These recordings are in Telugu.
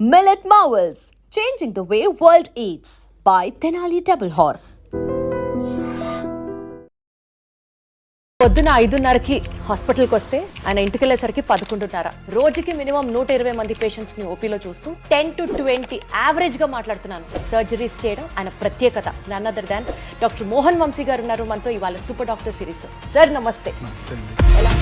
Millet Marvels, changing the way world eats by Tenali Double Horse. పొద్దున 5:30కి హాస్పిటల్కి వస్తే ఆయన ఇంటికి వెళ్ళేసరికి 11:30. రోజుకి మినిమం 120 మంది పేషెంట్స్ని ఓపీలో చూస్తూ 10 to 20 యావరేజ్గా మాట్లాడుతున్నాను. సర్జరీస్ చేయడం ఆయన ప్రత్యేకత. None other than doctor Mohan Vamshi garu ఉన్నారు మనతో ఇవాళ సూపర్ డాక్టర్ సిరీస్తో. సార్ నమస్తే. ఎలా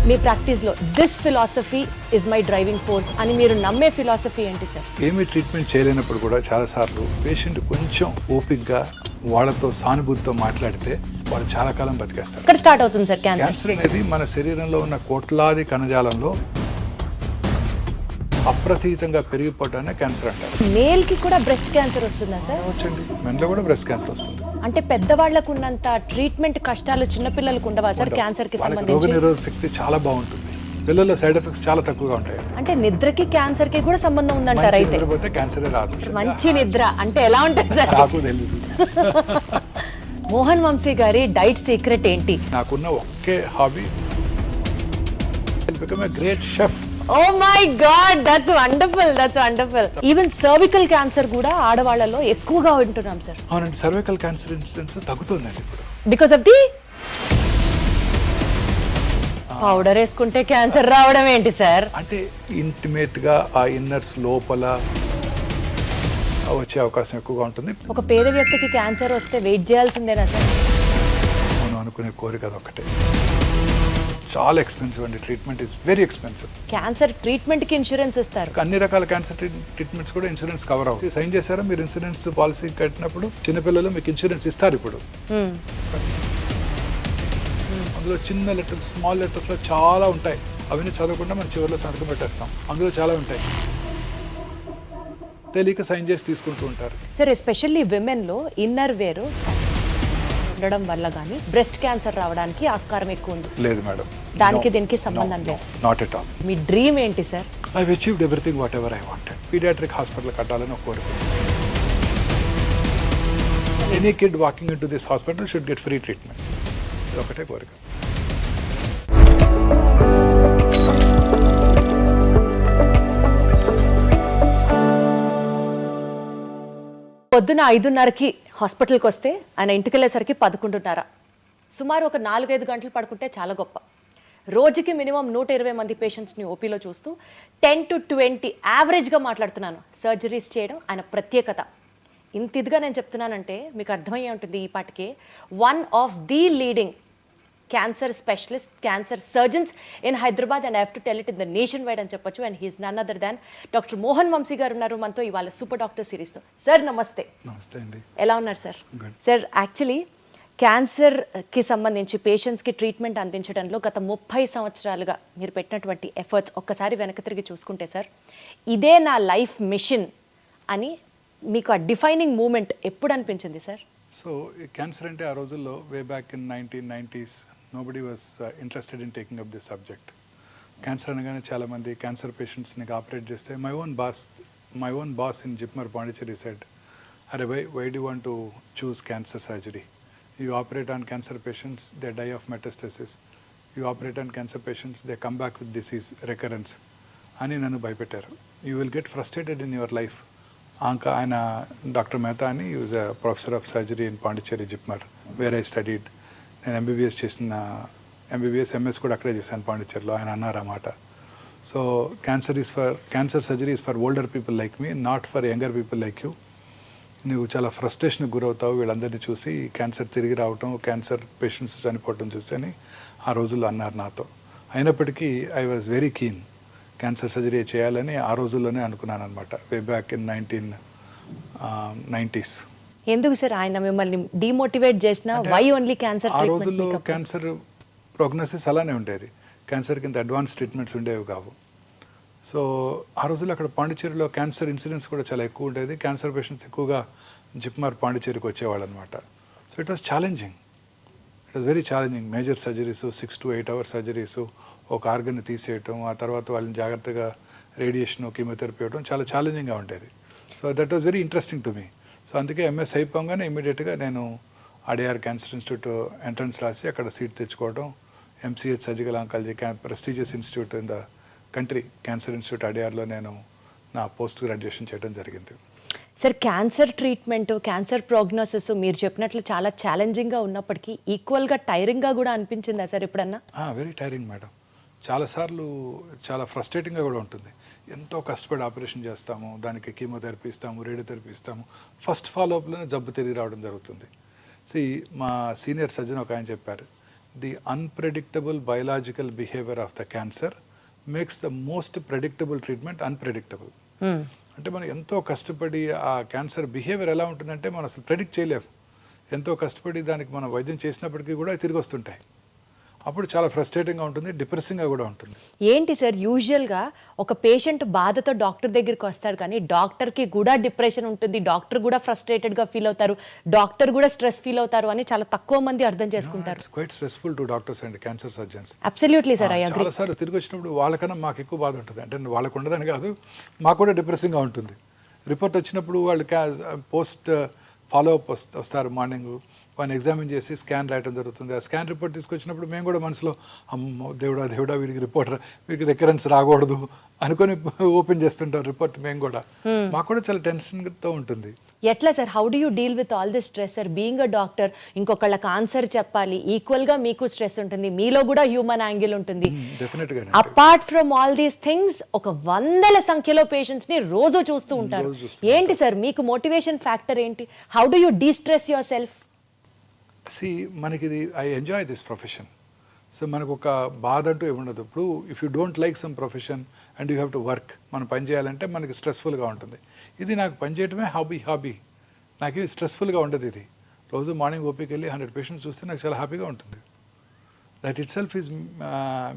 మీ ప్రాక్టీస్లో this philosophy is my driving force అని మీరు నమ్మే ఫిలాసఫీ ఏంటి సార్? ఏమీ ట్రీట్మెంట్ చేయలేనప్పుడు కూడా చాలాసార్లు పేషెంట్ కొంచెం ఓపిక్గా వాళ్ళతో సానుభూతితో మాట్లాడితే వాళ్ళు చాలా కాలం బతికేస్తారు. ఇక్కడ స్టార్ట్ అవుతుంది సార్ క్యాన్సర్ అనేది మన శరీరంలో ఉన్న కోట్లాది కణజాలంలో అప్రతీతంగా పెరిగిపోవటానే క్యాన్సర్ అంటారు. మేల్ కి కూడా బ్రెస్ట్ క్యాన్సర్ వస్తుందా సార్? వచ్చండి, మెన్లో కూడా బ్రెస్ట్ క్యాన్సర్ వస్తుంది. అంటే పెద్దవాళ్లకు ఉన్నంత ట్రీట్మెంట్ కష్టాలు చిన్న పిల్లలకు ఉండవా సార్ క్యాన్సర్ కి సంబంధించి? రోగనిరోధక శక్తి చాలా బాగుంటుంది. పిల్లల్లో సైడ్ ఎఫెక్ట్స్ చాలా తక్కువగా ఉంటాయి. అంటే నిద్రకి క్యాన్సర్ కి కూడా సంబంధం ఉందంటారు. అయితే నిద్రపోతే క్యాన్సరే రాదు. మంచి నిద్ర అంటే ఎలా ఉంటుంది సార్? నాకు తెలియదు. మోహన్ వంశీ గారి డైట్ సీక్రెట్ ఏంటి? నాకున్న ఒకే hobby become a great chef. Oh my God, that's wonderful, that's wonderful. Even cervical cancer కూడా ఆడవాళ్ళలో ఎక్కువగా వింటున్నాం సార్. అవునండి, సర్వికల్ క్యాన్సర్ ఇన్సిడెన్స్ తగ్గుతుందండి ఇప్పుడు. బికాస్ ఆఫ్ ది పౌడర్ వేసుకుంటే క్యాన్సర్ రావడం ఏంటి సార్? అంటే ఇంటిమేట్ గా ఆ ఇన్నర్స్ లోపల వచ్చే అవకాశం ఎక్కువగా ఉంటుంది. ఒక పేద వ్యక్తికి క్యాన్సర్ వస్తే వెయిట్ చేయాల్సిందేనా సార్? మనం అనుకునే కోరిక అదొకటే. చాలా ఎక్స్పెన్సివ్ అండి, treatment is very expensive. Cancer treatment కి ఇన్సూరెన్స్ ఇస్తారు. అన్ని రకాల క్యాన్సర్ ట్రీట్మెంట్స్ కూడా ఇన్సూరెన్స్ కవర్ అవుతుంది. సైన్ చేశారా మీరు ఇన్సూరెన్స్ పాలసీ కట్టినప్పుడు? చిన్నపిల్లలు మీకు ఇన్సూరెన్స్ ఇస్తారు ఇప్పుడు. అందులో చిన్న లెటర్స్, స్మాల్ లెటర్స్లో చాలా ఉంటాయి. అవన్నీ చదవకుండా మనం చివరిలో సంతకం పెట్టేస్తాం. అందులో చాలా ఉంటాయి, తెలియక సైన్ చేసి తీసుకుంటూ ఉంటారు. సరే, ఎస్పెషల్లీ విమెన్ లో ఇన్నర్ వేర్ ఉండడం వల్ల కానీ బ్రెస్ట్ క్యాన్సర్ రావడానికి ఆస్కారం ఎక్కువ ఉంది. లేదు మేడం, దానికి దీనికి సంబంధం లేదు. Not at all. మీ డ్రీమ్ ఏంటి sir? I have achieved everything whatever I wanted. Paediatric hospital కట్టాలని ఒక కోరిక. Any kid walking into this hospital should get free treatment. ఇది ఒకటే కోరిక. పొద్దున 5:30కి హాస్పిటల్కి వస్తే ఆయన ఇంటికి వెళ్ళేసరికి 11:30. సుమారు ఒక 4-5 గంటలు పడుకుంటే చాలా గొప్ప. రోజుకి మినిమం 120 మంది పేషెంట్స్ని ఓపీలో చూస్తూ 10 to 20 యావరేజ్గా మాట్లాడుతున్నాను. సర్జరీస్ చేయడం ఆయన ప్రత్యేకత. ఇంత ఇదిగా నేను చెప్తున్నానంటే మీకు అర్థమయ్యే ఉంటుంది ఈ పాటికే. One of the leading cancer specialist, cancer surgeons in Hyderabad, and I have to tell it in the nation wide అని చెప్పొచ్చు. And he's none other than doctor Mohan Vamshi garu ఉన్నారు మనతో ఇవాళ సూపర్ డాక్టర్ సిరీస్తో. సార్ నమస్తే. నమస్తే అండి. ఎలా ఉన్నారు సార్? సార్, యాక్చువల్లీ క్యాన్సర్కి సంబంధించి పేషెంట్స్కి ట్రీట్మెంట్ అందించడంలో గత 30 సంవత్సరాలుగా మీరు పెట్టినటువంటి ఎఫర్ట్స్ ఒక్కసారి వెనక్కి తిరిగి చూసుకుంటే సార్, ఇదే నా లైఫ్ మిషన్ అని మీకు ఆ డిఫైనింగ్ మూమెంట్ ఎప్పుడు అనిపించింది సార్? సో క్యాన్సర్ అంటే ఆ రోజుల్లో way back in 1990s nobody was interested in taking up this subject. Cancer అనగానే చాలామంది క్యాన్సర్ పేషెంట్స్ని ఆపరేట్ చేస్తే my own boss in JIPMER Pondicherry said, అరే why do want to choose cancer surgery? You operate on cancer patients, they die of metastasis. You operate on cancer patients, they come back with disease recurrence అని నన్ను భయపెట్టారు. You will get frustrated in your life. ఆయన డాక్టర్ మెహతా అని use a professor of surgery in Pondicherry JIPMER where I studied. నేను ఎంబీబీఎస్ ఎంఎస్ కూడా అక్కడే చేశాను పాండిచేరిలో. ఆయన అన్నారన్నమాట, so cancer surgery is for older people like me, not for younger people like you. నువ్వు చాలా ఫ్రస్ట్రేషన్కి గురవుతావు వీళ్ళందరినీ చూసి, క్యాన్సర్ తిరిగి రావటం, క్యాన్సర్ పేషెంట్స్ చనిపోవటం చూసి అని ఆ రోజుల్లో అన్నారు నాతో. అయినప్పటికీ I was very keen cancer surgery చేయాలని ఆ రోజుల్లోనే అనుకున్నాను అనమాట, వే బ్యాక్ ఇన్ 1990s. ఎందుకు సార్ ఆయన మిమ్మల్ని డిమోటివేట్ చేసిన? Why only cancer? ఆ రోజుల్లో క్యాన్సర్ ప్రోగ్నోసిస్ అలానే ఉండేది. క్యాన్సర్కి ఇంత అడ్వాన్స్ ట్రీట్మెంట్స్ ఉండేవి కావు. సో ఆ రోజుల్లో అక్కడ పాండిచేరిలో క్యాన్సర్ ఇన్సిడెన్స్ కూడా చాలా ఎక్కువ ఉండేది. క్యాన్సర్ పేషెంట్స్ ఎక్కువగా జిప్మార్ పాండిచేరికి వచ్చేవాళ్ళు అనమాట. So it was very challenging. Major surgeries, 6 to 8 hour surgeries, ఒక ఆర్గన్ని తీసేయటం, ఆ తర్వాత వాళ్ళని జాగ్రత్తగా రేడియేషన్, కీమోథెరపీ ఇవ్వడం చాలా ఛాలెంజింగ్గా ఉండేది. So that was very interesting to me. So అందుకే ఎంఎస్ అయిపోగానే ఇమీడియట్గా నేను ఆర్డీఆర్ క్యాన్సర్ ఇన్స్టిట్యూట్ ఎంట్రన్స్ రాసి అక్కడ సీట్ తెచ్చుకోవడం, MCH surgical oncology prestigious institute in the country, cancer institute అడియార్లో నేను నా పోస్ట్ గ్రాడ్యుయేషన్ చేయడం జరిగింది. Sir cancer treatment, cancer prognosis మీరు చెప్పినట్లు చాలా ఛాలెంజింగ్గా ఉన్నప్పటికీ ఈక్వల్గా టైరింగ్గా కూడా అనిపించిందా సార్ ఎప్పుడన్నా? Very tiring madam. చాలాసార్లు చాలా ఫ్రస్ట్రేటింగ్గా కూడా ఉంటుంది. ఎంతో కష్టపడి ఆపరేషన్ చేస్తాము, దానికి కీమోథెరపీ ఇస్తాము, రేడియోథెరపీ ఇస్తాము, ఫస్ట్ ఫాలోఅప్లోనే జబ్బు తిరిగి రావడం జరుగుతుంది. మా సీనియర్ సర్జన్ ఒక ఆయన చెప్పారు, the unpredictable biological behaviour of the cancer makes the most predictable treatment unpredictable. అంటే మనం ఎంతో కష్టపడి ఆ క్యాన్సర్ బిహేవియర్ ఎలా ఉంటుందంటే మనం అసలు ప్రెడిక్ట్ చేయలేము. ఎంతో కష్టపడి దానికి మనం వైద్యం చేసినప్పటికీ కూడా తిరిగి వస్తుంటాయి. అప్పుడు చాలా ఫ్రస్ట్రేటింగ్గా ఉంటుంది, డిప్రెసింగ్గా కూడా ఉంటుంది. ఏంటి సార్ యూజువల్గా ఒక పేషెంట్ బాధతో డాక్టర్ దగ్గరికి వస్తాడు, కానీ డాక్టర్కి కూడా డిప్రెషన్ ఉంటుంది, డాక్టర్ కూడా ఫ్రస్ట్రేటెడ్గా ఫీల్ అవుతారు, డాక్టర్ కూడా స్ట్రెస్ ఫీల్ అవుతారు అని చాలా తక్కువ మంది అర్థం చేసుకుంటారు. Quite stressful to doctors and cancer surgeons. Absolutely sir, I agree. చాలాసార్లు తిరిగి వచ్చినప్పుడు వాళ్ళకన్నా మాకు ఎక్కువ బాధ ఉంటుంది. అంటే వాళ్ళకు ఉండదని కాదు, మాకు కూడా డిప్రెసింగ్గా ఉంటుంది. రిపోర్ట్ వచ్చినప్పుడు వాళ్ళు పోస్ట్ ఫాలోఅప్ వస్తారు, మార్నింగ్ వాళ్ళని ఎగ్జామిన్ చేసి స్కాన్ రాయడం జరుగుతుంది. ఆ స్కాన్ రిపోర్ట్ తీసుకొచ్చినప్పుడు మేము కూడా మనసులో అమ్మో దేవుడా వీరికి రిపోర్ట్ వీరికి రికరెన్స్ రాకూడదు అనుకొని ఓపెన్ చేస్తుంటారు రిపోర్ట్. మేము కూడా మాకు కూడా చాలా టెన్షన్తో ఉంటుంది. ఎట్లా sir, how do you deal with all this stress sir? Being a doctor, ఇంకొకళ్ళకి ఆన్సర్ చెప్పాలి, ఈక్వల్గా మీకు స్ట్రెస్ ఉంటుంది, మీలో కూడా హ్యూమన్ యాంగిల్ ఉంటుంది. డెఫినెట్గా apart from all these things ఒక వందల సంఖ్యలో పేషెంట్స్ ని రోజు చూస్తూ ఉంటారు. ఏంటి సార్ మీకు మోటివేషన్ ఫ్యాక్టర్ ఏంటి? How do you de-stress your self? మనకి ఇది I enjoy this profession. So మనకు ఒక బాధ అంటూ ఏముండదు. ఇప్పుడు if you don't like some profession and you have to work, మనం పని చేయాలంటే మనకి స్ట్రెస్ఫుల్గా ఉంటుంది. ఇది నాకు పని చేయడమే హాబీ. నాకు ఇది స్ట్రెస్ఫుల్గా ఉండదు. ఇది రోజు మార్నింగ్ ఓపీకి వెళ్ళి 100 పేషెంట్స్ చూస్తే నాకు చాలా హ్యాపీగా ఉంటుంది. That it self is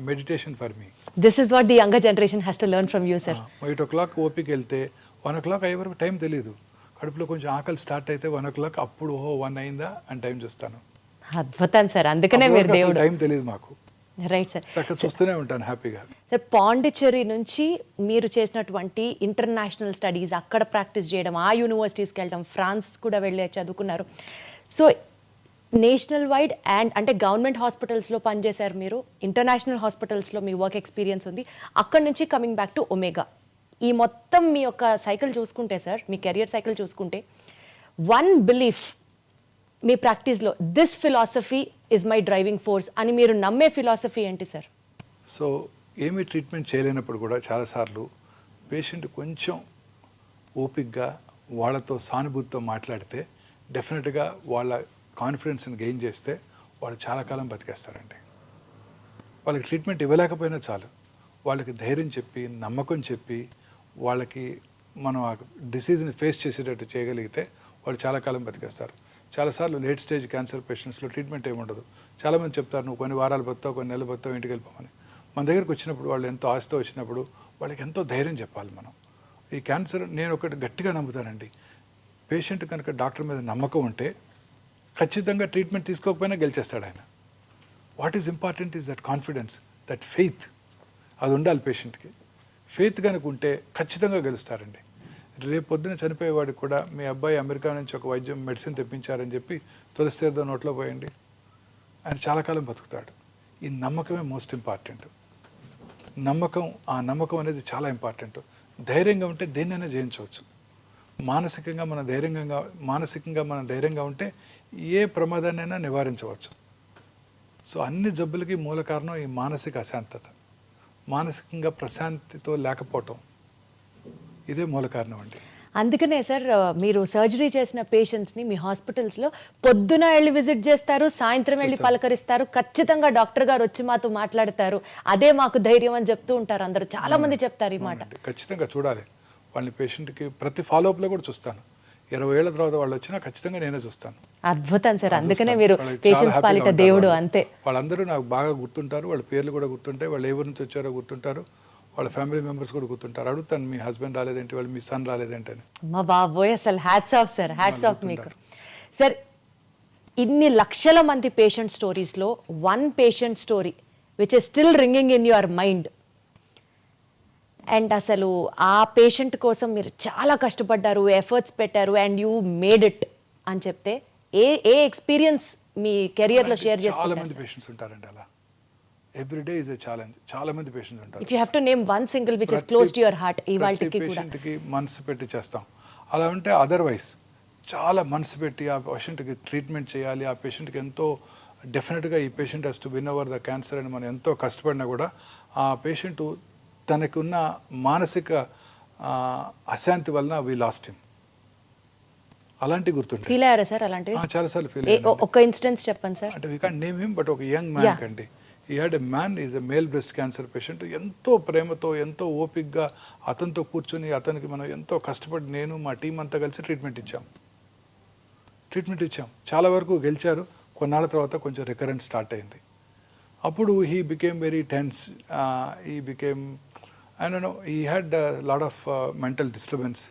meditation for me. This is what the younger generation has to learn from you sir. 8 o'clock ఓపీకి వెళ్తే 1 o'clock అయ్యే వరకు టైం తెలియదు. కడుపులో కొంచెం ఆకలి స్టార్ట్ అయితే 1 o'clock అప్పుడు 1 అయిందా అని టైం చూస్తాను. అద్భుతం సార్, అందుకనే మీరు దేవుడు. టైం తెలియదు మాకు. Right sir. అక్కడ చూస్తూనే ఉంటాను హ్యాపీగా. సార్ పాండిచ్చేరి నుంచి మీరు చేసినటువంటి ఇంటర్నేషనల్ స్టడీస్, అక్కడ ప్రాక్టీస్ చేయడం, ఆ యూనివర్సిటీస్కి వెళ్ళడం, ఫ్రాన్స్ కూడా వెళ్ళి చదువుకున్నారు. సో నేషనల్ వైడ్ అండ్ అంటే గవర్నమెంట్ హాస్పిటల్స్లో పనిచేశారు మీరు, ఇంటర్నేషనల్ హాస్పిటల్స్లో మీ వర్క్ ఎక్స్పీరియన్స్ ఉంది, అక్కడ నుంచి కమింగ్ బ్యాక్ టు ఒమేగా. ఈ మొత్తం మీ యొక్క సైకిల్ చూసుకుంటే సార్, మీ కెరియర్ సైకిల్ చూసుకుంటే, వన్ బిలీఫ్ మీ ప్రాక్టీస్లో, this philosophy is my driving force అని మీరు నమ్మే ఫిలాసఫీ ఏంటి సార్? సో ఏమీ ట్రీట్మెంట్ చేయలేనప్పుడు కూడా చాలాసార్లు పేషెంట్ కొంచెం ఓపిక్గా వాళ్ళతో సానుభూతితో మాట్లాడితే, డెఫినెట్గా వాళ్ళ కాన్ఫిడెన్స్ని గెయిన్ చేస్తే వాళ్ళు చాలా కాలం బతికేస్తారండి. వాళ్ళకి ట్రీట్మెంట్ ఇవ్వలేకపోయినా చాలు, వాళ్ళకి ధైర్యం చెప్పి, నమ్మకం చెప్పి, వాళ్ళకి మనం ఆ డిసీజ్ని ఫేస్ చేసేటట్టు చేయగలిగితే వాళ్ళు చాలా కాలం బతికేస్తారు. చాలాసార్లు లేట్ స్టేజ్ క్యాన్సర్ పేషెంట్స్లో ట్రీట్మెంట్ ఏముండదు. చాలామంది చెప్తారు, నువ్వు కొన్ని వారాలు బతావు, కొన్ని నెలలు బతావు, ఇంటికి వెళ్ళిపోమని. మన దగ్గరికి వచ్చినప్పుడు వాళ్ళు ఎంతో ఆశతో వచ్చినప్పుడు వాళ్ళకి ఎంతో ధైర్యం చెప్పాలి మనం. ఈ క్యాన్సర్ నేను ఒకటి గట్టిగా నమ్ముతానండి, పేషెంట్ కనుక డాక్టర్ మీద నమ్మకం ఉంటే ఖచ్చితంగా ట్రీట్మెంట్ తీసుకోకపోయినా గెలిచేస్తాడు ఆయన. What is important is that confidence, that faith. అది ఉండాలి పేషెంట్కి. ఫెయిత్ కనుక ఉంటే ఖచ్చితంగా గెలుస్తారండి. రేపు పొద్దున చనిపోయేవాడికి కూడా మీ అబ్బాయి అమెరికా నుంచి ఒక మెడిసిన్ తెప్పించారని చెప్పి తులసి తీర్థం నోట్లో పోయండి, ఆయన చాలా కాలం బతుకుతాడు. ఈ నమ్మకమే మోస్ట్ ఇంపార్టెంట్. ఆ నమ్మకం అనేది చాలా ఇంపార్టెంట్. ధైర్యంగా ఉంటే దేన్నైనా జయించవచ్చు. మానసికంగా మనం ధైర్యంగా ఉంటే ఏ ప్రమాదాన్నైనా నివారించవచ్చు. సో అన్ని జబ్బులకి మూల కారణం ఈ మానసిక అశాంతత, మానసికంగా ప్రశాంతితో లేకపోవటం, ఇదే మూల కారణం అండి. అందుకనే సార్ మీరు సర్జరీ చేసిన పేషెంట్స్ని మీ హాస్పిటల్స్లో పొద్దున వెళ్ళి విజిట్ చేస్తారు, సాయంత్రం వెళ్ళి పలకరిస్తారు, ఖచ్చితంగా డాక్టర్ గారు వచ్చి మాతో మాట్లాడతారు, అదే మాకు ధైర్యం అని చెప్తూ ఉంటారు అందరూ. చాలా మంది చెప్తారు ఈ మాట. ఖచ్చితంగా చూడాలి వాళ్ళని. పేషెంట్కి ప్రతి ఫాలోఅప్లో కూడా చూస్తాను. 20 ఏళ్ల తర్వాత వాళ్ళు వచ్చినా ఖచ్చితంగా నేనే చూస్తాను. అద్భుతం సార్, అందుకనే మీరు పేషెంట్స్ పాలిట దేవుడు. అంతే, వాళ్ళందరూ నాకు బాగా గుర్తుంటారు, వాళ్ళ పేర్లు కూడా గుర్తుంటాయి, వాళ్ళు ఏ ఊరి నుంచి వచ్చారో గుర్తుంటారు, వాళ్ళ ఫ్యామిలీ మెంబర్స్ కూడా గుర్తుంటారు. అడుగుతాను, మీ హస్బెండ్ రాలేదేంటి, వాళ్ళు మీ సన్ రాలేదేంటి అని. మా బాబోయ్, అసలు hats off sir, hats off మీకు. సార్ ఇన్ని లక్షల మంది పేషెంట్ స్టోరీస్లో one patient story which is still ringing in your mind, and అసలు ఆ పేషెంట్ కోసం మీరు చాలా కష్టపడ్డారు, ఎఫర్ట్స్ పెట్టారు, అండ్ యూ మేడ్ ఇట్ అని చెప్తే ఏ ఎక్స్పీరియన్స్ మీ కెరియర్లో షేర్ చేసుకుంటారు? చాలా మంది పేషెంట్స్ ఉంటారండి అలా. Every day is a challenge. చాలా మంది పేషెంట్స్ ఉంటారు. If you have to name one single which is close to your heart ఇవాల్టికి కూడా పేషెంట్కి మనసు పెట్టి చేస్తాం. అలా ఉంటే అదర్వైజ్ చాలా మనసు పెట్టి ఆ పేషెంట్కి ట్రీట్మెంట్ చేయాలి, ఆ పేషెంట్కి ఎంతో డెఫినెట్గా ఈ patient has to win over the cancer అని మనం ఎంతో కష్టపడినా కూడా ఆ పేషెంట్ తనకున్న మానసిక అశాంతి వలన వీ లాస్ట్ హిమ్. అలాంటి గుర్తుంటాయి. ఫీల్ అయ్యారా సార్ అలాంటివి? చాలాసార్లు ఫీల్ ఒక ఇన్సిడెన్స్ చెప్పండి సార్. అంటే we can't name him, but ఒక యంగ్ మ్యాన్ కండి. ఈ had a man is a male breast cancer patient. ఎంతో ప్రేమతో ఎంతో ఓపిక్గా అతనితో కూర్చొని అతనికి మనం ఎంతో కష్టపడి నేను మా టీం అంతా కలిసి ట్రీట్మెంట్ ఇచ్చాం. చాలా వరకు గెలిచారు. కొన్నాళ్ళ తర్వాత కొంచెం రికరెంట్ స్టార్ట్ అయింది. అప్పుడు he became very tense. He became he had lot of mental disturbance.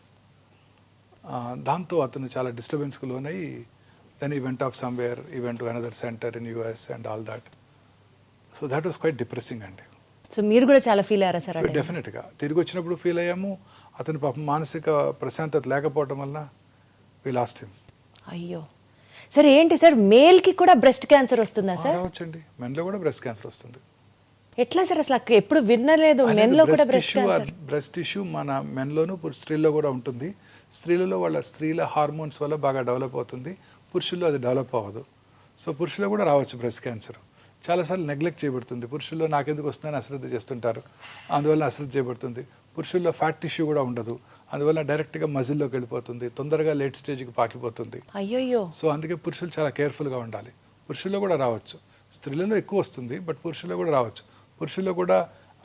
దాంతో అతను చాలా డిస్టర్బెన్స్కి లోనై then he went of somewhere, he went to another centre in US and all that. So that was quite depressing అండి. సో మీరు కూడా చాలా ఫీల్ అయ్యారా సార్? డెఫినెట్గా తిరిగి వచ్చినప్పుడు ఫీల్ అయ్యాము. అతని పాపం మానసిక ప్రశాంతత లేకపోవడం వల్ల వి లాస్ట్ హిమ్. అయ్యో సార్, ఏంటి సార్ మేల్కి కూడా బ్రెస్ట్ క్యాన్సర్ వస్తుందా సార్? రావచ్చండి, మెన్లో కూడా బ్రెస్ట్ క్యాన్సర్ వస్తుంది. ఎట్లా సార్? అసలు ఎప్పుడు వినలేదు మెన్లో కూడా బ్రెస్ట్ క్యాన్సర్. బ్రెస్ట్ ఇష్యూ మన మెన్లోను స్త్రీల్లో కూడా ఉంటుంది. స్త్రీలలో వాళ్ళ స్త్రీల హార్మోన్స్ వల్ల బాగా డెవలప్ అవుతుంది, పురుషుల్లో అది డెవలప్ అవ్వదు. సో పురుషుల్లో కూడా రావచ్చు బ్రెస్ట్ క్యాన్సర్. చాలాసార్లు నెగ్లెక్ట్ చేయబడుతుంది. పురుషుల్లో నాకెందుకు వస్తుందని అశ్రద్ధ చేస్తుంటారు, అందువల్ల అశ్రద్ధ చేయబడుతుంది. పురుషుల్లో ఫ్యాట్ టిష్యూ కూడా ఉండదు, అందువల్ల డైరెక్ట్గా మజిల్లోకి వెళ్ళిపోతుంది, తొందరగా లేట్ స్టేజ్కి పాకిపోతుంది. అయ్యో. సో అందుకే పురుషులు చాలా కేర్ఫుల్గా ఉండాలి. పురుషుల్లో కూడా రావచ్చు, స్త్రీలలో ఎక్కువ వస్తుంది, బట్ పురుషుల్లో కూడా రావచ్చు. పురుషుల్లో కూడా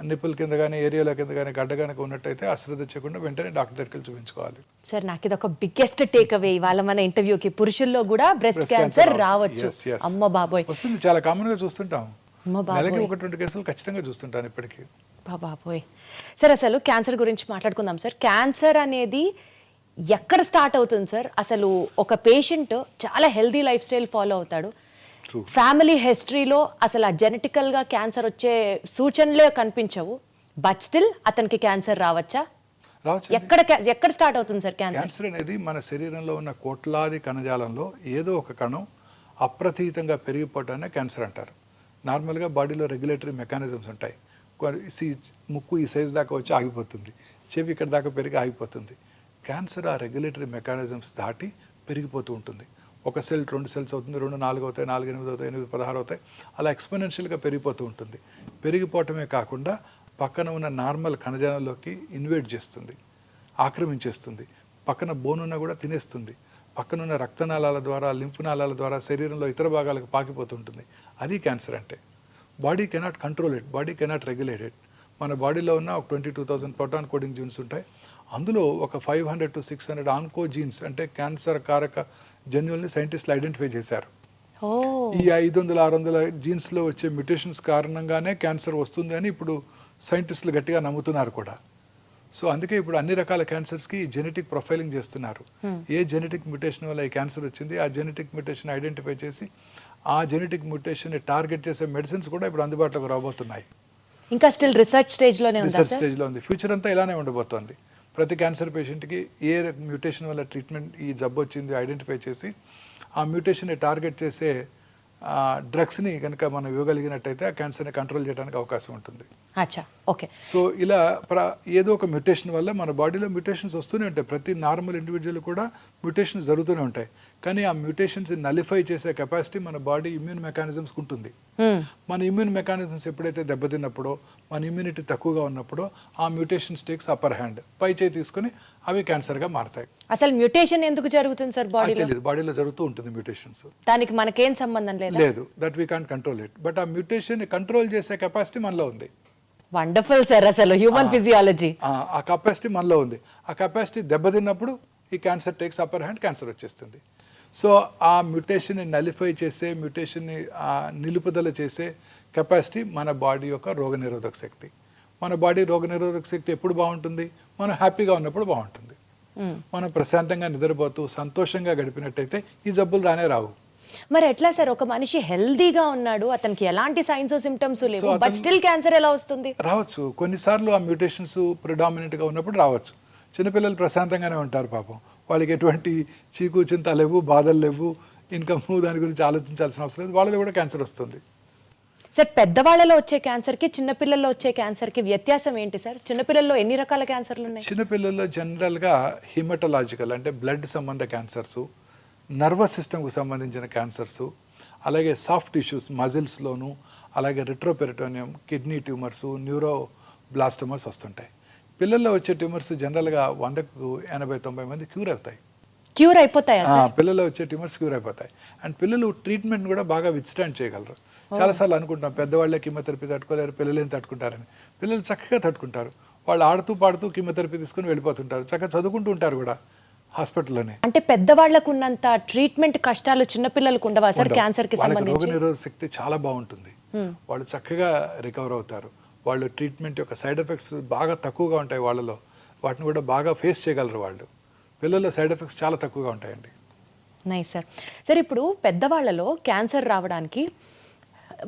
నిప్పుల కింద కానీ ఏరియాల కింద కానీ గడ్డ కనుక ఉన్నట్టయితే అశ్రద్ధ చేయకుండా వెంటనే డాక్టర్ దగ్గరికి చూపించుకోవాలి. సార్ నాకు ఇది ఒక బిగ్గెస్ట్ టేక్ అవే ఇవాళ మన ఇంటర్వ్యూకి. పురుషుల్లో కూడా బ్రెస్ట్ క్యాన్సర్ రావచ్చు. అమ్మ బాబోయ్, వస్తుంది, చాలా కామన్గా చూస్తుంటాం. నెలకి 1-2 కేసులు ఖచ్చితంగా చూస్తుంటాను ఇప్పటికీ. బాబోయ్. సార్ అసలు క్యాన్సర్ గురించి మాట్లాడుకుందాం సార్. క్యాన్సర్ అనేది ఎక్కడ స్టార్ట్ అవుతుంది సార్? అసలు ఒక పేషెంట్ చాలా హెల్దీ లైఫ్ స్టైల్ ఫాలో అవుతాడు, ఫ్యామిలీ హిస్టరీలో అసలు ఆ జెనెటికల్గా క్యాన్సర్ వచ్చే సూచనలే కనిపించవు, బట్ స్టిల్ అతనికి క్యాన్సర్ రావచ్చా? ఎక్కడ స్టార్ట్ అవుతుంది సార్ క్యాన్సర్? క్యాన్సర్ అనేది మన శరీరంలో ఉన్న కోట్లాది కణజాలంలో ఏదో ఒక కణం అప్రతీతంగా పెరిగిపోవటాన్ని క్యాన్సర్ అంటారు. నార్మల్గా బాడీలో రెగ్యులేటరీ మెకానిజమ్స్ ఉంటాయి. ముక్కు ఈ సైజ్ దాకా వచ్చి ఆగిపోతుంది, చెవి ఇక్కడ దాకా పెరిగి ఆగిపోతుంది. క్యాన్సర్ ఆ రెగ్యులేటరీ మెకానిజమ్స్ దాటి పెరిగిపోతూ ఉంటుంది. ఒక సెల్ 2 సెల్స్ అవుతుంది, 2 4 అవుతాయి, 4 8 అవుతాయి, 8 16 అవుతాయి, అలా ఎక్స్పోనెన్షియల్గా పెరిగిపోతూ ఉంటుంది. పెరిగిపోవటమే కాకుండా పక్కన ఉన్న నార్మల్ కణజాలంలోకి ఇన్వేట్ చేస్తుంది, ఆక్రమించేస్తుంది. పక్కన బోనున్న కూడా తినేస్తుంది. పక్కనున్న రక్తనాళాల ద్వారా, లింఫ్ నాళాల ద్వారా శరీరంలో ఇతర భాగాలకు పాకిపోతుంటుంది. అది క్యాన్సర్ అంటే. Body cannot control it, body cannot regulate it. మన బాడీలో ఉన్న ఒక 22,000 ప్రోటాన్ కోడింగ్ జీన్స్ ఉంటాయి. అందులో ఒక 500 to 600 ఆన్కో జీన్స్ అంటే క్యాన్సర్ కారక జన్యుల్ని సైంటిస్టులు ఐడెంటిఫై చేశారు. ఈ 500-600 జీన్స్లో వచ్చే మ్యుటేషన్స్ కారణంగానే క్యాన్సర్ వస్తుంది అని ఇప్పుడు సైంటిస్టులు గట్టిగా నమ్ముతున్నారు కూడా. సో అందుకే ఇప్పుడు అన్ని రకాల క్యాన్సర్స్కి జెనెటిక్ ప్రొఫైలింగ్ చేస్తున్నారు. ఏ జెనెటిక్ మ్యుటేషన్ వల్ల ఈ క్యాన్సర్ వచ్చింది, ఆ జెనెటిక్ మ్యుటేషన్ ఐడెంటిఫై చేసి ఆ జెనెటిక్ మ్యుటేషన్ని టార్గెట్ చేసే మెడిసిన్స్ కూడా ఇప్పుడు అందుబాటులోకి రాబోతున్నాయి. ఇంకా స్టిల్ రీసెర్చ్ స్టేజ్లోనే ఉంది. రీసెర్చ్ స్టేజ్లో ఉంది. ఫ్యూచర్ అంతా ఇలానే ఉండబోతోంది. ప్రతి క్యాన్సర్ పేషెంట్కి ఏ మ్యూటేషన్ వల్ల ట్రీట్మెంట్ ఈ జబ్బు వచ్చింది ఐడెంటిఫై చేసి ఆ మ్యూటేషన్ని టార్గెట్ చేసే డ్రగ్స్ని కనుక మనం ఇవ్వగలిగినట్టయితే ఆ క్యాన్సర్ని కంట్రోల్ చేయడానికి అవకాశం ఉంటుంది. అచ్చా, ఓకే. సో ఇలా ఏదో ఒక మ్యూటేషన్ వల్ల మన బాడీలో మ్యూటేషన్స్ వస్తూనే ఉంటాయి. ప్రతి నార్మల్ ఇండివిజువల్ కూడా మ్యూటేషన్స్ జరుగుతూనే ఉంటాయి. కానీ ఆ మ్యూటేషన్స్ నలిఫై చేసే కెపాసిటీ మన బాడీ ఇమ్యూన్ మెకానిజమ్స్కి ఉంటుంది. మన ఇమ్యూన్ మెకానిజమ్స్ ఎప్పుడైతే దెబ్బతిన్నప్పుడో, మన ఇమ్యూనిటీ తక్కువగా ఉన్నప్పుడో ఆ మ్యూటేషన్స్ టేక్స్ అప్పర్ హ్యాండ్, పై చేయి తీసుకుని అవి క్యాన్సర్గా మారతాయి. అసలు మ్యూటేషన్ ఎందుకు జరుగుతుంది సార్ బాడీలో? బాడీలో జరుగుతూ ఉంటుంది మ్యూటేషన్స్. దానికి మనకేం సంబంధం లేదు, that we can't control it. But ఆ మ్యూటేషన్ కంట్రోల్ చేసే కెపాసిటీ మనలో ఉంది. Wonderful sir. అసలు హ్యూమన్ ఫిజియాలజీ ఆ కెపాసిటీ మనలో ఉంది. ఆ కెపాసిటీ దెబ్బతిన్నప్పుడు ఈ cancer takes upper hand, cancer వచ్చేస్తుంది. సో ఆ మ్యూటేషన్ని నలిఫై చేసే, మ్యూటేషన్ని నిలుపుదల చేసే కెపాసిటీ మన బాడీ యొక్క రోగనిరోధక శక్తి. మన బాడీ రోగనిరోధక శక్తి ఎప్పుడు బాగుంటుంది? మనం హ్యాపీగా ఉన్నప్పుడు బాగుంటుంది. మనం ప్రశాంతంగా నిద్రపోతూ సంతోషంగా గడిపినట్టయితే ఈ జబ్బులు రానే రావు. మరి ఎట్లా సార్? ఒక మనిషి హెల్దీగా ఉన్నాడు, అతనికి ఎలాంటి సైన్స్ సిమ్టమ్స్ లేవు, బట్ స్టిల్ క్యాన్సర్ ఎలా వస్తుంది? రావచ్చు. కొన్నిసార్లు ఆ మ్యూటేషన్స్ ప్రిడామినెంట్గా ఉన్నప్పుడు రావచ్చు. చిన్నపిల్లలు ప్రశాంతంగానే ఉంటారు పాపం, వాళ్ళకి ఎటువంటి చీకు చింత లేవు, బాధలు లేవు, ఇన్కమ్ దాని గురించి ఆలోచించాల్సిన అవసరం లేదు, వాళ్ళలో కూడా క్యాన్సర్ వస్తుంది. సార్ పెద్దవాళ్ళలో వచ్చే క్యాన్సర్కి చిన్నపిల్లల్లో వచ్చే క్యాన్సర్కి వ్యత్యాసం ఏంటి సార్? చిన్నపిల్లల్లో ఎన్ని రకాల క్యాన్సర్లు ఉన్నాయి? చిన్నపిల్లల్లో జనరల్గా హిమటలాజికల్ అంటే బ్లడ్ సంబంధ క్యాన్సర్సు, నర్వస్ సిస్టమ్కు సంబంధించిన క్యాన్సర్సు, అలాగే సాఫ్ట్ టిష్యూస్ మజిల్స్లోను, అలాగే రిట్రోపెరిటోనియం, కిడ్నీ ట్యూమర్సు, న్యూరోబ్లాస్టోమర్స్ వస్తుంటాయి. పిల్లల్లో వచ్చే ట్యూమర్స్ జనరల్గా 100కు 80-90 మంది క్యూర్ అవుతాయి. క్యూర్ అయిపోతాయా సార్? పిల్లల్లో వచ్చే ట్యూమర్స్ క్యూర్ అయిపోతాయి. అండ్ పిల్లలు ట్రీట్మెంట్ కూడా బాగా విత్స్టాండ్ చేయగలరు. చాలాసార్లు అనుకుంటాం పెద్దవాళ్ళే కీమోథెరపీ తట్టుకోలేరు, పిల్లలు ఏం తట్టుకుంటారని. పిల్లలు చక్కగా తట్టుకుంటారు. వాళ్ళు ఆడుతూ పాడుతూ కీమోథెరపీ తీసుకుని వెళ్ళిపోతుంటారు, చక్కగా చదువుకుంటూ ఉంటారు కూడా హాస్పిటల్లోనే. అంటే పెద్దవాళ్ళకు ఉన్నంత ట్రీట్మెంట్ కష్టాలు చిన్నపిల్లలకు ఉండవా సార్ క్యాన్సర్కి సంబంధించి? రోగనిరోధక శక్తి చాలా బాగుంటుంది, వాళ్ళు చక్కగా రికవర్ అవుతారు. వాళ్ళు ట్రీట్మెంట్ యొక్క సైడ్ ఎఫెక్ట్స్ బాగా తక్కువగా ఉంటాయి వాళ్ళలో, వాటిని కూడా బాగా ఫేస్ చేయగలరు వాళ్ళు. పిల్లల్లో సైడ్ ఎఫెక్ట్స్ చాలా తక్కువగా ఉంటాయండి. Nice sir. సార్ ఇప్పుడు పెద్దవాళ్ళలో క్యాన్సర్ రావడానికి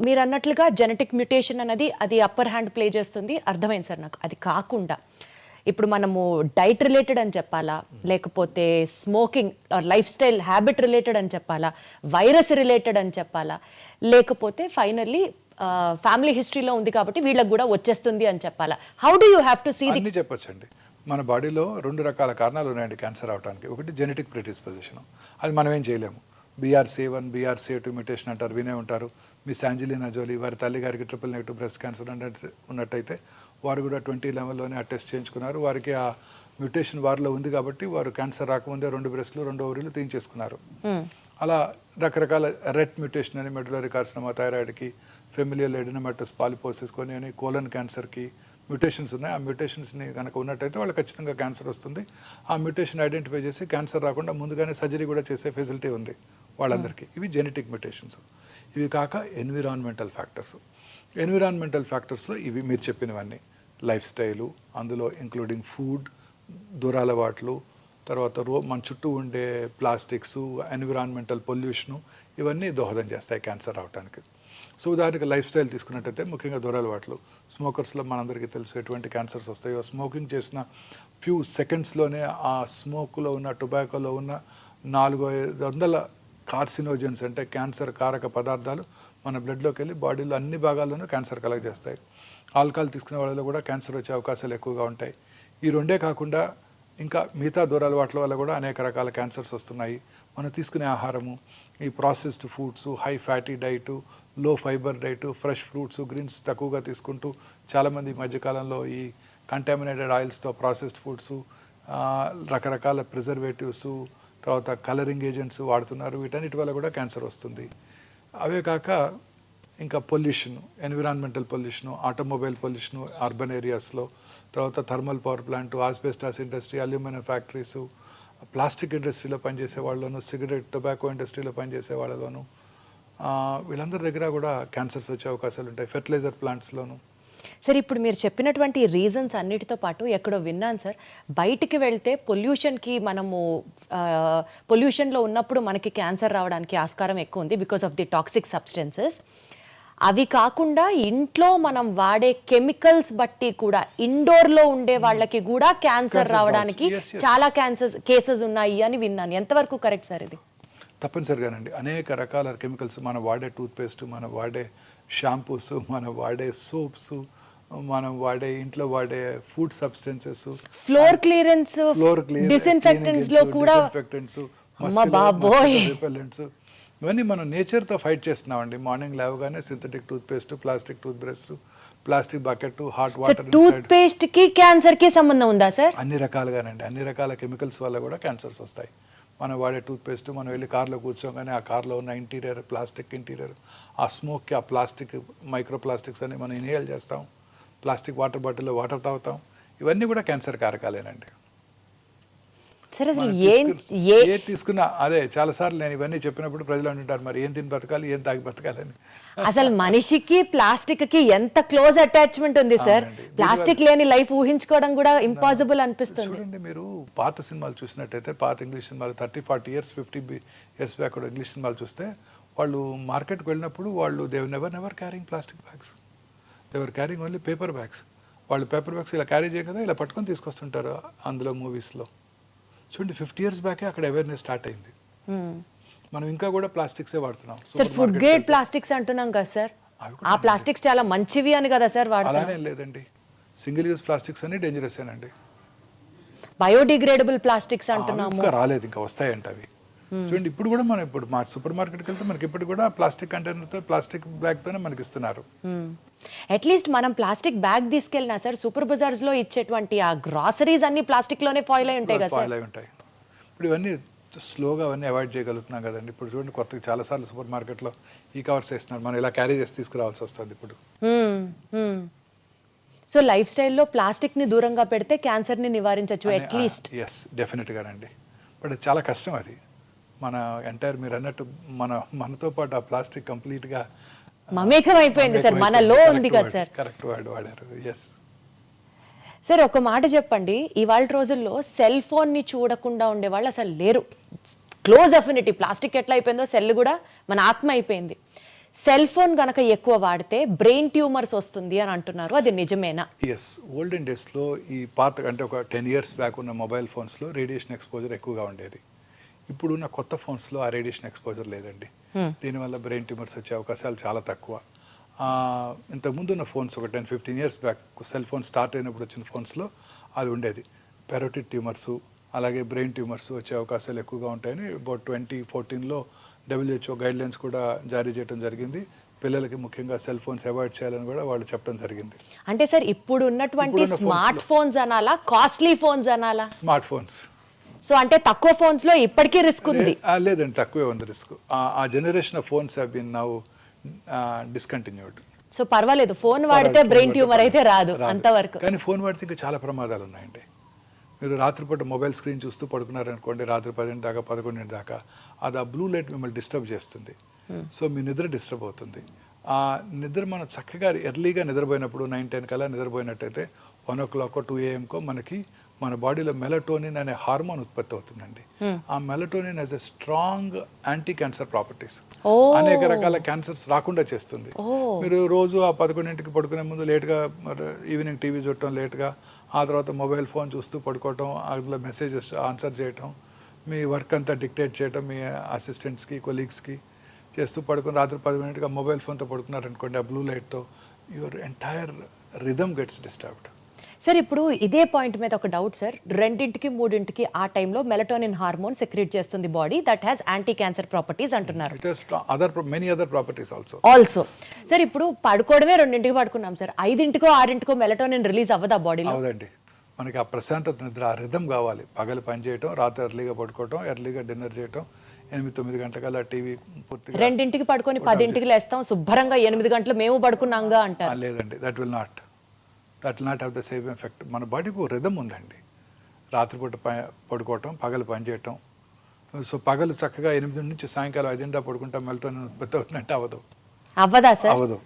మీరు అన్నట్లుగా జెనెటిక్ మ్యుటేషన్ అనేది అది అప్పర్ హ్యాండ్ ప్లే చేస్తుంది, అర్థమైంది సార్ నాకు. అది కాకుండా ఇప్పుడు మనము డైట్ రిలేటెడ్ అని చెప్పాలా, లేకపోతే smoking life style habit related అని చెప్పాలా, వైరస్ రిలేటెడ్ అని చెప్పాలా, లేకపోతే ఫైనల్లీ ఫ్యామిలీ హిస్టరీలో ఉంది కాబట్టి వీళ్ళకి కూడా వచ్చేస్తుంది అని చెప్పాలా? How do you have to see the? అన్నీ చెప్పొచ్చండి. మన బాడీలో 2 రకాల కారణాలు ఉన్నాయండి క్యాన్సర్ అవడానికి. ఒకటి జెనెటిక్ ప్రెడిస్పోజిషన్, అది మనం ఏం చేయలేము. BRCA1 BRCA2 మ్యూటేషన్ అంటారు, వినే ఉంటారు. మిస్ యాంజెలినా జోలీ వారి తల్లి గారికి ట్రిపుల్ నెగటివ్ బ్రెస్ట్ క్యాన్సర్ ఉన్నట్టయితే వారు కూడా 2011లోనే ఆ టెస్ట్ చేయించుకున్నారు. వారికి ఆ మ్యూటేషన్ వారిలో ఉంది కాబట్టి వారు క్యాన్సర్ రాకముందే 2 బ్రెస్ట్లు 2 ఓవరీలు తీయించేసుకున్నారు. అలా రకరకాల రెట్ మ్యూటేషన్ అని మెడులరీ కార్సినోమా, థైరాయిడ్కి, ఫెమిలియల్ ఎడినోమెటస్ పాలిపోసిస్ కొని అని, కోలన్ క్యాన్సర్కి మ్యూటేషన్స్ ఉన్నాయి. ఆ మ్యూటేషన్స్ని కనుక ఉన్నట్టయితే వాళ్ళు ఖచ్చితంగా క్యాన్సర్ వస్తుంది. ఆ మ్యూటేషన్ ఐడెంటిఫై చేసి క్యాన్సర్ రాకుండా ముందుగానే సర్జరీ కూడా చేసే ఫెసిలిటీ ఉంది వాళ్ళందరికీ. ఇవి జెనెటిక్ మ్యూటేషన్స్. ఇవి కాక ఎన్విరాన్మెంటల్ ఫ్యాక్టర్స్. ఎన్విరాన్మెంటల్ ఫ్యాక్టర్స్లో ఇవి మీరు చెప్పినవన్నీ, లైఫ్ స్టైలు, అందులో ఇంక్లూడింగ్ ఫుడ్, దురలవాట్లు, తర్వాత మన చుట్టూ ఉండే ప్లాస్టిక్స్, ఎన్విరాన్మెంటల్ పొల్యూషను, ఇవన్నీ దోహదం చేస్తాయి క్యాన్సర్ రావడానికి. సో ఉదాహరణకి లైఫ్ స్టైల్ తీసుకున్నట్టయితే ముఖ్యంగా దురలవాట్లు. స్మోకర్స్లో మనందరికీ తెలుసు ఎటువంటి క్యాన్సర్స్ వస్తాయో. స్మోకింగ్ చేసిన ఫ్యూ సెకండ్స్లోనే ఆ స్మోక్లో ఉన్న, టొబాకోలో ఉన్న 400 కార్సినోజన్స్ అంటే క్యాన్సర్ కారక పదార్థాలు మన బ్లడ్లోకి వెళ్ళి బాడీలో అన్ని భాగాల్లోనూ క్యాన్సర్ కలగజేస్తాయి. ఆల్కహాల్ తీసుకునే వాళ్ళలో కూడా క్యాన్సర్ వచ్చే అవకాశాలు ఎక్కువగా ఉంటాయి. ఈ రెండే కాకుండా ఇంకా మిగతా దురలవాట్ల వల్ల కూడా అనేక రకాల క్యాన్సర్స్ వస్తున్నాయి. మనం తీసుకునే ఆహారము, ఈ processed foods, high fatty diet, low fibre diet, fresh fruits, greens తక్కువగా తీసుకుంటూ చాలామంది ఈ మధ్యకాలంలో ఈ కంటామినేటెడ్ ఆయిల్స్తో ప్రాసెస్డ్ ఫుడ్స్, రకరకాల ప్రిజర్వేటివ్స్, తర్వాత కలరింగ్ ఏజెంట్స్ వాడుతున్నారు. వీటన్నిటి వల్ల కూడా క్యాన్సర్ వస్తుంది. అవే కాక ఇంకా pollution, environmental pollution, automobile pollution urban ఏరియాస్లో, తర్వాత thermal power plant, asbestos industry, aluminium factories, plastic ఇండస్ట్రీలో పనిచేసే వాళ్ళలోను, సిగరెట్ టొబాకో ఇండస్ట్రీలో పనిచేసే వాళ్ళలోను, వీళ్ళందరి దగ్గర కూడా క్యాన్సర్స్ వచ్చే అవకాశాలు ఉంటాయి. ఫెర్టిలైజర్ ప్లాంట్స్లోను. సార్ ఇప్పుడు మీరు చెప్పినటువంటి రీజన్స్ అన్నిటితో పాటు ఎక్కడో విన్నాను సార్, బయటికి వెళ్తే పొల్యూషన్కి మనము పొల్యూషన్లో ఉన్నప్పుడు మనకి క్యాన్సర్ రావడానికి ఆస్కారం ఎక్కువ ఉంది because of the toxic substances. అవి కాకుండా ఇంట్లో మనం వాడే కెమికల్స్ బట్టి కూడా ఇండోర్లో ఉండే వాళ్ళకి కూడా క్యాన్సర్ రావడానికి చాలా కేసెస్ ఉన్నాయి అని విన్నాను. ఎంతవరకు కరెక్ట్ సార్ ఇది? తప్పనిసరిగానండి. అనేక రకాల కెమికల్స్, మనం వాడే టూత్పేస్ట్, మనం వాడే షాంపూస్, మనం వాడే సోప్స్, మనం వాడే ఇంట్లో వాడే food substances, floor clearance, disinfectants లో కూడా రిపెల్లెంట్స్, ఇవన్నీ మనం నేచర్తో ఫైట్ చేస్తున్నామండి. మార్నింగ్ లేవగానే synthetic toothpaste, plastic tooth brush, plastic bucket, hot water. Tooth paste కి క్యాన్సర్ కి సంబంధం ఉందా సార్? అన్ని రకాలుగానండి. అన్ని రకాల కెమికల్స్ వల్ల కూడా క్యాన్సర్స్ వస్తాయి. మనం వాడే టూత్పేస్ట్, మనం వెళ్ళి కార్లో కూర్చోగానే ఆ కార్లో ఉన్న ఇంటీరియర్, ప్లాస్టిక్ ఇంటీరియర్, ఆ స్మోక్కి ఆ ప్లాస్టిక్ మైక్రో ప్లాస్టిక్స్ అని మనం ఇన్హేల్ చేస్తాం. ప్లాస్టిక్ వాటర్ బాటిల్లో వాటర్ తాగుతాం. ఇవన్నీ కూడా క్యాన్సర్ కారకాలేనండి. సరే అసలు ఏ తీసుకున్నా అదే. చాలాసార్లు నేను ఇవన్నీ చెప్పినప్పుడు ప్రజలు అంటుంటారు, మరి ఏం తిని బతకాలి, ఏం తాగి బతకాలని. అసలు మనిషికి ప్లాస్టిక్ కి ఎంత క్లోజ్ అటాచ్మెంట్ ఉంది సార్. ప్లాస్టిక్ లేని లైఫ్ ఊహించుకోవడం కూడా ఇంపాసిబుల్ అనిపిస్తుంది. చూడండి, మీరు పాత సినిమాలు చూసినట్టయితే, పాత ఇంగ్లీష్ సినిమాలు 30-40 years 50 years బ్యాక్ కూడా ఇంగ్లీష్ సినిమాలు చూస్తే, వాళ్ళు మార్కెట్కి వెళ్ళినప్పుడు వాళ్ళు they never carrying plastic bags, they were carrying only paper bags. వాళ్ళు పేపర్ బ్యాగ్స్ ఇలా క్యారీ చేయ కదా, ఇలా పట్టుకొని తీసుకొస్తుంటారు అందులో మూవీస్లో. చూడండి, 50 years బ్యాకే అక్కడ అవేర్నెస్ స్టార్ట్ అయింది. మనం ఇంకా కూడా ప్లాస్టిక్సే వాడుతున్నాం. సార్ ఫుడ్ గ్రేడ్ ప్లాస్టిక్స్ అంటున్నాం కదా సార్. ఆ ప్లాస్టిక్స్ చాలా మంచివి అని కదా సార్ వాడతారు. అలానే లేదండి, సింగిల్ యూజ్ ప్లాస్టిక్స్ అన్ని డేంజరస్ ఏనండి. బయోడిగ్రేడబుల్ ప్లాస్టిక్స్ అంటున్నాము. ఇంకా రాలేదు, ఇంకా వస్తాయంట అవి. చూడండి ఇప్పుడు కూడా మనం ఇప్పుడు మా సూపర్ మార్కెట్కి వెళ్తే మనకి ఇప్పుడు కూడా ప్లాస్టిక్ కంటైనర్తో ప్లాస్టిక్ బ్యాగ్తోనే మనకి ఇస్తున్నారు. అట్లీస్ట్ మనం ప్లాస్టిక్ బ్యాగ్ తీసుకెళ్ళినా సార్ సూపర్ బజార్స్ లో ఇచ్చేటువంటి ఆ గ్రాసరీస్ అన్ని ప్లాస్టిక్ లోనే ఫాయిల్ అయి ఉంటాయి కదా సార్. ఫాయిల్ అయి ఉంటాయి. ఇప్పుడు ఇవన్నీ స్లోగా అవన్నీ అవాయిడ్ చేయగలుగుతున్నాం కదండి. ఇప్పుడు చూడండి కొత్తగా చాలాసార్లు సూపర్ మార్కెట్లో ఈ కవర్స్ వేస్తున్నారు, మనం ఇలా క్యారీ చేసి తీసుకురావాల్సి వస్తుంది ఇప్పుడు. సో లైఫ్ స్టైల్లో ప్లాస్టిక్ ని దూరంగా పెడితే క్యాన్సర్ ని నివారించవచ్చు అట్లీస్ట్. ఎస్ డెఫినెట్గానండి. బట్ అది చాలా కష్టం. అది మన ఎంటైర్ మీరు అన్నట్టు మనతో పాటు ఆ ప్లాస్టిక్ కంప్లీట్గా మమేకం అయిపోయింది సార్, మనలో ఉంది కదా సార్. కరెక్ట్ వర్డ్ వాడారు. ఎస్ సార్ ఒక మాట చెప్పండి, ఇవాళ రోజుల్లో సెల్ ఫోన్ ని చూడకుండా ఉండేవాళ్ళు అసలు లేరు. క్లోజ్ అఫినిటీ, ప్లాస్టిక్ ఎట్లా అయిపోయిందో సెల్ కూడా మన ఆత్మ అయిపోయింది. సెల్ ఫోన్ గనక ఎక్కువ వాడితే బ్రెయిన్ ట్యూమర్స్ వస్తుంది అని అంటున్నారు, అది నిజమేనా? ఎస్, ఓల్డెన్ డేస్లో ఈ పాత అంటే ఒక 10 years బ్యాక్ ఉన్న మొబైల్ ఫోన్స్లో రేడియేషన్ ఎక్స్పోజర్ ఎక్కువగా ఉండేది. ఇప్పుడున్న కొత్త ఫోన్స్లో ఆ రేడియేషన్ ఎక్స్పోజర్ లేదండి. దీనివల్ల బ్రెయిన్ ట్యూమర్స్ వచ్చే అవకాశాలు చాలా తక్కువ. ఇంతకుముందు ఉన్న ఫోన్స్ ఒక 10-15 years back cell phone start అయినప్పుడు వచ్చిన ఫోన్స్లో అది ఉండేది. పెరోటిడ్ ట్యూమర్సు అలాగే బ్రెయిన్ ట్యూమర్స్ వచ్చే అవకాశాలు ఎక్కువగా ఉంటాయని అబౌట్ 2014లో WHO గైడ్లైన్స్ కూడా జారీ చేయడం జరిగింది. పిల్లలకి ముఖ్యంగా సెల్ ఫోన్స్ అవాయిడ్ చేయాలని కూడా వాళ్ళు చెప్పడం జరిగింది. అంటే సార్ ఇప్పుడు ఉన్నటువంటి స్మార్ట్ ఫోన్స్ అనాలా, కాస్ట్లీ ఫోన్స్ అనాలా? Smart phones. సో అంటే తక్కువ ఫోన్స్ లో ఇప్పటికీ రిస్క్ ఉంది? లేదండి, తక్కువే ఉంది రిస్క్. ఆ generation of phones have been now discontinued. So పర్వాలేదు, ఫోన్ వాడితే బ్రెయిన్ ట్యూమర్ అయితే రాదు అంతవరకు. కానీ ఫోన్ వాడితే ఇంకా చాలా ప్రమాదాలు ఉన్నాయండి. మీరు రాత్రిపూట మొబైల్ స్క్రీన్ చూస్తూ పడుకున్నారనుకోండి, రాత్రి 10 దాకా 11 దాకా, అది ఆ బ్లూ లైట్ మిమ్మల్ని డిస్టర్బ్ చేస్తుంది. సో మీ నిద్ర డిస్టర్బ్ అవుతుంది. ఆ నిద్ర మనం చక్కగా ఎర్లీగా నిద్రపోయినప్పుడు 9-10 కల్లా నిద్రపోయినట్టయితే 1 o'clock 2 AM మనకి మన బాడీలో మెలటోనిన్ అనే హార్మోన్ ఉత్పత్తి అవుతుందండి. ఆ melatonin as a strong anti cancer properties, అనేక రకాల క్యాన్సర్స్ రాకుండా చేస్తుంది. మీరు రోజు ఆ 11ంటికి పడుకునే ముందు లేట్గా ఈవినింగ్ టీవీ చూడటం, లేట్గా ఆ తర్వాత మొబైల్ ఫోన్ చూస్తూ పడుకోవటం, అందులో మెసేజెస్ ఆన్సర్ చేయటం, మీ వర్క్ అంతా డిక్టేట్ చేయటం మీ అసిస్టెంట్స్కి కొలీగ్స్కి చేస్తూ పడుకుని రాత్రి 10 మొబైల్ ఫోన్తో పడుకున్నారనుకోండి, ఆ బ్లూ లైట్తో your entire rhythm gets disturbed. Sir ఇప్పుడు ఇదే పాయింట్ మీద ఒక డౌట్ సార్, 2-3 ఆ టైంలో మెలటోనిన్ హార్మోన్ సెక్రీట్ చేస్తుంది body, that has anti cancer properties అంటున్నారు. It has many other properties also. Sir ఇప్పుడు పడుకోవడమే 2ంటికి పడుకున్నాం సార్, 5-6 మెలటోనిన్ రిలీజ్ అవ్వదా బాడీలో? అవదండి, మనకి ఆ ప్రశాంతత నిద్ర, ఆ రిథమ్ కావాలి. పగలు పని చేయటం, రాత్రి ఎర్లీగా పడుకోవటం, ఎర్లీగా డిన్నర్ చేయటం, 8-9 గంటల టీవీ పూర్తిగా. 2ంటికి పడుకొని 10ంటికి లేస్తాం, శుభ్రంగా 8 గంటలు మేము పడుకున్నాంగా అంటారు. లేదండి, that will not have the same effect. మన బాడీకి ఒక రిథమ్ ఉందండి. రాత్రిపూట పడుకోవటం, పగలు పని చేయటం. సో పగలు చక్కగా 8 నుంచి సాయంకాలం 5 పడుకుంటాం, మెలటోనిన్ ఉత్పత్తి అవుతుందంటే అవ్వదా సార్? అవ్వదు.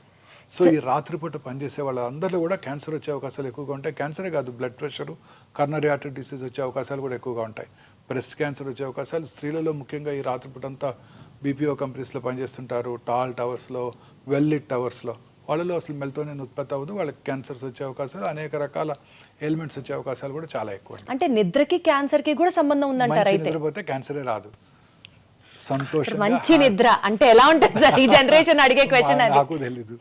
సో ఈ రాత్రిపూట పనిచేసే వాళ్ళందరిలో కూడా క్యాన్సర్ వచ్చే అవకాశాలు ఎక్కువగా ఉంటాయి. క్యాన్సరే కాదు, blood pressure, coronary artery disease వచ్చే అవకాశాలు కూడా ఎక్కువగా ఉంటాయి. బ్రెస్ట్ క్యాన్సర్ వచ్చే అవకాశాలు స్త్రీలలో ముఖ్యంగా ఈ రాత్రిపూట అంతా BPO కంపెనీస్లో పనిచేస్తుంటారు, టాల్ టవర్స్లో, వెల్ లిట్ టవర్స్లో, వాళ్ళలో అసలు మెలటోనిన్ ఉత్పత్తి అవ్వదు, వాళ్ళకి క్యాన్సర్స్ వచ్చే అవకాశాలు, అనేక రకాల ఎలిమెంట్స్ వచ్చే అవకాశాలు కూడా చాలా ఎక్కువ. అంటే నిద్రకి క్యాన్సర్ కి కూడా సంబంధం ఉందంటారు అయితే? నిద్రపోతే క్యాన్సరే రాదు. సంతోషం, మంచి నిద్ర అంటే ఎలా ఉంటుంది సార్? ఈ జనరేషన్ అడిగే క్వశ్చన్ అది. నాకు తెలీదు,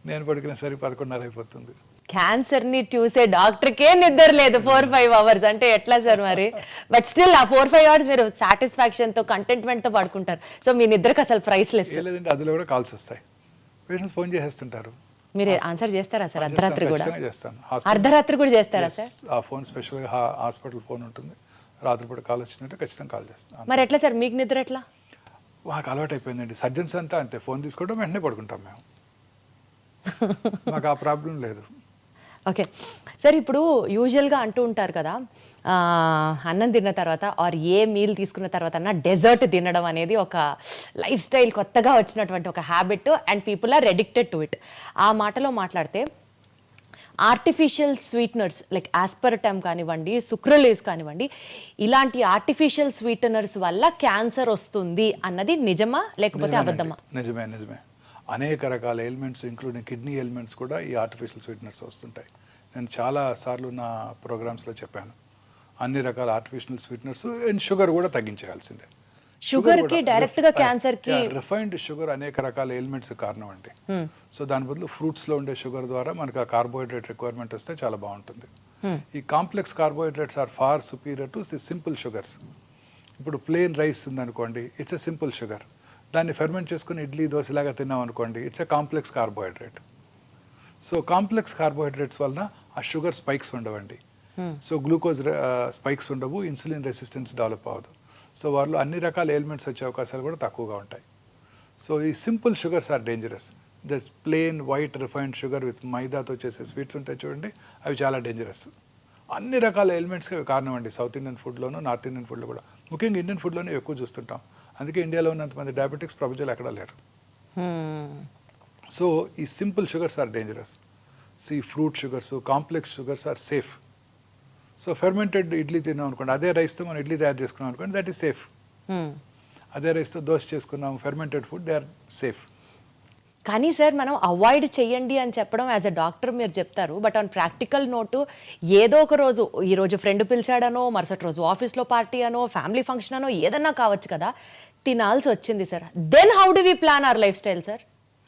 నేను పడుకునే సరి 11:30 అయిపోతుంది. క్యాన్సర్ ని చూసే డాక్టర్కే నిద్ర లేదు 4-5 hours అంటే ఎట్లా సార్ మరి? బట్ స్టిల్ ఆ 4-5 hours మీరు సాటిస్ఫాక్షన్ తో, కంటెంట్మెంట్ తో పడుకుంటారు. సో మీ నిద్రకు అసలు ప్రైస్లెస్. లేదంటే అందులో కూడా కాల్స్ వస్తాయి, పేషెంట్స్ ఫోన్ చేసేస్తుంటారు. మీరు ఆన్సర్ చేస్తారా సార్? అర్ధరాత్రి కూడా చేస్తాను. అర్ధరాత్రి కూడా చేస్తారా సార్? ఆ ఫోన్ స్పెషల్గా హాస్పిటల్ ఫోన్ ఉంటుంది, రాత్రిపూట కాల్ వచ్చిందంటే ఖచ్చితంగా కాల్ చేస్తాను. మరి ఎట్లా సార్ మీకు నిద్ర ఎట్లా? మాకు అలవాటు అయిపోయిందండి. సర్జన్స్ అంతా అంతే, ఫోన్ తీసుకోవడం వెంటనే పడుకుంటాం మేము. మాకు ఆ ప్రాబ్లం లేదు. ఓకే సార్, ఇప్పుడు యూజువల్గా అంటూ ఉంటారు కదా, అన్నం తిన్న తర్వాత ఆర్ ఏ మీల్ తీసుకున్న తర్వాత అన్న డెజర్ట్ తినడం అనేది ఒక లైఫ్ స్టైల్, కొత్తగా వచ్చినటువంటి ఒక habit, and people are addicted to it. ఆ మాటలో మాట్లాడితే ఆర్టిఫిషియల్ స్వీట్నర్స్ లైక్ ఆస్పర్టమ్ కానివ్వండి, సుక్రలేస్ కానివ్వండి, ఇలాంటి ఆర్టిఫిషియల్ స్వీటనర్స్ వల్ల క్యాన్సర్ వస్తుంది అన్నది నిజమా లేకపోతే అబద్ధమా? నిజమే. అనేక రకాల ఎలిమెంట్స్ ఇంక్లూడింగ్ కిడ్నీ ఎలిమెంట్స్ కూడా ఈ ఆర్టిఫిషియల్ స్వీట్నర్స్ వస్తుంటాయి. నేను చాలా సార్లు నా ప్రోగ్రామ్స్లో చెప్పాను, అన్ని రకాల ఆర్టిఫిషియల్ స్వీట్నర్స్ అండ్ షుగర్ కూడా తగ్గించేయాల్సిందే. షుగర్ కి డైరెక్ట్ గా క్యాన్సర్ కి రిఫైన్డ్ షుగర్ అనేక రకాల ఎలిమెంట్స్ కారణం అండి. సో దాని బదులు ఫ్రూట్స్ లో ఉండే షుగర్ ద్వారా మనకు ఆ కార్బోహైడ్రేట్ రిక్వైర్మెంట్ వస్తే చాలా బాగుంటుంది. ఈ complex carbohydrates are far superior to the simple sugars. ఇప్పుడు ప్లెయిన్ రైస్ ఉందనుకోండి, ఇట్స్ ఎ సింపుల్ షుగర్. దాన్ని ఫెర్మెంట్ చేసుకుని ఇడ్లీ దోశలాగా తిన్నాం అనుకోండి, it's a complex carbohydrate. So complex carbohydrates వలన ఆ షుగర్ స్పైక్స్ ఉండవండి. సో గ్లూకోజ్ స్పైక్స్ ఉండవు, ఇన్సులిన్ రెసిస్టెన్స్ డెవలప్ అవ్వదు. సో వాళ్ళు అన్ని రకాల ఎలిమెంట్స్ వచ్చే అవకాశాలు కూడా తక్కువగా ఉంటాయి. సో ఈ simple sugars are dangerous. Just plain white refined sugar with మైదాతో చేసే స్వీట్స్ ఉంటాయి చూడండి, అవి చాలా డేంజరస్. అన్ని రకాల ఎలిమెంట్స్కి అవి కారణం అండి. సౌత్ ఇండియన్ ఫుడ్లోను, నార్త్ ఇండియన్ ఫుడ్లో కూడా, ముఖ్యంగా ఇండియన్ ఫుడ్లోనే ఎక్కువ చూస్తుంటాం. అందుకే ఇండియాలో ఉన్నంతమంది డయాబెటిక్స్ ప్రపంచంలో ఎక్కడా లేరు. సో ఈ simple sugars are dangerous. Fruit sugars, complex sugars are safe. So fermented idli తిన్నాం అనుకోండి, అదే రైస్తో మనం ఇడ్లీ తయారు చేసుకున్నాం అనుకోండి, దట్ ఈస్ సేఫ్. అదే రైస్తో దోశ చేసుకున్నాం, fermented food, they are safe. కానీ సార్ మనం అవాయిడ్ చేయండి అని చెప్పడం యాజ్ అ డాక్టర్ మీరు చెప్తారు, బట్ ఆన్ ప్రాక్టికల్ నోటు ఏదో ఒక రోజు, ఈ రోజు ఫ్రెండ్ పిలిచాడనో, మరుసటి రోజు ఆఫీస్లో పార్టీ అనో, ఫ్యామిలీ ఫంక్షన్ అనో ఏదన్నా కావచ్చు కదా, తినాల్సి వచ్చింది sir. Then how do we plan our life style sir?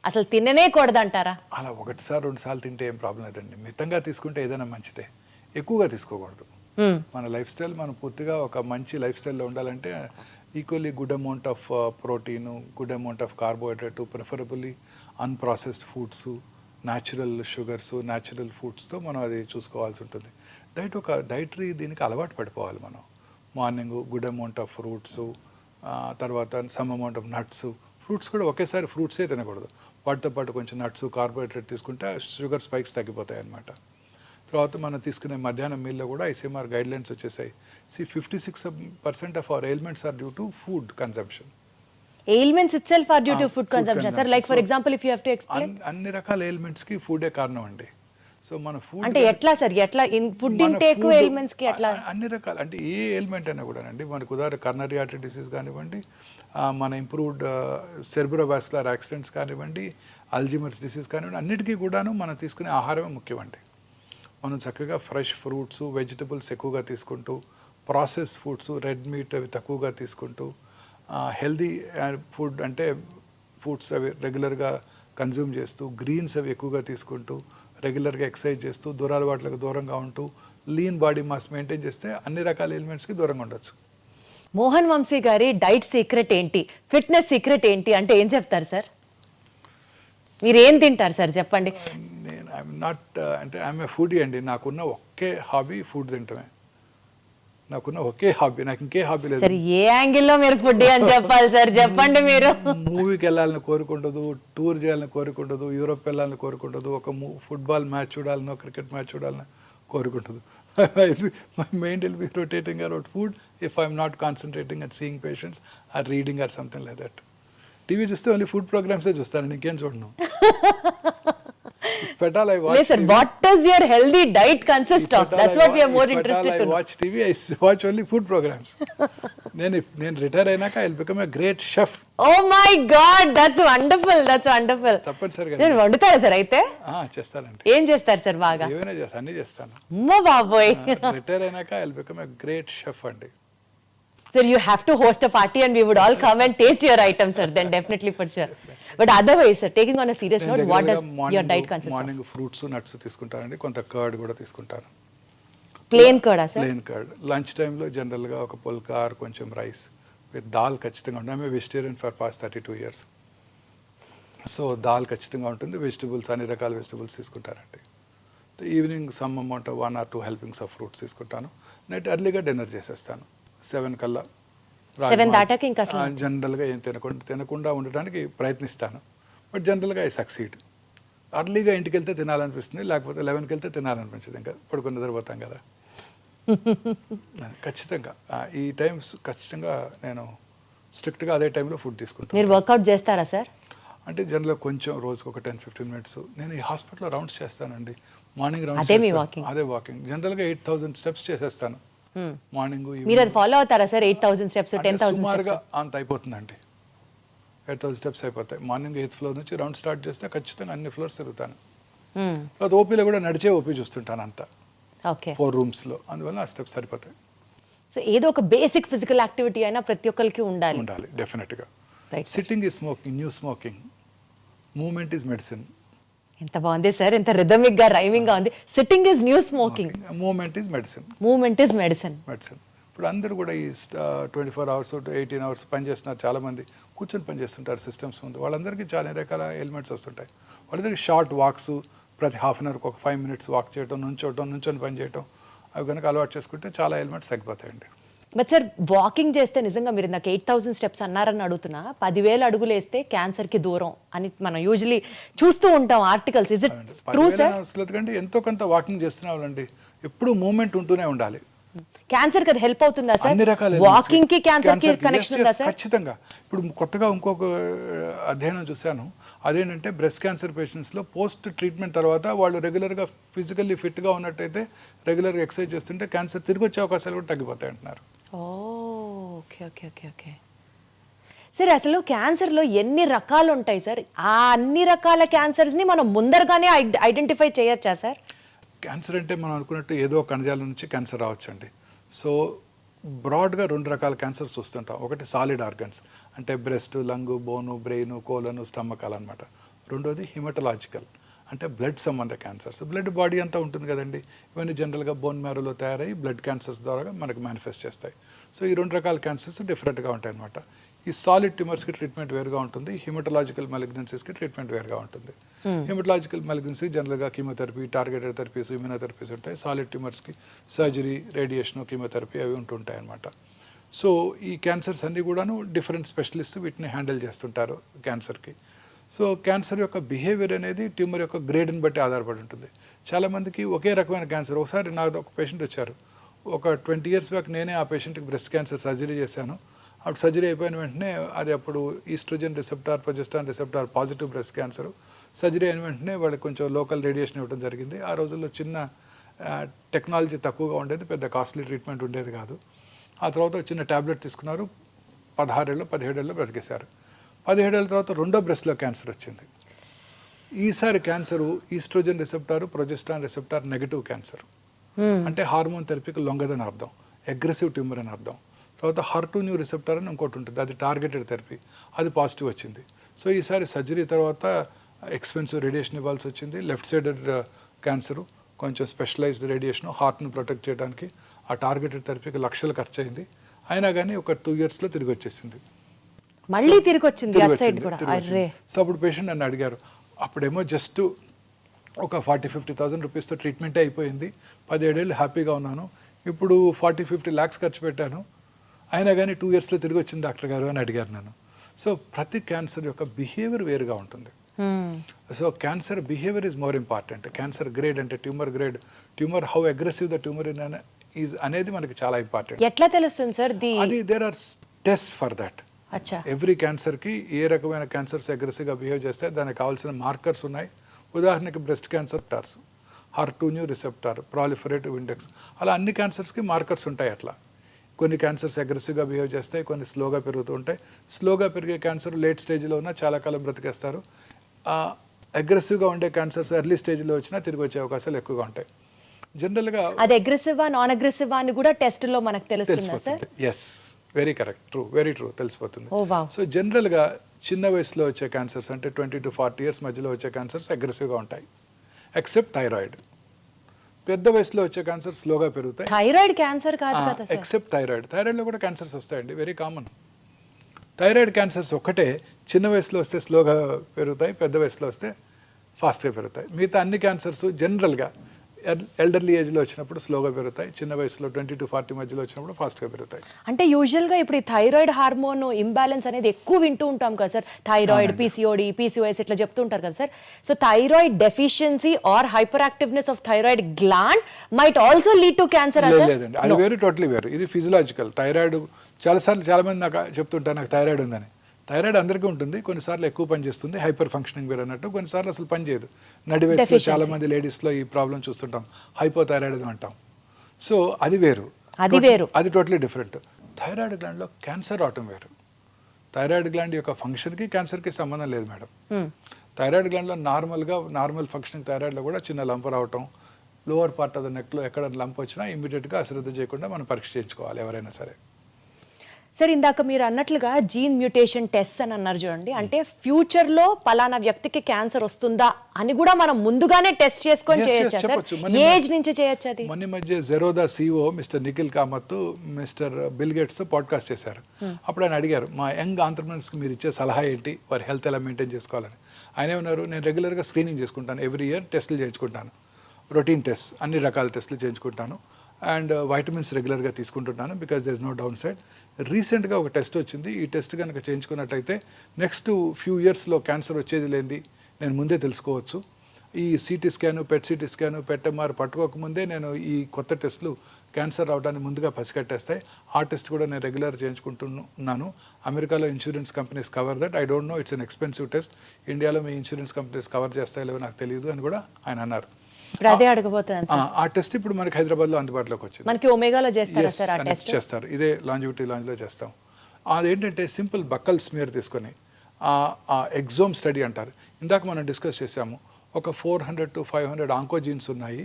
అసలు తిననే కూడదంటారా? అలా ఒకటిసారి 2 సార్లు తింటే ఏం ప్రాబ్లం లేదండి. మితంగా తీసుకుంటే ఏదైనా మంచిదే, ఎక్కువగా తీసుకోకూడదు. మన లైఫ్ స్టైల్ మనం పూర్తిగా ఒక మంచి లైఫ్ స్టైల్లో ఉండాలంటే equally good amount of protein, good amount of carbohydrate, preferably unprocessed foods, natural sugars, natural ఫుడ్స్తో మనం అది చూసుకోవాల్సి ఉంటుంది. డైటరీ దీనికి అలవాటు పడిపోవాలి మనం. Morning good amount of fruits, తర్వాత some amount of nuts. Fruits కూడా ఒకేసారి ఫ్రూట్సే తినకూడదు, వాటితో పాటు కొంచెం నట్స్, కార్బోహైడ్రేట్ తీసుకుంటే షుగర్ స్పైక్స్ తగ్గిపోతాయి అన్నమాట. తర్వాత మనం తీసుకునే మధ్యాహ్నం మీల్లో కూడా ఐసీఎంఆర్ గైడ్లైన్స్ వచ్చేసాయి. 56% of our ailments are due to food consumption. Ailments itself are due to food consumption sir? Like for example if you have to explain. అన్ని రకాల ఎయిల్మెంట్స్కి ఫుడే కారణం అండి. సో మన ఫుడ్ అంటే ఎట్లా సార్, ఎట్లా ఫుడ్ ఇంటేక్ ఎయిల్మెంట్స్ కి ఎట్లా? అన్ని రకాల, అంటే ఏ ఎయిల్మెంట్ అయినా కూడానండి, మనకు ఉదాహరణ కర్నరీ ఆర్టరీ డిసీజ్ కానివ్వండి, మన ఇంప్రూవ్డ్ సెర్బ్రోవాస్కులర్ యాక్సిడెంట్స్ కానివ్వండి, అల్జీమర్స్ డిసీజ్ కానివ్వండి, అన్నిటికీ కూడాను మనం తీసుకునే ఆహారమే ముఖ్యమండి. మనం చక్కగా ఫ్రెష్ ఫ్రూట్స్, వెజిటబుల్స్ ఎక్కువగా తీసుకుంటూ, ప్రాసెస్ ఫుడ్స్, రెడ్ మీట్ అవి తక్కువగా తీసుకుంటూ, హెల్దీ ఫుడ్ అంటే ఫుడ్స్ అవి రెగ్యులర్గా కన్జ్యూమ్ చేస్తూ, గ్రీన్స్ అవి ఎక్కువగా తీసుకుంటూ, రెగ్యులర్గా ఎక్సర్సైజ్ చేస్తూ, దురలవాట్లకు దూరంగా ఉంటూ, లీన్ బాడీ మాస్ మెయింటైన్ చేస్తే అన్ని రకాల ఎలిమెంట్స్కి దూరంగా ఉండొచ్చు. మోహన్ వంశీ గారి డైట్ సీక్రెట్ ఏంటి, ఫిట్నెస్ సీక్రెట్ ఏంటి అంటే ఏం చెప్తారు సార్? మీరు ఏం తింటారు సార్ చెప్పండి? నేను ఐఎమ్ నాట్, అంటే ఐఎమ్ ఏ ఫుడీ అండి. నాకున్న ఒకే హాబీ ఫుడ్ తింటమే. నాకున్న ఒకే హాబీ, నాకు ఇంకే హాబీ లేదు. సార్ ఏ యాంగిల్లో మీరు ఫుడ్ అని చెప్పాలి సార్, చెప్పండి. మీరు మూవీకి వెళ్ళాలని కోరుకుంటదు, టూర్ చేయాలని కోరుకుంటదు, యూరోప్ వెళ్ళాలని కోరుకుంటదు, ఒక ఫుట్బాల్ మ్యాచ్ చూడాలనో, క్రికెట్ మ్యాచ్ చూడాలని కోరుకుంటదు. My mind will be rotating around food if I'm not concentrating at seeing patients or reading or something like that. TV చూస్తే ఓన్లీ ఫుడ్ ప్రోగ్రామ్సే చూస్తాను, ఇంకేం చూడను. If at all I watch yes sir, TV, what does your healthy diet consist of? That's what we are more interested to know. I watch TV, I watch only food programs. నేను రిటైర్ అయినాక I will become a great chef. Oh my god, that's wonderful, that's wonderful. తప్పనిసరిగా నేను వండుతారా సార్ అయితే? చేస్తానండి. ఏం చేస్తారు సార్ బాగా? ఏమైనా చేస్తాను, అన్నీ చేస్తాను. అమ్మో బాబోయ్. రిటైర్ అయినాక I will become a great chef అండి. Sir, you have to host a party and we would all come and taste your items, sir. Then definitely for sure. But otherwise, sir, taking on a serious note, what does your diet consist of? Morning fruits, nuts తీసుకుంటానండి, కొంత కర్డ్ కూడా తీసుకుంటాను. ప్లేన్ కర్డా సార్? Plain curd. లంచ్ టైంలో జనరల్గా ఒక పుల్కా ఆర్ కొంచెం రైస్ విత్ దాల్ ఖచ్చితంగా ఉంటుంది. I'm vegetarian for past 32 years. So దాల్ ఖచ్చితంగా ఉంటుంది. వెజిటబుల్స్, అన్ని రకాల వెజిటబుల్స్ తీసుకుంటానండి. Evening some amount 1 or 2 helpings of fruits తీసుకుంటాను. నైట్ ఎర్లీగా డిన్నర్ చేసేస్తాను 7 కల్లా. 7 దాటాక ఇంకా అసలు జనరల్గా ఏం తినకుండా ఉండడానికి ప్రయత్నిస్తాను. బట్ జనరల్గా ఐ సక్సీడ్. అర్లీగా ఇంటికి వెళ్తే తినాలనిపిస్తుంది, లేకపోతే 11కి వెళ్తే తినాలనిపించదు. ఇంకా పడుకుని నిద్రపోతాం కదా. ఖచ్చితంగా ఈ టైమ్స్ ఖచ్చితంగా నేను స్ట్రిక్ట్గా అదే టైంలో ఫుడ్ తీసుకుంటాను. మీరు వర్కౌట్ చేస్తారా సార్? అంటే జనరల్గా కొంచెం రోజుకు ఒక 10-15 minutes. నేను ఈ హాస్పిటల్లో రౌండ్స్ చేస్తానండి. మార్నింగ్ అదే మీ రౌండ్స్, వాకింగ్? అదే వాకింగ్. జనరల్గా 8,000 steps చేసేస్తాను మార్నింగ్. మీరు అది ఫాలో అవుతారా సార్? 8,000 steps, 10,000 సుమారుగా steps? అంత అయిపోతుందండి. 8,000 steps అయిపోతాయి. మార్నింగ్ 8th floor నుంచి రౌండ్ స్టార్ట్ చేస్తే ఖచ్చితంగా అన్ని ఫ్లోర్స్ తిరుగుతాను. తర్వాత ఓపీలో కూడా నడిచే ఓపీ చూస్తుంటాను అంతా, ఓకే. 4 rooms లో. అందువల్ల ఆ స్టెప్స్ సరిపోతాయి. సో ఏదో ఒక బేసిక్ ఫిజికల్ యాక్టివిటీ అయినా ప్రతి ఒక్కరికి ఉండాలి. ఉండాలి డెఫినెట్గా. Right. Sitting is smoking, new smoking, moment is medicine. ఎంత బాగుంది సార్, ఎంత రిథమిక్ గా రైమింగ్ గా ఉంది. Sitting is new smoking, moment is medicine. Movement is medicine. ఇప్పుడు అందరూ కూడా ఈ 24 hours 18 hours పనిచేస్తున్నారు. చాలామంది కూర్చొని పనిచేస్తుంటారు సిస్టమ్స్ ముందు. వాళ్ళందరికీ చాలా రకాల ఎలిమెంట్స్ వస్తుంటాయి. వాళ్ళందరికీ షార్ట్ వాక్స్, ప్రతి హాఫ్ అన్ అవర్కి ఒక 5 minutes వాక్ చేయటం, నుంచొని పని చేయటం, అవి కనుక అలవాటు చేసుకుంటే చాలా ఎలిమెంట్స్ తగ్గిపోతాయండి. బట్ సార్ వాకింగ్ చేస్తే నిజంగా మీరు నాకు 8,000 steps అన్నారని అడుగుతున్నా, 10,000 అడుగులు వేస్తే క్యాన్సర్ కి దూరం అని మనం యూజువలీ చూస్తూ ఉంటాం articles. Is it true sir? ఎందుకంటే ఎంతో కొంత వాకింగ్ చేస్తున్న వాళ్ళండి ఎప్పుడు మూవ్మెంట్ ఉంటూనే ఉండాలి. క్యాన్సర్ కి హెల్ప్ అవుతుందా సార్? అన్ని రకాల వాకింగ్ కి క్యాన్సర్ కి కనెక్షన్ ఉందా సార్? ఖచ్చితంగా. ఇప్పుడు కొత్తగా ఇంకొక అధ్యయనం చూశాను. అదేంటంటే బ్రెస్ట్ క్యాన్సర్ పేషెంట్స్లో పోస్ట్ ట్రీట్మెంట్ తర్వాత వాళ్ళు రెగ్యులర్గా ఫిజికల్లీ ఫిట్గా ఉన్నట్టయితే, రెగ్యులర్గా ఎక్సర్సైజ్ చేస్తుంటే క్యాన్సర్ తిరిగి వచ్చే అవకాశాలు కూడా తగ్గిపోతాయి అంటున్నారు. Okay okay okay okay sir, అసలు క్యాన్సర్లో ఎన్ని రకాలు ఉంటాయి సార్? ఆ అన్ని రకాల క్యాన్సర్స్ని మనం ముందరగానే ఐడెంటిఫై చేయొచ్చా సార్? క్యాన్సర్ అంటే మనం అనుకున్నట్టు ఏదో కణజాలం నుంచి క్యాన్సర్ రావచ్చండి. సో బ్రాడ్గా 2 రకాల క్యాన్సర్స్ చూస్తుంటాం. ఒకటి సాలిడ్ ఆర్గన్స్ అంటే బ్రెస్ట్, లంగ్, బోను, బ్రెయిన్, కోలను, స్టమక్ అనమాట. రెండోది హిమటలాజికల్ అంటే బ్లడ్ సంబంధ క్యాన్సర్స్. బ్లడ్ బాడీ అంతా ఉంటుంది కదండి. ఇవన్నీ జనరల్గా బోన్ మ్యారోలో తయారై బ్లడ్ క్యాన్సర్స్ ద్వారా మనకు మేనిఫెస్ట్ చేస్తాయి. సో ఈ 2 రకాల క్యాన్సర్స్ డిఫరెంట్గా ఉంటాయి అనమాట. ఈ సాలిడ్ ట్యూమర్స్కి ట్రీట్మెంట్ వేరుగా ఉంటుంది, హిమటలాజికల్ మెలిగ్నెన్సీస్కి ట్రీట్మెంట్ వేరుగా ఉంటుంది. హిమటలాజికల్ మెలిగ్నెన్సీ జనరల్గా కీమోథెరపీ, టార్గెటెడ్ థెరపీస్, ఇమ్యూనోథెరపీస్ ఉంటాయి. సాలిడ్ ట్యూమర్స్కి సర్జరీ, రేడియేషన్, కీమోథెరపీ అవి ఉంటుంటాయి అనమాట. సో ఈ క్యాన్సర్స్ అన్నీ కూడాను డిఫరెంట్ స్పెషలిస్ట్ వీటిని హ్యాండిల్ చేస్తుంటారు క్యాన్సర్కి. సో క్యాన్సర్ యొక్క బిహేవియర్ అనేది ట్యూమర్ యొక్క గ్రేడ్ని బట్టి ఆధారపడి ఉంటుంది. చాలామందికి ఒకే రకమైన క్యాన్సర్. ఒకసారి నాకు ఒక పేషెంట్ వచ్చారు, ఒక 20 years బ్యాక్ నేనే ఆ పేషెంట్కి బ్రెస్ట్ క్యాన్సర్ సర్జరీ చేశాను. అప్పుడు సర్జరీ అయిపోయిన వెంటనే అది అప్పుడు estrogen receptor, progesterone receptor positive breast cancer. Surgery అయిన వెంటనే వాళ్ళకి కొంచెం లోకల్ రేడియేషన్ ఇవ్వడం జరిగింది. ఆ రోజుల్లో చిన్న టెక్నాలజీ తక్కువగా ఉండేది, పెద్ద కాస్ట్లీ ట్రీట్మెంట్ ఉండేది కాదు. ఆ తర్వాత చిన్న ట్యాబ్లెట్ తీసుకున్నారు, 16 ఏళ్ళు 17 ఏళ్ళు బ్రతికేశారు. 17 ఏళ్ళ తర్వాత రెండో బ్రెస్ట్లో క్యాన్సర్ వచ్చింది. ఈసారి cancer estrogen receptor, progesterone receptor negative cancer. అంటే హార్మోన్ థెరపీకి లొంగదని అర్థం, అగ్రెసివ్ ట్యూమర్ అని అర్థం. తర్వాత HER2 రిసెప్టార్ అని ఇంకోటి ఉంటుంది, అది టార్గెటెడ్ థెరపీ, అది పాజిటివ్ వచ్చింది. సో ఈసారి సర్జరీ తర్వాత ఎక్స్పెన్సివ్ రేడియేషన్ ఇవ్వాల్సి వచ్చింది. లెఫ్ట్ సైడెడ్ క్యాన్సరు, కొంచెం స్పెషలైజ్డ్ రేడియేషన్, హార్ట్ని ప్రొటెక్ట్ చేయడానికి ఆ టార్గెటెడ్ థెరపీకి లక్షలు ఖర్చు అయింది. అయినా కానీ ఒక 2 yearsలో తిరిగి వచ్చేసింది. మళ్ళీ తిరిగి వచ్చింది. సో అప్పుడు పేషెంట్ నన్ను అడిగారు, అప్పుడేమో జస్ట్ ఒక 40,000-50,000 రూపీస్తో ట్రీట్మెంటే అయిపోయింది, 17 ఏళ్ళు హ్యాపీగా ఉన్నాను, ఇప్పుడు 40-50 lakhs ఖర్చు పెట్టాను, అయినా కానీ 2 yearsలో తిరిగి వచ్చింది డాక్టర్ గారు అని అడిగారు నన్ను. సో ప్రతి క్యాన్సర్ యొక్క బిహేవియర్ వేరుగా ఉంటుంది. So cancer behaviour is more important. Cancer grade అంటే tumour grade, tumour how aggressive the tumour is అనేది మనకి చాలా ఇంపార్టెంట్. ఎట్లా తెలుస్తుంది సార్? అది there are test for that. Every క్యాన్సర్కి ఏ రకమైన క్యాన్సర్స్ అగ్రెసివ్గా బిహేవ్ చేస్తే దానికి కావాల్సిన మార్కర్స్ ఉన్నాయి. ఉదాహరణకి breast cancer torrs, HER2 receptor, proliferative index, అలా అన్ని క్యాన్సర్స్కి మార్కర్స్ ఉంటాయి. అట్లా కొన్ని క్యాన్సర్స్ అగ్రెసివ్గా బిహేవ్ చేస్తాయి, కొన్ని స్లోగా పెరుగుతూ ఉంటాయి. స్లోగా పెరిగే క్యాన్సర్ లేట్ స్టేజ్లో ఉన్నా చాలా కాలం బ్రతికేస్తారు. అగ్రెసివ్గా ఉండే క్యాన్సర్స్ ఎర్లీ స్టేజ్లో వచ్చినా తిరిగి వచ్చే అవకాశాలు ఎక్కువగా ఉంటాయి. జనరల్గా అది అగ్రెసివా నాన్ అగ్రెసివా అని కూడా టెస్ట్లో మనకు తెలుస్తుందా sir? Yes, very correct, true, very true, తెలిసిపోతుంది. Oh, సో జనరల్గా చిన్న వయసులో వచ్చే క్యాన్సర్స్ అంటే 20 to 40 years మధ్యలో వచ్చే క్యాన్సర్స్ అగ్రెసివ్గా ఉంటాయి, ఎక్సెప్ట్ థైరాయిడ్. పెద్ద వయసులో వచ్చే క్యాన్సర్ స్లోగా పెరుగుతాయి. థైరాయిడ్ క్యాన్సర్ కాదు కదా సార్? Except thyroid. థైరాయిడ్లో కూడా క్యాన్సర్స్ వస్తాయండి, వెరీ కామన్. థైరాయిడ్ క్యాన్సర్స్ ఒక్కటే చిన్న వయసులో వస్తే స్లోగా పెరుగుతాయి, పెద్ద వయసులో వస్తే ఫాస్ట్గా పెరుగుతాయి. మిగతా అన్ని క్యాన్సర్స్ జనరల్గా ఎల్డర్లీ ఏజ్లో వచ్చినప్పుడు స్లోగా పెరుగుతాయి, చిన్న వయసులో 20 to 40 మధ్యలో వచ్చినప్పుడు ఫాస్ట్గా పెరుగుతాయి. అంటే యూజువల్గా ఇప్పుడు ఈ థైరాయిడ్ హార్మోన్ ఇంబ్యాలెన్స్ అనేది ఎక్కువ వింటూ ఉంటాం కదా సార్, థైరాయిడ్, PCOD, PCOS ఇట్లా చెప్తూ ఉంటారు కదా sir. So thyroid deficiency or hyper activeness of thyroid gland might also lead to cancer. లేదండి, అది వేరు, టోటలీ వేరు. ఇది ఫిజియలాజికల్. థైరాయిడ్ చాలామంది నాకు చెప్తుంటారు నాకు థైరాయిడ్ ఉందని. థైరాయిడ్ అందరికీ ఉంటుంది, కొన్నిసార్లు ఎక్కువ పనిచేస్తుంది, హైపర్ ఫంక్షనింగ్ వేరు అన్నట్టు, కొన్నిసార్లు అసలు పనిచేయదు. నడి వయసులో చాలా మంది లేడీస్లో ఈ ప్రాబ్లం చూస్తుంటాం, హైపోథైరాయిడ్ అంటాం. సో అది వేరు, అది టోటలీ డిఫరెంట్. థైరాయిడ్ గ్లాండ్లో క్యాన్సర్ అవటం వేరు. థైరాయిడ్ గ్లాండ్ యొక్క ఫంక్షన్కి క్యాన్సర్కి సంబంధం లేదు మేడం. థైరాయిడ్ గ్లాండ్లో నార్మల్ ఫంక్షనింగ్ థైరాయిడ్లో కూడా చిన్న లంప రావటం, లోవర్ పార్ట్ ఆఫ్ ద నెక్లో ఎక్కడ లంప్ వచ్చినా ఇమీడియట్గా అశ్రద్ధ చేయకుండా మనం పరీక్ష చేయించుకోవాలి ఎవరైనా సరే. సార్ ఇందాక మీరు అన్నట్లుగా జీన్ మ్యూటేషన్ టెస్ట్ అని అన్నారు చూడండి, అంటే ఫ్యూచర్లో పలానా వ్యక్తికి క్యాన్సర్ వస్తుందా అని కూడా మనం ముందుగానే టెస్ట్ చేసుకొని చేయొచ్చా సార్? ఏజ్ నుంచి చేయొచ్చు అది? మొన్న మధ్య Zerodha CEO mister Nikhil Kamath mister bill gates podcast చేశారు. అప్పుడు ఆయన అడిగారు, మా యంగ్ ఆంటర్ప్రినర్స్కి మీరు ఇచ్చే సలహా ఏంటి, వారి హెల్త్ ఎలా మెయింటైన్ చేసుకోవాలని. ఆయన ఏమన్నారు, నేను రెగ్యులర్గా స్క్రీనింగ్ చేసుకుంటాను, ఎవ్రీ ఇయర్ టెస్టులు చేయించుకుంటాను, రొటీన్ టెస్ట్, అన్ని రకాల టెస్టులు చేయించుకుంటాను, అండ్ వైటమిన్స్ రెగ్యులర్గా తీసుకుంటున్నాను, because there is no down side. రీసెంట్గా ఒక టెస్ట్ వచ్చింది, ఈ టెస్ట్ కనుక చేయించుకున్నట్టయితే నెక్స్ట్ ఫ్యూ ఇయర్స్లో క్యాన్సర్ వచ్చేది లేనిది నేను ముందే తెలుసుకోవచ్చు. ఈ CT scan, PET CT scan, PET MR పట్టుకోకముందే నేను ఈ కొత్త టెస్టులు క్యాన్సర్ రావడానికి ముందుగా పసిగట్టేస్తాయి. ఆ టెస్ట్ కూడా నేను రెగ్యులర్ చేయించుకుంటున్నాను. అమెరికాలో insurance companies cover that. I don't know, it's an expensive test. ఇండియాలో మీ ఇన్సూరెన్స్ కంపెనీస్ కవర్ చేస్తాయో లేవో నాకు తెలియదు అని కూడా ఆయన అన్నారు. అదే అడగబోతున్నాను. ఆ టెస్ట్ ఇప్పుడు మనకి హైదరాబాద్లో అందుబాటులోకి వచ్చింది. మనకి ఒమేగాలో చేస్తారా సార్ ఆ టెస్ట్? చేస్తారు, ఇదే లాంజివిటీ లాంజ్లో చేస్తాం. అదేంటంటే సింపుల్ బక్కల్ స్మియర్ తీసుకొని ఆ ఎగ్జోమ్ స్టడీ అంటారు. ఇందాక మనం డిస్కస్ చేసాము, ఒక 400 to 500 ఆంకోజీన్స్ ఉన్నాయి.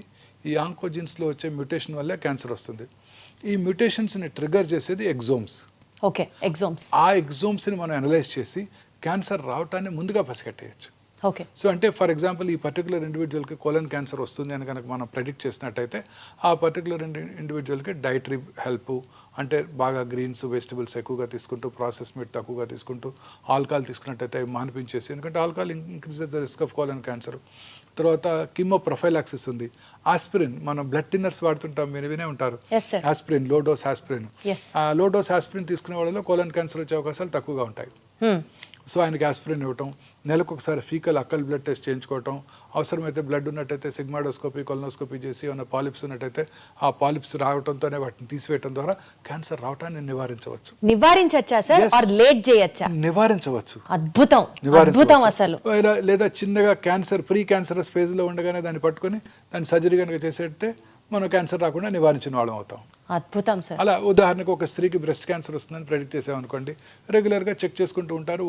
ఈ ఆంకోజీన్స్లో వచ్చే మ్యూటేషన్ వల్లే క్యాన్సర్ వస్తుంది. ఈ మ్యూటేషన్స్ని ట్రిగర్ చేసేది ఎగ్జోమ్స్. ఓకే, ఎగ్జోమ్స్. ఆ ఎగ్జోమ్స్ని మనం అనలైజ్ చేసి క్యాన్సర్ రావటాన్ని ముందుగా పసిగట్టేయచ్చు. ఓకే. సో అంటే ఫర్ ఎగ్జాంపుల్ ఈ పర్టికులర్ ఇండివిజువల్కి కోలన్ క్యాన్సర్ వస్తుంది అని కనుక మనం ప్రెడిక్ట్ చేసినట్టయితే ఆ పర్టికులర్ ఇండివిజువల్కి డైటరీ హెల్ప్, అంటే బాగా గ్రీన్స్, వెజిటబుల్స్ ఎక్కువగా తీసుకుంటూ, ప్రాసెస్ మీట్ తక్కువగా తీసుకుంటూ, ఆల్కహాల్ తీసుకున్నట్టయితే అవి మానిపించేసి, ఎందుకంటే alcohol increases the risk of colon cancer. తర్వాత కిమో ప్రొఫైలాక్సిస్ ఉంది. ఆస్పిరిన్, మనం బ్లడ్ థిన్నర్స్ వాడుతుంటాం, మీరు వినే ఉంటారు, ఆస్పిరిన్, లో డోస్ ఆస్పిరిన్. ఆ లో డోస్ ఆస్పిరిన్ తీసుకునే వాళ్ళలో కోలన్ క్యాన్సర్ వచ్చే అవకాశాలు తక్కువగా ఉంటాయి. సో ఆయనకి ఆస్పిరిన్ ఇవ్వటం, నెలకు ఒకసారి ఫీకల్ అక్కల్ బ్లడ్ టెస్ట్ చేయించుకోవటం, అవసరమైతే బ్లడ్ ఉన్నట్టయితే సిగ్మాడోస్కోపీ, కొలనోస్కోపీ చేసి ఏమైనా పాలిప్స్ ఉన్నట్టయితే ఆ పాలిప్స్ రావడంతోనే వాటిని తీసివేయడం ద్వారా క్యాన్సర్ రావటాన్ని నివారించవచ్చు. నివారించవచ్చా సార్? ఆర్ లేట్ చేయొచ్చా? నివారించవచ్చు. అద్భుతం, అద్భుతం అసలు. లేదా చిన్నగా క్యాన్సర్ ప్రీ క్యాన్సరస్ ఫేజ్లో ఉండగానే దాన్ని పట్టుకొని దాన్ని సర్జరీ కనుక చేసేస్తే మనం క్యాన్సర్ రాకుండా నివారించిన వాళ్ళం అవుతాం. అద్భుతం సార్. అలా ఉదాహరణకు ఒక స్త్రీకి బ్రెస్ట్ క్యాన్సర్ వస్తుందని ప్రెడిక్ట్ చేసామనుకోండి, రెగ్యులర్గా చెక్ చేసుకుంటూ ఉంటారు.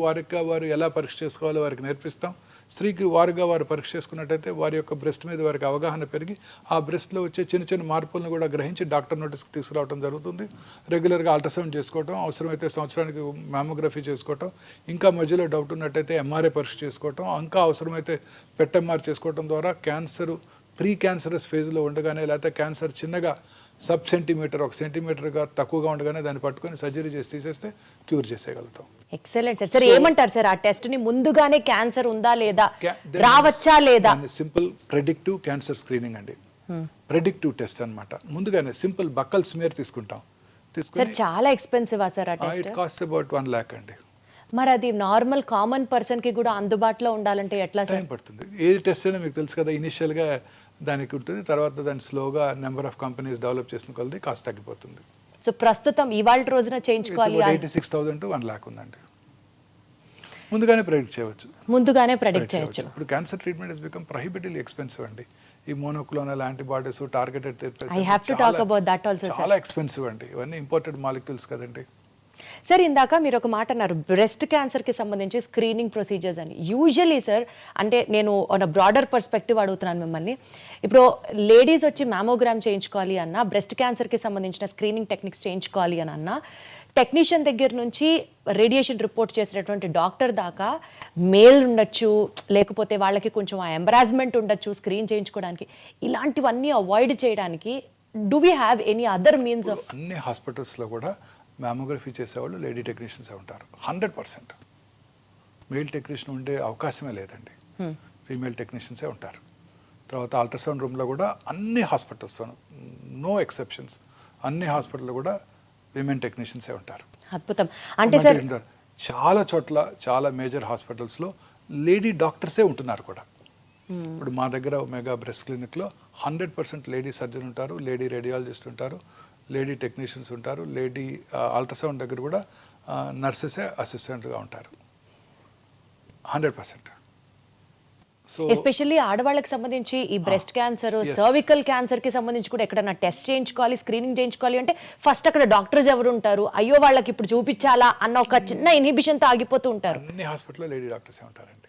వారు ఎలా పరీక్ష చేసుకోవాలో వారికి నేర్పిస్తాం. స్త్రీకి వారు పరీక్ష చేసుకున్నట్టయితే వారి యొక్క బ్రెస్ట్ మీద వారికి అవగాహన పెరిగి ఆ బ్రెస్ట్లో వచ్చే చిన్న చిన్న మార్పులను కూడా గ్రహించి డాక్టర్ నోటీస్కి తీసుకురావడం జరుగుతుంది. రెగ్యులర్గా అల్ట్రాసౌండ్ చేసుకోవటం, అవసరమైతే సంవత్సరానికి మ్యామోగ్రఫీ చేసుకోవటం, ఇంకా మధ్యలో డౌట్ ఉన్నట్టయితే MRI పరీక్ష చేసుకోవటం, ఇంకా అవసరమైతే PET MR చేసుకోవటం ద్వారా క్యాన్సర్ ప్రీ క్యాన్సరస్ ఫేజ్లో ఉండగానే, లేకపోతే క్యాన్సర్ చిన్నగా సబ్ సెంటీమీటర్, 1 సెంటీమీటర్గా తక్కువగా ఉండగానే దాన్ని పట్టుకొని సర్జరీ చేసి తీసేస్తే క్యూర్ చేసేయగలుగుతాం. Excellent sir. సార్ ఏమంటారు సార్, ఆ టెస్ట్ని ముందుగానే క్యాన్సర్ ఉందా లేదా, రావచ్చా లేదా? సింపుల్ ప్రెడిక్టివ్ క్యాన్సర్ స్క్రీనింగ్ అండి. ప్రెడిక్టివ్ టెస్ట్ అన్నమాట. ముందుగానే సింపుల్ బక్కల్ స్మియర్ తీసుకుంటాం. సార్ చాలా ఎక్స్పెన్సివ్ సార్ ఆ test? It cost about 1 lakh అండి. మరి అది నార్మల్ కామన్ పర్సన్ కి కూడా అందుబాటులో ఉండాలంటే ఎట్లా సార్? టైం పడుతుంది. ఏ టెస్ట్ అయినా మీకు తెలుసు కదా, ఇనిషియల్గా దానికి ఉంటుంది, తర్వాత దాన్ని స్లోగా నెంబర్ ఆఫ్ కంపెనీస్ డెవలప్ చేసిన కొలది కాస్ట్ తగ్గిపోతుంది. సో ప్రస్తుతం ఇవాళ రోజున చేయించుకోవాలి 86,000 to 1 lakh ఉందండి. ముందుగానే ప్రెడిక్ట్ చేయవచ్చు. ముందుగానే ప్రెడిక్ట్ చేయొచ్చు. ఇప్పుడు cancer treatment has become prohibitively expensive అండి. ఈ monoclonal antibodies, targeted therapies, I have to talk about that also sir. చాలా ఎక్స్పెన్సివ్ అండి. ఇవన్నీ ఇంపోర్టెడ్ మాలిక్యూల్స్ కదండి. సార్ ఇందాక మీరు ఒక మాట అన్నారు, బ్రెస్ట్ క్యాన్సర్కి సంబంధించి స్క్రీనింగ్ ప్రొసీజర్స్ అని. యూజువలీ సార్, అంటే నేను ఒక బ్రాడర్ పర్స్పెక్టివ్ అడుగుతున్నాను మిమ్మల్ని. ఇప్పుడు లేడీస్ వచ్చి మ్యామోగ్రామ్ చేయించుకోవాలి అన్నా, బ్రెస్ట్ క్యాన్సర్కి సంబంధించిన స్క్రీనింగ్ టెక్నిక్స్ చేయించుకోవాలి అని అన్నా, టెక్నీషియన్ దగ్గర నుంచి రేడియేషన్ రిపోర్ట్ చేసినటువంటి డాక్టర్ దాకా మేల్ ఉండొచ్చు, లేకపోతే వాళ్ళకి కొంచెం ఆ ఎంబరాస్మెంట్ ఉండొచ్చు స్క్రీన్ చేయించుకోవడానికి. ఇలాంటివన్నీ అవాయిడ్ చేయడానికి do we have any other means of? అన్ని హాస్పిటల్స్లో కూడా మ్యామోగ్రఫీ చేసేవాళ్ళు లేడీ టెక్నీషియన్సే ఉంటారు. 100%. మెయిల్ టెక్నీషియన్ ఉండే అవకాశమే లేదండి. ఫీమేల్ టెక్నీషియన్సే ఉంటారు. తర్వాత అల్ట్రాసౌండ్ రూమ్లో కూడా అన్ని హాస్పిటల్స్లోనూ, నో ఎక్సెప్షన్స్, అన్ని హాస్పిటల్లో కూడా విమెన్ టెక్నీషియన్సే ఉంటారు. అద్భుతం. అంటే సార్ చాలా చోట్ల, చాలా మేజర్ హాస్పిటల్స్లో లేడీ డాక్టర్సే ఉంటున్నారు కూడా. ఇప్పుడు మా దగ్గర మెగా బ్రెస్ట్ క్లినిక్లో 100% లేడీ సర్జన్ ఉంటారు, లేడీ రేడియాలజిస్ట్ ఉంటారు, లేడీ టెక్నీషియన్స్ ఉంటారు, లేడీ అల్ట్రాసౌండ్ దగ్గర కూడా నర్సెసే అసిస్టెంట్గా ఉంటారు. 100%. సో ఎస్పెషల్లీ ఆడవాళ్ళకి సంబంధించి ఈ బ్రెస్ట్ క్యాన్సర్, సర్వికల్ క్యాన్సర్కి సంబంధించి కూడా ఎక్కడన్నా టెస్ట్ చేయించుకోవాలి, స్క్రీనింగ్ చేయించుకోవాలి అంటే ఫస్ట్ అక్కడ డాక్టర్స్ ఎవరు ఉంటారు, అయ్యో వాళ్ళకి ఇప్పుడు చూపించాలా అన్న ఒక చిన్న ఇన్హిబిషన్తో ఆగిపోతూ ఉంటారు. అన్ని హాస్పిటల్లో లేడీ డాక్టర్సే ఉంటారండి.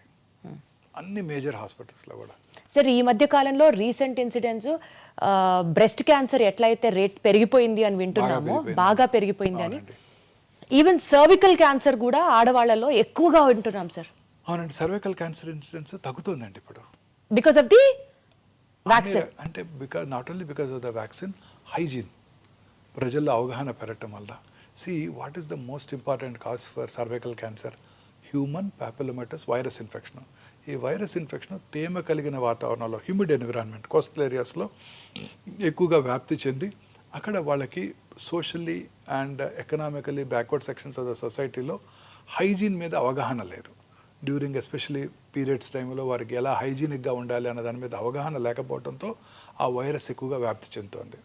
అన్ని మేజర్ హాస్పిటల్స్లో కూడా. సార్ ఈ మధ్య కాలంలో రీసెంట్ ఇన్సిడెంట్స్ బ్రెస్ట్ క్యాన్సర్ ఎట్లయితే రేట్ పెరిగిపోయింది అని వింటున్నామో, బాగా పెరిగిపోయింది అని, ఈవెన్ సర్వికల్ క్యాన్సర్ కూడా ఆడవాళ్ళలో ఎక్కువగా వింటున్నాం సార్. అవునండి, సర్వైకల్ క్యాన్సర్ ఇన్సిడెన్స్ తగ్గుతుందండి ఇప్పుడు బికాస్ ఆఫ్ ది వ్యాక్సిన్. అంటే not only because of the vaccine, hygiene ప్రజల్లో అవగాహన పెరగటం వల్ల. See what is the most important cause for cervical cancer? Human papillomatous virus infection. ఈ వైరస్ ఇన్ఫెక్షన్ తేమ కలిగిన వాతావరణంలో, హ్యూమిడ్ ఎన్విరాన్మెంట్, కోస్టల్ ఏరియాస్లో ఎక్కువగా వ్యాప్తి చెంది అక్కడ వాళ్ళకి socially and economically backward sections of the సొసైటీలో హైజీన్ మీద అవగాహన లేదు. డ్యూరింగ్ ఎస్పెషలీ పీరియడ్స్ టైంలో వారికి ఎలా హైజీనిక్గా ఉండాలి అన్న దాని మీద అవగాహన లేకపోవడంతో ఆ వైరస్ ఎక్కువగా వ్యాప్తి చెందుతోంది.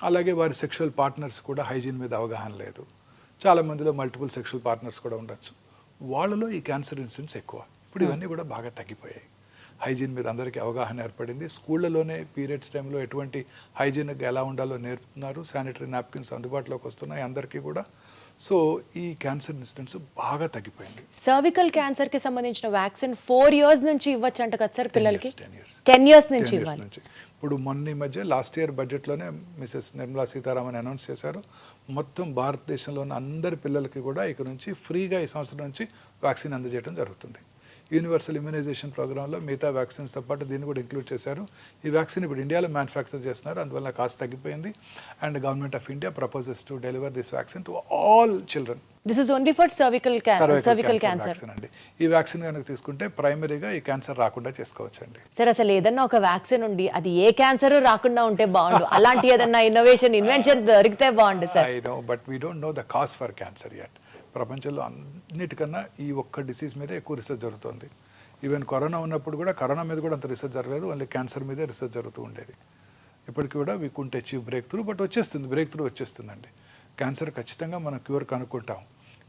అలాగే వారి సెక్షువల్ పార్ట్నర్స్ కూడా హైజీన్ మీద అవగాహన లేదు. చాలామందిలో మల్టిపుల్ సెక్షువల్ పార్ట్నర్స్ కూడా ఉండొచ్చు. వాళ్ళలో ఈ క్యాన్సర్ ఇన్సిడెన్స్ ఎక్కువ. ఇప్పుడు ఇవన్నీ కూడా బాగా తగ్గిపోయాయి. హైజీన్ మీద అందరికీ అవగాహన ఏర్పడింది. స్కూళ్ళలోనే పీరియడ్స్ టైంలో ఎటువంటి హైజీనిక్గా ఎలా ఉండాలో నేర్పుతున్నారు. శానిటరీ నాప్కిన్స్ అందుబాటులోకి వస్తున్నాయి అందరికీ కూడా. సో ఈ క్యాన్సర్ ఇన్సిడెన్స్ బాగా తగ్గిపోయింది. సర్వికల్ క్యాన్సర్ కి సంబంధించిన వ్యాక్సిన్ 4 years నుంచి ఇవ్వచ్చు అంట కదా సార్ పిల్లలకి? 10 years నుంచి ఇవ్వాలి. ఇప్పుడు మొన్న మధ్య లాస్ట్ ఇయర్ బడ్జెట్లోనే మిసెస్ నిర్మలా సీతారామన్ అనౌన్స్ చేశారు, మొత్తం భారతదేశంలో ఉన్న అందరి పిల్లలకి కూడా ఇక నుంచి ఫ్రీగా ఈ సంవత్సరం నుంచి వ్యాక్సిన్ అందజేయడం జరుగుతుంది. యూనివర్సల్ ఇమ్యునైజేషన్ ప్రోగ్రాంలో మిగతా వ్యాక్సిన్స్తో పాటు దీన్ని కూడా ఇంక్లూడ్ చేశారు. ఈ వ్యాక్సిన్ ఇప్పుడు ఇండియాలో మ్యానుఫ్యాక్చర్ చేస్తున్నారు, అందువల్ల కాస్ట్ తగ్గిపోయింది. And government of India proposes to deliver this vaccine to all children. This is only for cervical cancer అండి. ఈ వ్యాక్సిన్ కనుక తీసుకుంటే ప్రైమరీగా ఈ క్యాన్సర్ రాకుండా చేసుకోవచ్చు అండి. సార్ అసలు ఏదన్నా ఒక వ్యాక్సిన్ ఉండి అది ఏ క్యాన్సర్ రాకుండా ఉంటే బాగుండు. అలాంటి ఏదన్నా ఇన్వెన్షన్ దొరికితే బాగుండు sir. I know, but we don't know the cause for cancer yet. ప్రపంచంలో అన్నిటికన్నా ఈ ఒక్క డిసీజ్ మీద ఎక్కువ రీసెర్చ్ జరుగుతుంది. ఈవెన్ కరోనా ఉన్నప్పుడు కూడా కరోనా మీద కూడా అంత రీసెర్చ్ జరగలేదు, ఓన్లీ క్యాన్సర్ మీదే రీసెర్చ్ జరుగుతూ ఉండేది. ఇప్పటికి కూడా we can't achieve breakthrough, but breakthrough వచ్చేస్తుందండి. క్యాన్సర్ ఖచ్చితంగా మనం క్యూర్ కనుక్కుంటాం.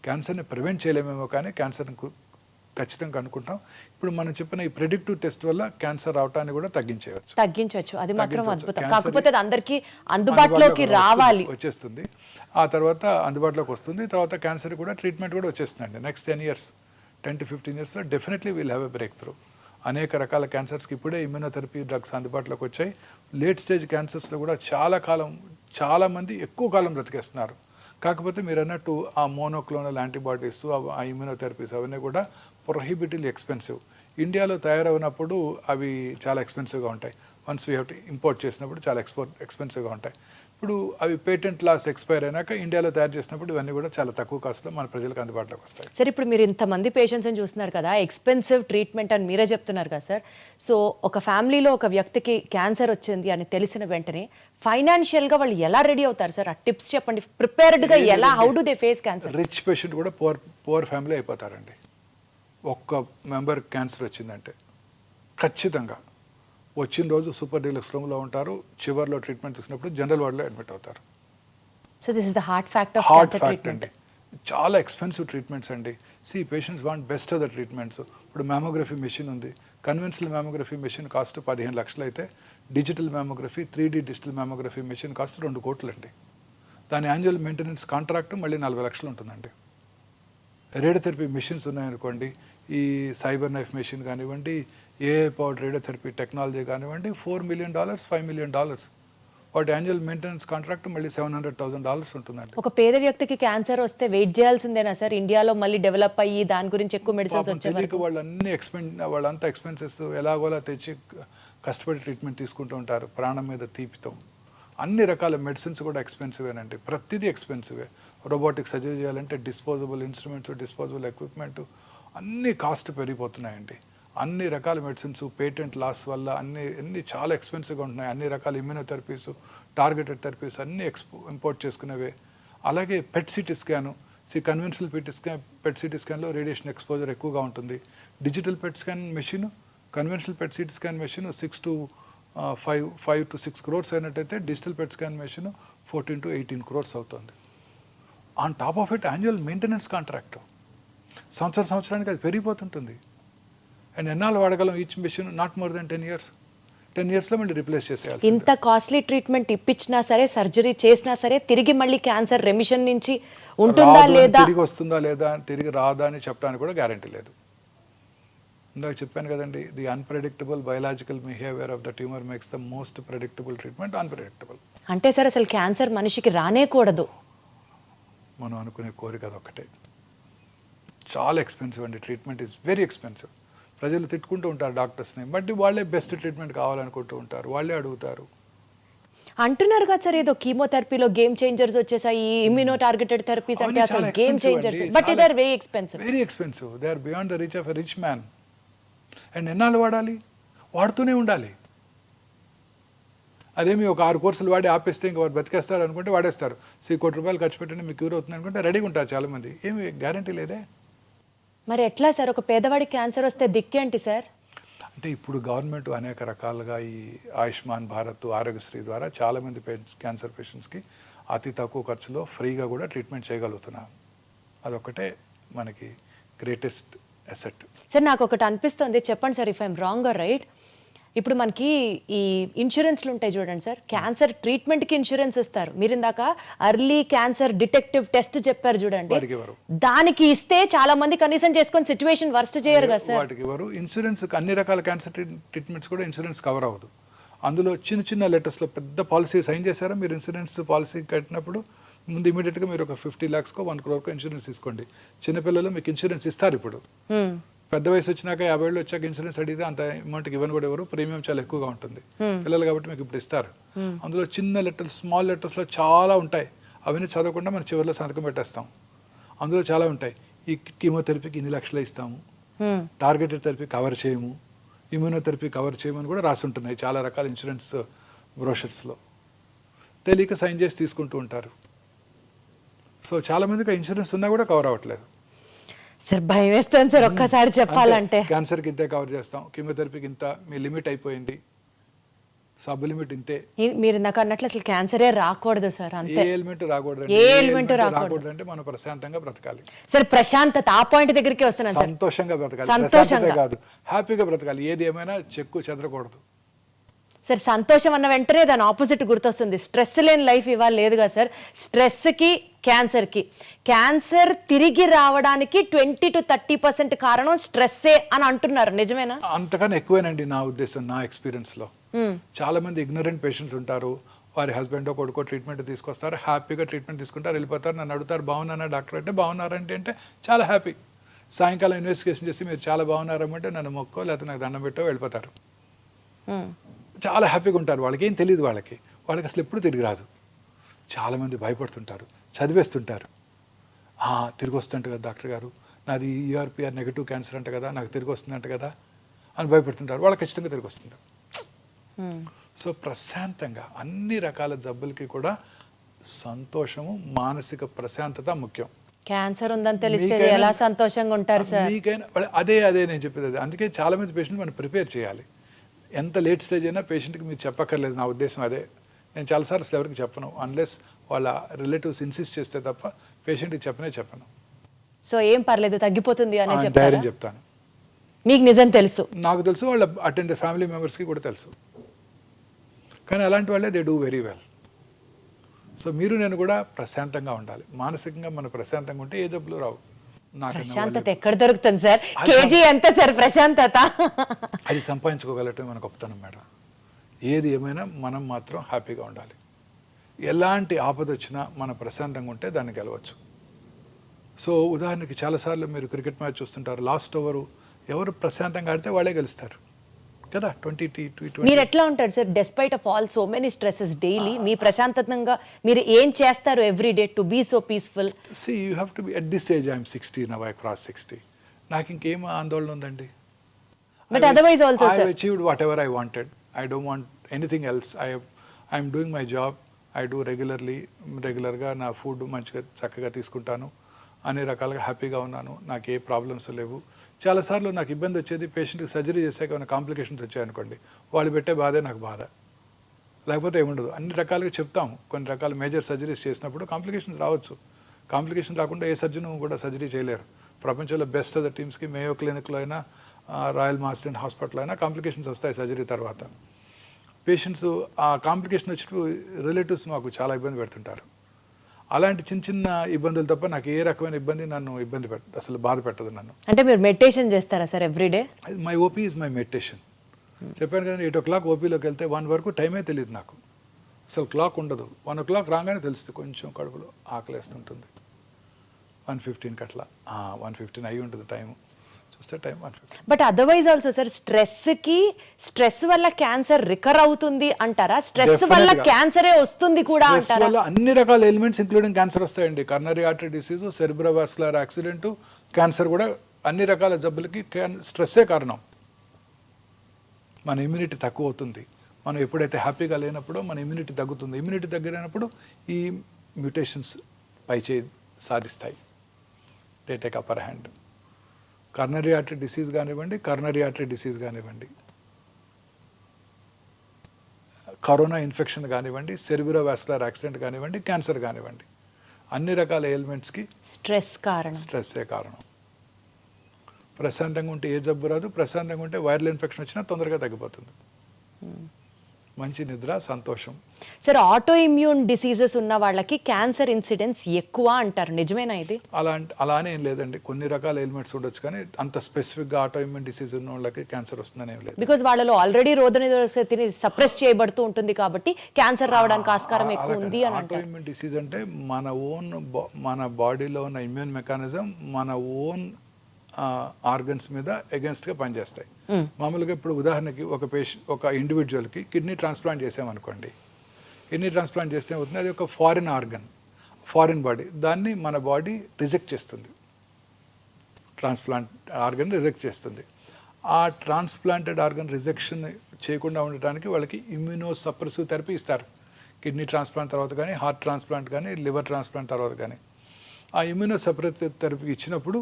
క్యాన్సర్ని ప్రివెంట్ చేయలేమేమో కానీ క్యాన్సర్ని ఖచ్చితంగా కనుక్కుంటాం. ఇప్పుడు మనం చెప్పిన ఈ ప్రెడిక్టివ్ టెస్ట్ వల్ల క్యాన్సర్ రావటాన్ని కూడా తగ్గించవచ్చు. అది మాత్రం అద్భుతం. కాకపోతే అది అందరికీ అందుబాటులోకి రావాలి, వచ్చేస్తుంది. ఆ తర్వాత అందుబాటులోకి వస్తుంది. తర్వాత క్యాన్సర్ కూడా ట్రీట్మెంట్ కూడా వచ్చేస్తుందండి. నెక్స్ట్ 10 to 15 yearsలో definitely will have a breakthrough. అనేక రకాల క్యాన్సర్స్కి ఇప్పుడే ఇమ్యూనోథెరపీ డ్రగ్స్ అందుబాటులోకి వచ్చాయి. లేట్ స్టేజ్ క్యాన్సర్స్లో కూడా చాలామంది ఎక్కువ కాలం బ్రతికేస్తున్నారు. కాకపోతే మీరు అన్నట్టు ఆ మోనోక్లోనల్ యాంటీబాడీస్, ఆ ఇమ్యూనోథెరపీస్ అవన్నీ కూడా ప్రొహిబిటివ్లీ ఎక్స్పెన్సివ్. ఇండియాలో తయారవునప్పుడు అవి చాలా ఎక్స్పెన్సివ్గా ఉంటాయి. Once we have to import చేసినప్పుడు చాలా ఎక్స్పెన్సివ్గా ఉంటాయి. ఇప్పుడు అవి పేటెంట్ లాస్ ఎక్స్పైర్ అయినాక ఇండియాలో తయారు చేసినప్పుడు ఇవన్నీ కూడా చాలా తక్కువ కాస్ట్లో మన ప్రజలకు అందుబాటులోకి వస్తాయి. సార్ ఇప్పుడు మీరు ఇంతమంది పేషెంట్స్ని చూస్తున్నారు కదా, ఎక్స్పెన్సివ్ ట్రీట్మెంట్ అని మీరే చెప్తున్నారు కదా సార్. సో ఒక ఫ్యామిలీలో ఒక వ్యక్తికి క్యాన్సర్ వచ్చింది అని తెలిసిన వెంటనే ఫైనాన్షియల్గా వాళ్ళు ఎలా రెడీ అవుతారు సార్? ఆ టిప్స్ చెప్పండి. ప్రిపేర్డ్గా ఎలా, how do they face cancer? Rich patient కూడా పోర్ ఫ్యామిలీ అయిపోతారండి. ఒక్క మెంబర్ క్యాన్సర్ వచ్చిందంటే ఖచ్చితంగా వచ్చిన రోజు సూపర్ డీలక్స్ రూమ్లో ఉంటారు, చివర్లో ట్రీట్మెంట్ తీసుకున్నప్పుడు జనరల్ వార్డులో అడ్మిట్ అవుతారు. So this is the heart fact అండి. చాలా ఎక్స్పెన్సివ్ ట్రీట్మెంట్స్ అండి. Patients want best of the treatments. ఇప్పుడు మ్యామోగ్రఫీ మెషిన్ ఉంది. కన్వెన్షనల్ మ్యామోగ్రఫీ మెషిన్ కాస్ట్ 15 లక్షలు అయితే digital mammography 3D digital mammography machine cost 2 కోట్లు అండి. దాని యాన్యువల్ మెయింటెనెన్స్ కాంట్రాక్ట్ మళ్ళీ 40 లక్షలు ఉంటుందండి. రేడియోథెరపీ మెషిన్స్ ఉన్నాయనుకోండి, ఈ సైబర్ నైఫ్ మెషిన్ కానివ్వండి, AI పవర్డ్ రేడియోథెరపీ టెక్నాలజీ కానివ్వండి, $4 million, $5 million. వాటి యాన్యువల్ మెయింటెనెన్స్ కాంట్రాక్ట్ మళ్ళీ $700,000 ఉంటుందండి. ఒక పేద వ్యక్తికి క్యాన్సర్ వస్తే వెయిట్ చేయాల్సిందేనా సార్? ఇండియాలో మళ్ళీ డెవలప్ అయ్యి దాని గురించి ఎక్కువ మెడిసిన్స్ వచ్చే వాళ్ళంతా ఎక్స్పెన్సెస్ ఎలాగోలా తెచ్చి కష్టపడి ట్రీట్మెంట్ తీసుకుంటూ ఉంటారు ప్రాణం మీద తీపితో. అన్ని రకాల మెడిసిన్స్ కూడా ఎక్స్పెన్సివేనండి. ప్రతిదీ ఎక్స్పెన్సివే. రోబోటిక్ సర్జరీ చేయాలంటే డిస్పోజబుల్ ఇన్స్ట్రుమెంట్స్, డిస్పోజబుల్ ఎక్విప్మెంట్ అన్నీ కాస్ట్ పెరిగిపోతున్నాయండి. అన్ని రకాల మెడిసిన్స్ పేటెంట్ లాస్ వల్ల అన్ని చాలా ఎక్స్పెన్సివ్గా ఉంటున్నాయి. అన్ని రకాల ఇమ్యూనోథెరపీస్, టార్గెటెడ్ థెరపీస్ అన్నీ ఇంపోర్ట్ చేసుకునేవే. అలాగే PET CT scan, conventional PET CT స్కాన్లో రేడియేషన్ ఎక్స్పోజర్ ఎక్కువగా ఉంటుంది. Digital PET scan machine, conventional PET CT scan machine 5 to 6 crores అయినట్టయితే digital PET scan machine 14 to 18 crores అవుతుంది. On top of it annual maintenance contract సంవత్సరానికి అది పెరిగిపోతుంటుంది. అండ్ ఎన్నాళ్ళు వాడగలం each machine? Not more than 10 years. 10 yearsలో మళ్ళీ రీప్లేస్ చేసేయాలి. ఇంత కాస్ట్లీ ట్రీట్మెంట్ ఇప్పించినా సరే, సర్జరీ చేసినా సరే, తిరిగి మళ్ళీ క్యాన్సర్ రెమిషన్ నుంచి ఉంటుందా లేదా, తిరిగి వస్తుందా లేదా, తిరిగి రాదా అని చెప్పడానికి కూడా గ్యారంటీ లేదు. ఇందాక చెప్పాను కదండి, the unpredictable biological behaviour of the tumour makes the most predictable treatment unpredictable. అంటే సార్ అసలు క్యాన్సర్ మనిషికి రానేకూడదు. మనం అనుకునే కోరిక అదొక్కటే. చాలా ఎక్స్పెన్సివ్ అండి, ట్రీట్మెంట్ ఈజ్ వెరీ ఎక్స్పెన్సివ్. ప్రజలు తిట్టుకుంటూ ఉంటారు డాక్టర్స్ని, బట్ వాళ్ళే బెస్ట్ ట్రీట్మెంట్ కావాలనుకుంటూ ఉంటారు, వాళ్ళే అడుగుతారు. అంటున్నారు కదా సార్, ఏదో కీమోథెరపీలో గేమ్ చేంజర్స్ వచ్చేసాయి, ఇమ్యూనో టార్గెటెడ్ థెరపీస్ అంటే అసలు game changers, but it are very expensive. Very expensive, they are beyond the reach of a rich man. And ఎన్నాళ్ళు వాడాలి? వాడుతూనే ఉండాలి. అదేమి ఒక 6 కోర్సులు వాడి ఆపేస్తే ఇంకా వాడు బతికేస్తారు అనుకుంటే వాడేస్తారు. ₹1 కోటి ఖర్చు పెట్టండి మీకు క్యూర్ అవుతుంది అనుకుంటే రెడీగా ఉంటారు చాలామంది. ఏమి గ్యారంటీ లేదే. మరి ఎట్లా సార్, ఒక పేదవాడికి క్యాన్సర్ వస్తే దిక్కేంటి సార్? అంటే ఇప్పుడు గవర్నమెంట్ అనేక రకాలుగా ఈ ఆయుష్మాన్ భారత్, ఆరోగ్యశ్రీ ద్వారా చాలామంది క్యాన్సర్ పేషెంట్స్కి అతి తక్కువ ఖర్చులో ఫ్రీగా కూడా ట్రీట్మెంట్ చేయగలుగుతున్నాం. అదొక్కటే మనకి గ్రేటెస్ట్ అసెట్. సార్ నాకు ఒకటి అనిపిస్తుంది, చెప్పండి sir if I'm wrong or right. ఇప్పుడు మనకి ఈ ఇన్సూరెన్స్లు ఉంటాయి చూడండి సార్, క్యాన్సర్ ట్రీట్మెంట్కి ఇన్సూరెన్స్ ఇస్తారు. మీరు ఇందాక అర్లీ క్యాన్సర్ డిటెక్టివ్ టెస్ట్ చెప్పారు చూడండి, దానికి ఇస్తే చాలా మంది కనీసం చేసుకొని సిచ్యువేషన్ వర్స్ట్ చేయరు కదా సార్. వాటికి ఎవరు ఇన్సూరెన్స్, అన్ని రకాల క్యాన్సర్ ట్రీట్మెంట్స్ కూడా ఇన్సూరెన్స్ కవర్ అవ్వదు. అందులో చిన్న చిన్న లెటర్స్లో పెద్ద పాలసీ సైన్ చేశారా మీరు? ఇన్సూరెన్స్ పాలసీ కట్టినప్పుడు ముందు ఇమీడియట్గా మీరు ఒక 50 lakhs $1 crore ఇన్సూరెన్స్ తీసుకోండి. చిన్నపిల్లలు మీకు ఇన్సూరెన్స్ ఇస్తారు ఇప్పుడు. పెద్ద వయసు వచ్చినాక 50 ఏళ్ళు వచ్చాక ఇన్సూరెన్స్ అడిగితే అంత అమౌంట్కి ఇవ్వని కూడా ఎవరు, ప్రీమియం చాలా ఎక్కువగా ఉంటుంది పిల్లలు కాబట్టి మీకు ఇప్పుడు ఇస్తారు. అందులో చిన్న లెటర్స్, స్మాల్ లెటర్స్లో చాలా ఉంటాయి. అవన్నీ చదవకుండా మనం చివరిలో సంతకం పెట్టేస్తాం. అందులో చాలా ఉంటాయి. ఈ కీమోథెరపీకి ఇన్ని లక్షలు ఇస్తాము, టార్గెటెడ్ థెరపీ కవర్ చేయము, ఇమ్యూనోథెరపీ కవర్ చేయమని కూడా రాసి ఉంటున్నాయి చాలా రకాల ఇన్సూరెన్స్ బ్రోషర్స్లో. తెలియక సైన్ చేసి తీసుకుంటూ ఉంటారు. సో చాలా మందికి ఇన్సూరెన్స్ ఉన్నా కూడా కవర్ అవ్వట్లేదు. సార్ భయం వేస్తాను సార్ ఒక్కసారి చెప్పాలంటే. క్యాన్సర్కి ఇంతే కవర్ చేస్తాం, కీమోథెరపీకి ఇంత, మీ లిమిట్ అయిపోయింది, సబ్ లిమిట్ ఇంతే. మీరు నాకు అన్నట్లు అసలు క్యాన్సరే రాకూడదు సార్, అంతే. ఏ ఎలిమెంట్ రాకూడదు. ఏ ఎలిమెంట్ రాకూడదు అంటే మనం ప్రశాంతంగా బ్రతకాలి సార్. ప్రశాంతత, ఆ పాయింట్ దగ్గరికి వస్తున్నాను సార్. సంతోషంగా బ్రతకాలి, సంతోషంగా కాదు హ్యాపీగా బ్రతకాలి. ఏది ఏమైనా చెక్కు చెదరకూడదు సార్. సంతోషం అన్న వెంటనే దాని ఆపోజిట్ గుర్తొస్తుంది. స్ట్రెస్ లేని లైఫ్ ఇవాళ లేదు కదా సార్. స్ట్రెస్కి, క్యాన్సర్కి, క్యాన్సర్ తిరిగి రావడానికి 20 to 30% కారణం స్ట్రెస్సే అని అంటున్నారు, నిజమేనా? అంతకన్నా ఎక్కువేనండి నా ఉద్దేశం, నా ఎక్స్పీరియన్స్లో. చాలా మంది ఇగ్నరెంట్ పేషెంట్స్ ఉంటారు, వారి హస్బెండ్ కొడుకో ట్రీట్మెంట్ తీసుకొస్తారు, హ్యాపీగా ట్రీట్మెంట్ తీసుకుంటారు, వెళ్ళిపోతారు. నన్ను అడుగుతారు బాగున్నానా డాక్టర్ అంటే, బాగున్నారంటే చాలా హ్యాపీ. సాయంకాలం ఇన్వెస్టిగేషన్ చేసి మీరు చాలా బాగున్నారమ్మంటే నన్ను మొక్కో లేకపోతే నాకు దండం పెట్టో వెళ్ళిపోతారు. చాలా హ్యాపీగా ఉంటారు. వాళ్ళకి ఏం తెలియదు, వాళ్ళకి అసలు ఎప్పుడు తిరిగి రాదు. చాలామంది భయపడుతుంటారు, చదివేస్తుంటారు. తిరిగి వస్తుంట కదా డాక్టర్ గారు, నాది ERPR నెగటివ్ క్యాన్సర్ అంట కదా, నాకు తిరిగి వస్తుందంట కదా అని భయపడుతుంటారు. వాళ్ళకి ఖచ్చితంగా తిరిగి వస్తుంది. సో ప్రశాంతంగా అన్ని రకాల జబ్బులకి కూడా సంతోషము, మానసిక ప్రశాంతత ముఖ్యం. క్యాన్సర్ ఉందని తెలిస్తే ఎలా సంతోషంగా ఉంటారు సార్? మీకైనా అదే నేను చెప్పేది అదే. అందుకే చాలా మంది పేషెంట్ మనం ప్రిపేర్ చేయాలి. ఎంత లేట్ స్టేజ్ అయినా పేషెంట్కి మీరు చెప్పక్కర్లేదు. నా ఉద్దేశం అదే. నేను చాలాసార్లు అసలు ఎవరికి చెప్పను, అన్లెస్ వాళ్ళ రిలేటివ్స్ ఇన్సిస్ట్ చేస్తే తప్ప పేషెంట్కి చెప్పను. సో ఏం పర్లేదు, తగ్గిపోతుంది అని ధైర్యం చెప్తాను. మీకు నిజం తెలుసు, నాకు తెలుసు, వాళ్ళ అటెండ్ ఫ్యామిలీ మెంబర్స్కి కూడా తెలుసు. కానీ అలాంటి వాళ్ళే they do very well. So మీరు నేను కూడా ప్రశాంతంగా ఉండాలి. మానసికంగా మనం ప్రశాంతంగా ఉంటే ఏ జబ్బులు రావు. ప్రశాంతత ఎక్కడ దొరుకుతుంది సార్? కేజీ ఎంత సార్ ప్రశాంతత? అది సంపాదించుకోగలటం మన గొప్పతనం మేడం. ఏది ఏమైనా మనం మాత్రం హ్యాపీగా ఉండాలి. ఎలాంటి ఆపద వచ్చినా మనం ప్రశాంతంగా ఉంటే దాన్ని గెలవచ్చు. సో ఉదాహరణకి చాలాసార్లు మీరు క్రికెట్ మ్యాచ్ చూస్తుంటారు, లాస్ట్ ఓవర్ ఎవరు ప్రశాంతంగా ఆడితే వాళ్ళే గెలుస్తారు కదా. 20-20. మీరు ఎట్లా ఉంటారు sir despite of all so many stresses daily? మీ ప్రశాంతంగా మీరు ఏం చేస్తారు every day to be so peaceful? See, you have to be at this age. I'm 60 now, I crossed 60. నాకు ఇంకేం ఆందోళన ఉందండి. But otherwise also, sir, I've achieved whatever I wanted. I don't want anything else. I'm doing my job. I do రెగ్యులర్గా నా ఫుడ్ మంచిగా చక్కగా తీసుకుంటాను, అన్ని రకాలుగా హ్యాపీగా ఉన్నాను, నాకు ఏ ప్రాబ్లమ్స్ లేవు. చాలాసార్లు నాకు ఇబ్బంది వచ్చేది, పేషెంట్కి సర్జరీ చేశాక ఏమైనా కాంప్లికేషన్స్ వచ్చాయనుకోండి, వాళ్ళు పెట్టే బాధే నాకు బాధ, లేకపోతే ఏముండదు. అన్ని రకాలుగా చెప్తాము. కొన్ని రకాల మేజర్ సర్జరీస్ చేసినప్పుడు కాంప్లికేషన్స్ రావచ్చు. కాంప్లికేషన్ రాకుండా ఏ సర్జన్ కూడా సర్జరీ చేయలేరు. ప్రపంచంలో బెస్ట్ ఆఫ్ ద టీమ్స్కి మేయో క్లినిక్లో అయినా, రాయల్ మాస్టన్ హాస్పిటల్ అయినా కాంప్లికేషన్స్ వస్తాయి సర్జరీ తర్వాత. పేషెంట్స్ ఆ కాంప్లికేషన్ వచ్చినప్పుడు రిలేటివ్స్ మాకు చాలా ఇబ్బంది పెడుతుంటారు. అలాంటి చిన్న చిన్న ఇబ్బందులు తప్ప నాకు ఏ రకమైన ఇబ్బంది నన్ను అసలు బాధ పెట్టదు నన్ను. అంటే మీరు మెడిటేషన్ చేస్తారా sir everyday? My OP is my meditation. చెప్పాను కదా 8 o'clock ఓపీలోకి వెళ్తే 1 వరకు టైమే తెలియదు నాకు, అసలు క్లాక్ ఉండదు. 1 o'clock రాగానే తెలుస్తుంది కొంచెం కడుపులో ఆకలేస్తుంటుంది. 1:15 అట్లా 1:15 అయి ఉంటుంది టైము, చూస్తే time 1:15. But otherwise also sir stress వల్ల క్యాన్సర్ రికర్ అవుతుంది అంటారా? స్ట్రెస్ వల్ల క్యాన్సరే వస్తుంది కూడా స్ట్రెస్ అంటారా? వల్ల అన్ని రకాల ఎలిమెంట్స్ ఇంక్లూడింగ్ క్యాన్సర్ వస్తాయండి. Coronary artery disease, cerebrovascular accident, cancer కూడా అన్ని రకాల జబ్బులకి స్ట్రెస్సే కారణం. మన ఇమ్యూనిటీ తక్కువ అవుతుంది. మనం ఎప్పుడైతే హ్యాపీగా లేనప్పుడో మన ఇమ్యూనిటీ తగ్గుతుంది. ఇమ్యూనిటీ తగ్గినప్పుడు ఈ మ్యూటేషన్స్ పైచేయి సాధిస్తాయి, they take upper hand. Coronary artery disease కానివ్వండి, కరోనా ఇన్ఫెక్షన్ కానివ్వండి, సెరిబ్రోవాస్కులర్ యాక్సిడెంట్ కానివ్వండి, క్యాన్సర్ కానివ్వండి, అన్ని రకాల ఎలిమెంట్స్కి స్ట్రెస్సే కారణం. ప్రశాంతంగా ఉంటే ఏ జబ్బు రాదు, ప్రశాంతంగా ఉంటే వైరల్ ఇన్ఫెక్షన్ వచ్చినా తొందరగా తగ్గిపోతుంది. మంచి నిద్ర, సంతోషం. సార్ ఆటో ఇమ్యూన్ డిసీజెస్ ఉన్న వాళ్ళకి క్యాన్సర్ ఇన్సిడెన్స్ ఎక్కువ అంటారు, నిజమేనా ఇది? అలానే ఏం లేదండి, కొన్ని రకాల ఎలిమెంట్స్ ఉండొచ్చు, కానీ అంత స్పెసిఫిక్గా ఆటో ఇమ్యూన్ డిసీజ్ ఉన్న వాళ్ళకి క్యాన్సర్ వస్తుందని ఏం లేదు. బికాజ్ వాళ్ళలో ఆల్రెడీ రోగనిరోధక శక్తిని సప్రెస్ చేయబడుతూ ఉంటుంది కాబట్టి క్యాన్సర్ రావడానికి ఆస్కారం ఎక్కువ ఉంది అని ఆటో ఇమ్యూన్ డిసీజ్ అంటే మన బాడీలో ఉన్న ఇమ్యూన్ మెకానిజం మన ఓన్ ఆర్గన్స్ మీద అగెన్స్ట్గా పనిచేస్తాయి. మామూలుగా ఇప్పుడు ఉదాహరణకి ఒక ఇండివిజువల్కి కిడ్నీ ట్రాన్స్ప్లాంట్ చేసామనుకోండి, కిడ్నీ ట్రాన్స్ప్లాంట్ చేస్తే అవుతుంది, అది ఒక ఫారిన్ ఆర్గన్, ఫారిన్ బాడీ, దాన్ని మన బాడీ రిజెక్ట్ చేస్తుంది, ట్రాన్స్ప్లాంట్ ఆర్గన్ రిజెక్ట్ చేస్తుంది. ఆ ట్రాన్స్ప్లాంటెడ్ ఆర్గన్ రిజెక్షన్ చేయకుండా ఉండటానికి వాళ్ళకి ఇమ్యూనోసప్రెసివ్ థెరపీ ఇస్తారు. కిడ్నీ ట్రాన్స్ప్లాంట్ తర్వాత కానీ, హార్ట్ ట్రాన్స్ప్లాంట్ కానీ, లివర్ ట్రాన్స్ప్లాంట్ తర్వాత కానీ ఆ ఇమ్యూనోసప్రెసివ్ థెరపీ ఇచ్చినప్పుడు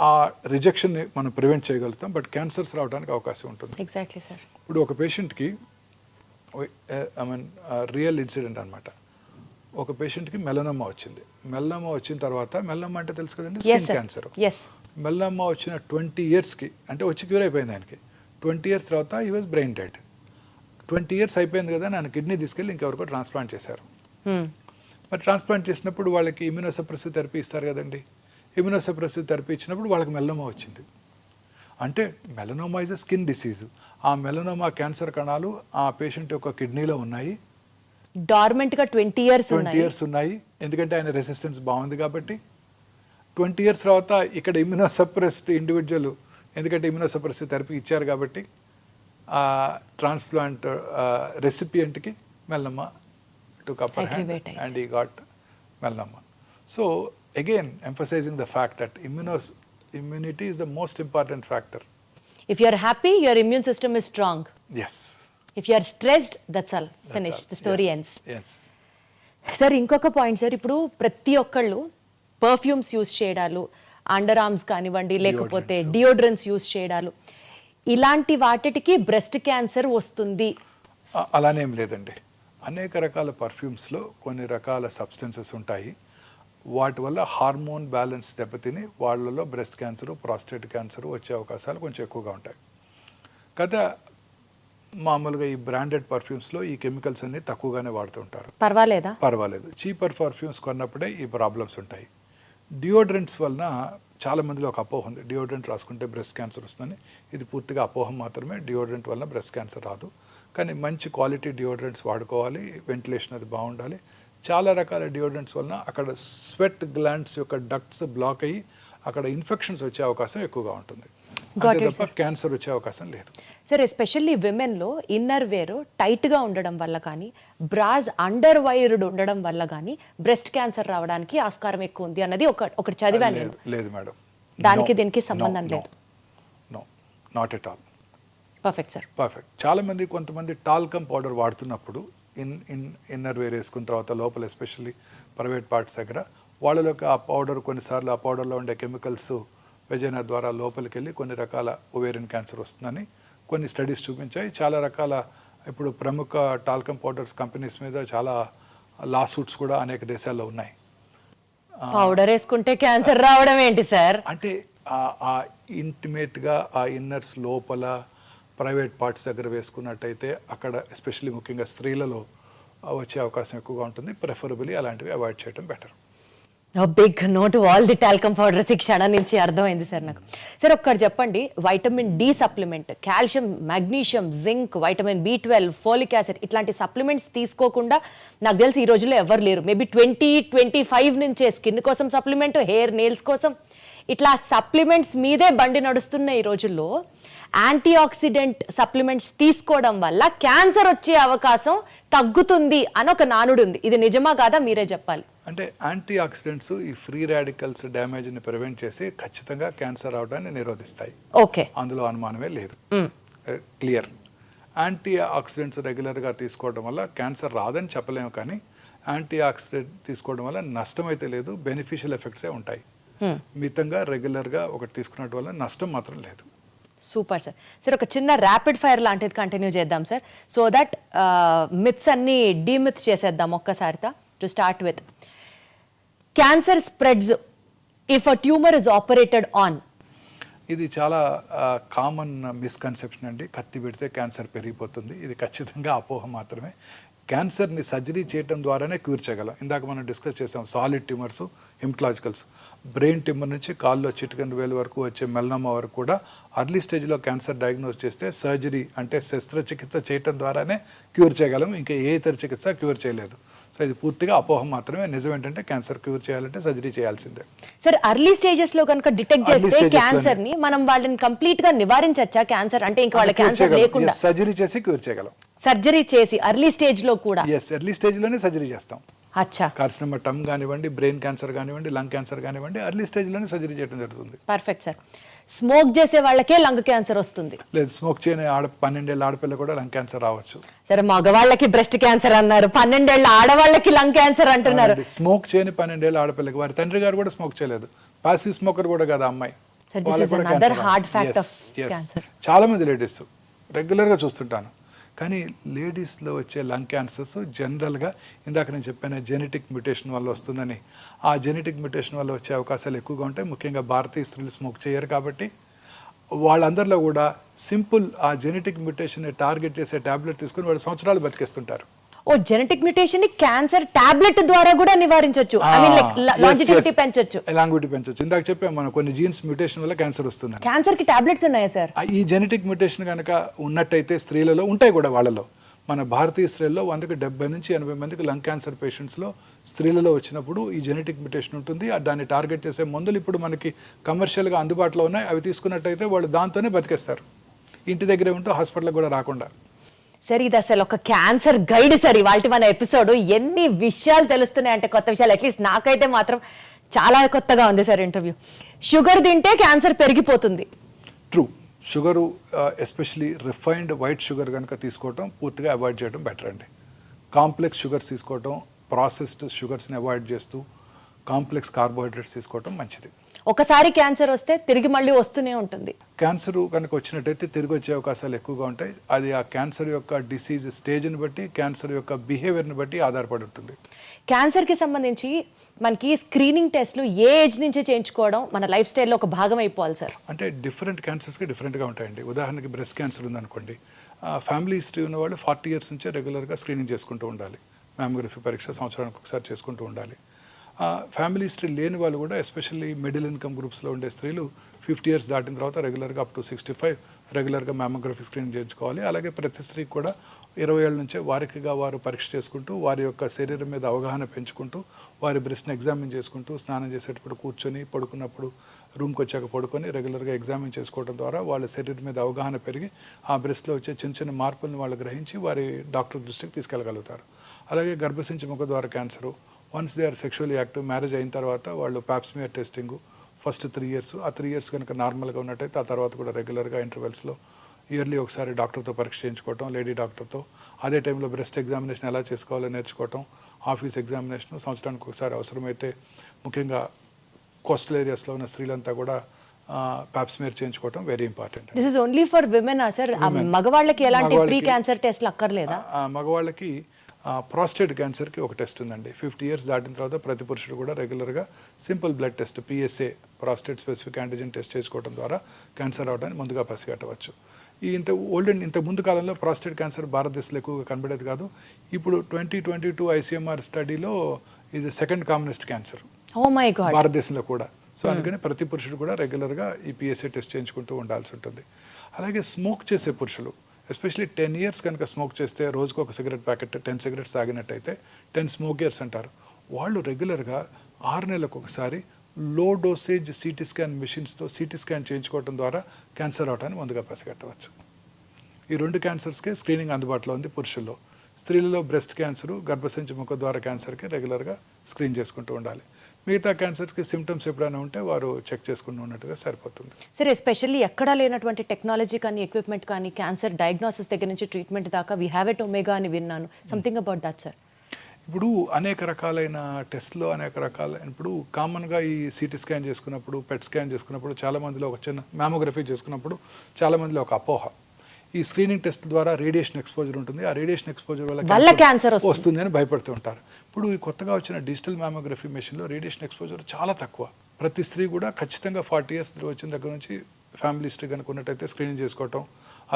ఆ రిజెక్షన్ని మనం ప్రివెంట్ చేయగలుగుతాం. బట్ క్యాన్సర్స్ రావడానికి అవకాశం ఉంటుంది. Exactly sir. ఇప్పుడు ఒక పేషెంట్కి రియల్ ఇన్సిడెంట్ అనమాట. ఒక పేషెంట్కి మెలనోమా వచ్చింది. మెలనోమా వచ్చిన తర్వాత, మెలనోమా అంటే తెలుసు కదండి, స్కిన్ క్యాన్సర్. మెలనోమా వచ్చిన 20 yearsకి అంటే వచ్చి క్యూర్ అయిపోయింది ఆయనకి. 20 years తర్వాత ఈ వాజ్ బ్రెయిన్ డెడ్. 20 years అయిపోయింది కదా, నన్ను కిడ్నీ తీసుకెళ్ళి ఇంకెవరికో ట్రాన్స్ప్లాంట్ చేశారు. మరి ట్రాన్స్ప్లాంట్ చేసినప్పుడు వాళ్ళకి ఇమ్యూనోసప్రెసివ్ థెరపీ ఇస్తారు కదండి. ఇమ్యూనోసప్రెసివ్ థెరపీ ఇచ్చినప్పుడు వాళ్ళకి మెలనోమా వచ్చింది. అంటే melanoma is a skin disease. ఆ మెలనోమా క్యాన్సర్ కణాలు ఆ పేషెంట్ యొక్క కిడ్నీలో ఉన్నాయి, డార్మెంట్గా 20 years ఉన్నాయి. ఎందుకంటే ఆయన రెసిస్టెన్స్ బాగుంది కాబట్టి. 20 years తర్వాత ఇక్కడ ఇమ్యూనోసప్రెస్డ్ ఇండివిజువల్, ఎందుకంటే ఇమ్యూనోసప్రెసివ్ థెరపీ ఇచ్చారు కాబట్టి ఆ ట్రాన్స్ప్లాంట్ రెసిపియంట్కి melanoma took upper hand and he got melanoma. So again emphasizing the fact that immunity is the most important factor. If you are happy, your immune system is strong. Yes. If you are stressed, that's all. Finish. The story ends. Yes. Sir ఇంకొక పాయింట్ సార్, ఇప్పుడు ప్రతి ఒక్కళ్ళు పర్ఫ్యూమ్స్ యూస్ చేయడాలు, అండర్ ఆర్మ్స్ కానివ్వండి, లేకపోతే డియోడ్రెంట్స్ యూస్ చేయడాలు, ఇలాంటి వాటికి బ్రెస్ట్ క్యాన్సర్ వస్తుంది అలానేం లేదండి. అనేక రకాల పర్ఫ్యూమ్స్లో కొన్ని రకాల సబ్స్టెన్సెస్ ఉంటాయి. వాటి వల్ల హార్మోన్ బ్యాలెన్స్ దెబ్బతిని వాళ్ళలో బ్రెస్ట్ క్యాన్సర్, ప్రాస్టేట్ క్యాన్సర్ వచ్చే అవకాశాలు కొంచెం ఎక్కువగా ఉంటాయి కదా. మామూలుగా ఈ బ్రాండెడ్ పర్ఫ్యూమ్స్లో ఈ కెమికల్స్ అన్ని తక్కువగానే వాడుతుంటారు. పర్వాలేదు. చీపర్ పర్ఫ్యూమ్స్ కొన్నప్పుడే ఈ ప్రాబ్లమ్స్ ఉంటాయి. డియోడ్రెంట్స్ వలన చాలా మందిలో ఒక అపోహ ఉంది, డియోడ్రెంట్ రాసుకుంటే బ్రెస్ట్ క్యాన్సర్ వస్తుందని. ఇది పూర్తిగా అపోహం మాత్రమే. డియోడ్రెంట్ వలన బ్రెస్ట్ క్యాన్సర్ రాదు. కానీ మంచి క్వాలిటీ డియోడ్రెంట్స్ వాడుకోవాలి, వెంటిలేషన్ అది బాగుండాలి. చాలా రకాల డియోడ్రెంట్స్ వలన అక్కడ స్వెట్ గ్లాండ్స్ యొక్క డక్ట్స్ బ్లాక్ అయ్యి అక్కడ ఇన్ఫెక్షన్స్ వచ్చే అవకాశం ఎక్కువగా ఉంటుంది. అంతే తప్ప క్యాన్సర్ వచ్చే అవకాశం లేదు. సార్ ఎస్పెషల్లీ విమెన్లో ఇన్నర్ వేర్ టైట్గా ఉండడం వల్ల కానీ, బ్రాస్ అండర్ వైర్డ్ ఉండడం వల్ల కానీ బ్రెస్ట్ క్యాన్సర్ రావడానికి ఆస్కారం ఎక్కువ ఉంది అన్నది ఒకటి చదివాను నేను. లేదు మేడం, దానికి దీనికి సంబంధం లేదు. No, not at all. Perfect sir, perfect. చాలామంది కొంతమంది టాల్కమ్ పౌడర్ వాడుతున్నప్పుడు ఇన్నర్ వేర్ వేసుకున్న తర్వాత లోపల ఎస్పెషల్లీ ప్రైవేట్ పార్ట్స్ దగ్గర వాళ్ళలోకి ఆ పౌడర్, కొన్నిసార్లు ఆ పౌడర్లో ఉండే కెమికల్స్ వెజైనా ద్వారా లోపలికి వెళ్ళి కొన్ని రకాల ఓవేరియన్ క్యాన్సర్ వస్తుందని కొన్ని స్టడీస్ చూపించాయి. చాలా రకాల ఇప్పుడు ప్రముఖ టాల్కమ్ పౌడర్స్ కంపెనీస్ మీద చాలా లా సూట్స్ కూడా అనేక దేశాల్లో ఉన్నాయి. పౌడర్ వేసుకుంటే క్యాన్సర్ రావడం ఏంటి సార్? అంటే ఆ ఇంటిమేట్గా ఆ ఇన్నర్స్ లోపల ప్రైవేట్ పార్ట్స్ దగ్గర వేసుకున్నట్టయితే అక్కడ ఎస్పెషల్లీ ముఖ్యంగా స్త్రీలలో వచ్చే అవకాశం ఎక్కువగా ఉంటుంది. ప్రిఫరబుల్లీ అలాంటివి అవాయిడ్ చేయడం better. Big note all the talcum powders ఈ క్షణం నుంచి అర్థమైంది సార్ నాకు. సార్ ఒక్కటి చెప్పండి, vitamin D supplement, calcium, magnesium, zinc, vitamin B12, folic acid ఇట్లాంటి సప్లిమెంట్స్ తీసుకోకుండా నాకు తెలిసి ఈ రోజుల్లో ఎవరు లేరు. మేబీ 20-25 నుంచే స్కిన్ కోసం సప్లిమెంట్, హెయిర్ నెయిల్స్ కోసం ఇట్లా సప్లిమెంట్స్ మీదే బండి నడుస్తున్న ఈ రోజుల్లో యాంటీ ఆక్సిడెంట్ సప్లిమెంట్స్ తీసుకోవడం వల్ల క్యాన్సర్ వచ్చే అవకాశం తగ్గుతుంది అని ఒక నానుడు ఉంది. ఇది నిజమా కాదా మీరే చెప్పాలి. అంటే యాంటీ ఆక్సిడెంట్స్ ఈ ఫ్రీ రాడికల్స్ డ్యామేజ్ని ప్రివెంట్ చేసి ఖచ్చితంగా క్యాన్సర్ అవడాన్ని నిరోధిస్తాయి. ఓకే, అందులో అనుమానమే లేదు. క్లియర్. యాంటీ ఆక్సిడెంట్స్ రెగ్యులర్గా తీసుకోవడం వల్ల క్యాన్సర్ రాదని చెప్పలేము, కానీ యాంటీ ఆక్సిడెంట్ తీసుకోవడం వల్ల నష్టం అయితే లేదు, బెనిఫిషియల్ ఎఫెక్ట్సే ఉంటాయి. మితంగా రెగ్యులర్గా ఒకటి తీసుకున్నట్టు వల్ల నష్టం మాత్రం లేదు. Super sir. సార్ ఒక చిన్న ర్యాపిడ్ ఫైర్ లాంటిది కంటిన్యూ చేద్దాం సార్, సో దట్ మిత్స్ అన్ని డీమిత్ చేసేద్దాం ఒక్కసారితో. To start with, cancer spreads if a tumour is operated on. ఇది చాలా కామన్ మిస్కన్సెప్షన్ అండి. కత్తి పెడితే క్యాన్సర్ పెరిగిపోతుంది. ఇది ఖచ్చితంగా అపోహ మాత్రమే. క్యాన్సర్ని సర్జరీ చేయడం ద్వారానే క్యూర్ చేయగలం. ఇందాక మనం డిస్కస్ చేసాం సాలిడ్ ట్యూమర్స్, హిమటలాజికల్స్. బ్రెయిన్ ట్యూమర్ నుంచి కాల్లో చిటికెన్ వేలు వరకు వచ్చే మెలనోమా వరకు కూడా అర్లీ స్టేజ్లో క్యాన్సర్ డయాగ్నోస్ చేస్తే సర్జరీ అంటే శస్త్రచికిత్స చేయడం ద్వారానే క్యూర్ చేయగలం. ఇంకా ఏ ఇతర చికిత్స క్యూర్ చేయలేదు. సో ఇది పూర్తిగా అపోహ మాత్రమే. నిజం ఏంటంటే క్యాన్సర్ క్యూర్ చేయాలంటే సర్జరీ చేయాల్సిందే. సార్ అర్లీ స్టేజెస్ లో కనుక డిటెక్ట్ చేస్తే క్యాన్సర్ ని మనం వాళ్ళని కంప్లీట్ గా నివారించచ్చా? క్యాన్సర్ అంటే ఇంకా వాళ్ళ క్యాన్సర్ లేకుండా సర్జరీ చేసి క్యూర్ చేయగలం. సర్జరీ చేసి అర్లీ స్టేజ్ లో కూడా? ఎస్, ఎర్లీ స్టేజ్ లోనే సర్జరీ చేస్తాం. అచ్చా. కార్సినోమా టమ్ కానివ్వండి, బ్రెయిన్ క్యాన్సర్ కానివ్వండి, లంగ్ క్యాన్సర్ కానివ్వండి, అర్లీ స్టేజ్ లోనే సర్జరీ చేయడం జరుగుతుంది. Perfect sir. స్మోక్ చేసే వాళ్ళకే లంగ్ క్యాన్సర్ వస్తుంది? లేదు, స్మోక్ చేయని 12 ఏళ్ళ ఆడపిల్ల కూడా లంగ్ క్యాన్సర్ రావచ్చు. సరే, మగవాళ్ళకి బ్రెస్ట్ క్యాన్సర్ అన్నారు, 12 ఏళ్ళ ఆడవాళ్ళకి లంగ్ క్యాన్సర్ అంటున్నారు. స్మోక్ చేయని 12 ఏళ్ళ ఆడపిల్లకి వారి తండ్రి గారు కూడా స్మోక్ చేయలేదు, పాసివ్ స్మోకర్ కూడా కదా అమ్మాయి, చాలా మంది లేడీస్ రెగ్యులర్గా చూస్తుంటాను. కానీ లేడీస్లో వచ్చే లంగ్ క్యాన్సర్స్ జనరల్గా ఇందాక నేను చెప్పాను జెనెటిక్ మ్యూటేషన్ వల్ల వస్తుందని. ఆ జెనెటిక్ మ్యూటేషన్ వల్ల వచ్చే అవకాశాలు ఎక్కువగా ఉంటాయి. ముఖ్యంగా భారతీయ స్త్రీలు స్మోక్ చేయరు కాబట్టి వాళ్ళందరిలో కూడా సింపుల్ ఆ జెనెటిక్ మ్యూటేషన్ టార్గెట్ చేసే టాబ్లెట్ తీసుకుని వాళ్ళు సంవత్సరాలు బతికేస్తుంటారు. ఓ, జెనెటిక్ మ్యూటేషన్ ని క్యాన్సర్ టాబ్లెట్ ద్వారా కూడా నివారించవచ్చు, లాంజివిటీ పెంచొచ్చు. లాంజివిటీ పెంచొచ్చు. ఇందాక చెప్పాము మనం కొన్ని జీన్స్ మ్యూటేషన్ వల్ల క్యాన్సర్ వస్తుంది. క్యాన్సర్ కి టాబ్లెట్స్ ఉన్నాయా సార్? ఈ జెనెటిక్ మ్యూటేషన్ కనుక ఉన్నట్టయితే స్త్రీలలో ఉంటాయి కూడా. వాళ్ళలో మన భారతీయ స్త్రీల్లో 100కి 70 నుంచి 80 మందికి లంగ్ క్యాన్సర్ పేషెంట్స్లో స్త్రీలలో వచ్చినప్పుడు ఈ జెనెటిక్ మ్యూటేషన్ ఉంటుంది. దాన్ని టార్గెట్ చేసే మందులు ఇప్పుడు మనకి కమర్షియల్గా అందుబాటులో ఉన్నాయి. అవి తీసుకున్నట్టయితే వాళ్ళు దాంతోనే బతికేస్తారు, ఇంటి దగ్గరే ఉంటూ హాస్పిటల్కి కూడా రాకుండా. సార్ ఇది అసలు ఒక క్యాన్సర్ గైడ్ సార్ ఇవాళ మన ఎపిసోడ్. ఎన్ని విషయాలు తెలుస్తున్నాయి అంటే, కొత్త విషయాలు. అట్లీస్ట్ నాకైతే మాత్రం చాలా కొత్తగా ఉంది సార్ ఇంటర్వ్యూ. షుగర్ తింటే క్యాన్సర్ పెరిగిపోతుంది. True. Sugar especially refined white sugar కనుక తీసుకోవటం పూర్తిగా అవాయిడ్ చేయడం బెటర్ అండి. కాంప్లెక్స్ షుగర్స్ తీసుకోవటం, ప్రాసెస్డ్ షుగర్స్ని అవాయిడ్ చేస్తూ కాంప్లెక్స్ కార్బోహైడ్రేట్స్ తీసుకోవటం మంచిది. ఒకసారి క్యాన్సర్ వస్తే తిరిగి మళ్ళీ వస్తూనే ఉంటుంది. క్యాన్సర్ కనుక వచ్చినట్టయితే తిరిగి వచ్చే అవకాశాలు ఎక్కువగా ఉంటాయి. అది ఆ క్యాన్సర్ యొక్క డిసీజ్ స్టేజ్ని బట్టి, క్యాన్సర్ యొక్క బిహేవియర్ని బట్టి ఆధారపడి ఉంటుంది. క్యాన్సర్కి సంబంధించి మనకి స్క్రీనింగ్ టెస్ట్లు ఏ ఏజ్ నుంచి చేయించుకోవడం మన లైఫ్ స్టైల్లో ఒక భాగం అయిపోవాలి సార్? అంటే డిఫరెంట్ క్యాన్సర్స్కి డిఫరెంట్గా ఉంటాయండి. ఉదాహరణకి బ్రెస్ట్ క్యాన్సర్ ఉందనుకోండి, ఫ్యామిలీ హిస్టరీ ఉన్న వాళ్ళు 40 years నుంచే రెగ్యులర్గా స్క్రీనింగ్ చేసుకుంటూ ఉండాలి. మ్యామోగ్రఫీ పరీక్ష సంవత్సరానికి ఒకసారి చేసుకుంటూ ఉండాలి. ఫ్యామిలీ హిస్టరీ లేని వాళ్ళు కూడా ఎస్పెషల్లీ మిడిల్ ఇన్కమ్ గ్రూప్స్లో ఉండే స్త్రీలు 50 years దాటిన తర్వాత రెగ్యులర్గా అప్ టు 65 రెగ్యులర్గా మ్యామోగ్రఫీ స్క్రీనింగ్ చేయించుకోవాలి. అలాగే ప్రతి స్త్రీకి కూడా 20 ఏళ్ళ నుంచే వారికిగా వారు పరీక్ష చేసుకుంటూ వారి యొక్క శరీరం మీద అవగాహన పెంచుకుంటూ వారి బ్రెస్ట్ని ఎగ్జామిన్ చేసుకుంటూ స్నానం చేసేటప్పుడు కూర్చొని, పడుకున్నప్పుడు రూమ్కి వచ్చాక పడుకొని రెగ్యులర్గా ఎగ్జామిన్ చేసుకోవడం ద్వారా వాళ్ళ శరీరం మీద అవగాహన పెరిగి ఆ బ్రెస్ట్లో వచ్చే చిన్న చిన్న మార్పులను వాళ్ళు గ్రహించి వారి డాక్టర్ దృష్టికి తీసుకెళ్ళగలుగుతారు. అలాగే గర్భసించి ముఖద్వార cancer, once they are sexually active, marriage అయిన తర్వాత వాళ్ళు ప్యాప్స్మియర్ టెస్టింగ్ ఫస్ట్ 3 years, ఆ 3 years కనుక నార్మల్గా ఉన్నట్టయితే ఆ తర్వాత కూడా రెగ్యులర్గా ఇంటర్వెల్స్లో ఇయర్లీ ఒకసారి డాక్టర్తో పరీక్ష చేయించుకోవటం, లేడీ డాక్టర్తో. అదే టైంలో బ్రెస్ట్ ఎగ్జామినేషన్ ఎలా చేసుకోవాలో నేర్చుకోవటం, ఆఫీస్ ఎగ్జామినేషన్ సంవత్సరానికి ఒకసారి అవసరమైతే ముఖ్యంగా కోస్టల్ ఏరియాస్లో ఉన్న స్త్రీలంతా కూడా ప్యాప్స్మియర్ చేయించుకోవటం very important. This is only for women sir? మగవాళ్ళకి ఎలాంటి ప్రీ క్యాన్సర్ టెస్ట్లు అక్కర్లేదా? మగవాళ్ళకి ప్రాస్టేట్ క్యాన్సర్కి ఒక టెస్ట్ ఉందండి. 50 years దాటిన తర్వాత ప్రతి పురుషుడు కూడా రెగ్యులర్గా simple blood test PSA prostate specific antigen test చేసుకోవడం ద్వారా క్యాన్సర్ అవడానికి ముందుగా పసిగట్టవచ్చు. ఇంత ముందు కాలంలో ప్రాస్టేట్ క్యాన్సర్ భారతదేశంలో ఎక్కువగా కనబడేది కాదు. ఇప్పుడు 2022 ICMR స్టడీలో ఇది second commonest cancer oh my god భారతదేశంలో కూడా. సో అందుకని ప్రతి పురుషుడు కూడా రెగ్యులర్గా ఈ PSA టెస్ట్ చేయించుకుంటూ ఉండాల్సి ఉంటుంది. అలాగే స్మోక్ చేసే పురుషులు ఎస్పెషలీ 10 years కనుక స్మోక్ చేస్తే, రోజుకు ఒక cigarette packet 10 cigarettes తాగినట్టయితే 10 smoke years అంటారు. వాళ్ళు రెగ్యులర్గా 6 నెలలకు ఒకసారి లో డోసేజ్ CT స్కాన్ మెషిన్స్తో CT స్కాన్ చేయించుకోవడం ద్వారా క్యాన్సర్ అవటాన్ని ముందుగా పసిగట్టవచ్చు. ఈ 2 క్యాన్సర్స్కే స్క్రీనింగ్ అందుబాటులో ఉంది పురుషుల్లో. స్త్రీలలో బ్రెస్ట్ క్యాన్సరు, గర్భసంచి ముఖద్వార క్యాన్సర్కి రెగ్యులర్గా స్క్రీన్ చేసుకుంటూ ఉండాలి. మిగతా క్యాన్సర్స్కి సిమ్టమ్స్ ఎప్పుడైనా ఉంటే వారు చెక్ చేసుకుంటూ ఉన్నట్టుగా సరిపోతుంది. సరే, ఎస్పెషల్లీ ఎక్కడా లేనటువంటి టెక్నాలజీ కానీ ఎక్విప్మెంట్ కానీ క్యాన్సర్ డయాగ్నోసిస్ దగ్గర నుంచి ట్రీట్మెంట్ దాకా వీ హ్యావ్ ఎట్ ఒమేగా అని విన్నాను. Something about that sir. ఇప్పుడు అనేక రకాలైన టెస్ట్లో ఇప్పుడు కామన్గా ఈ CT స్కాన్ చేసుకున్నప్పుడు, PET స్కాన్ చేసుకున్నప్పుడు, చాలామందిలో ఒక చిన్న మ్యామోగ్రఫీ చేసుకున్నప్పుడు చాలామందిలో ఒక అపోహ, ఈ స్క్రీనింగ్ టెస్ట్ ద్వారా రేడియేషన్ ఎక్స్పోజర్ ఉంటుంది, ఆ రేడియేషన్ ఎక్స్పోజర్ వల్ల క్యాన్సర్ వస్తుంది అని భయపడుతూ ఉంటారు. ఇప్పుడు ఈ కొత్తగా వచ్చిన డిజిటల్ మ్యామోగ్రఫీ మెషిన్లో రేడియేషన్ ఎక్స్పోజర్ చాలా తక్కువ. ప్రతి స్త్రీ కూడా ఖచ్చితంగా 40 years వచ్చిన దగ్గర నుంచి ఫ్యామిలీ హిస్టరీ కనుక ఉన్నట్టయితే స్క్రీనింగ్ చేసుకోవటం,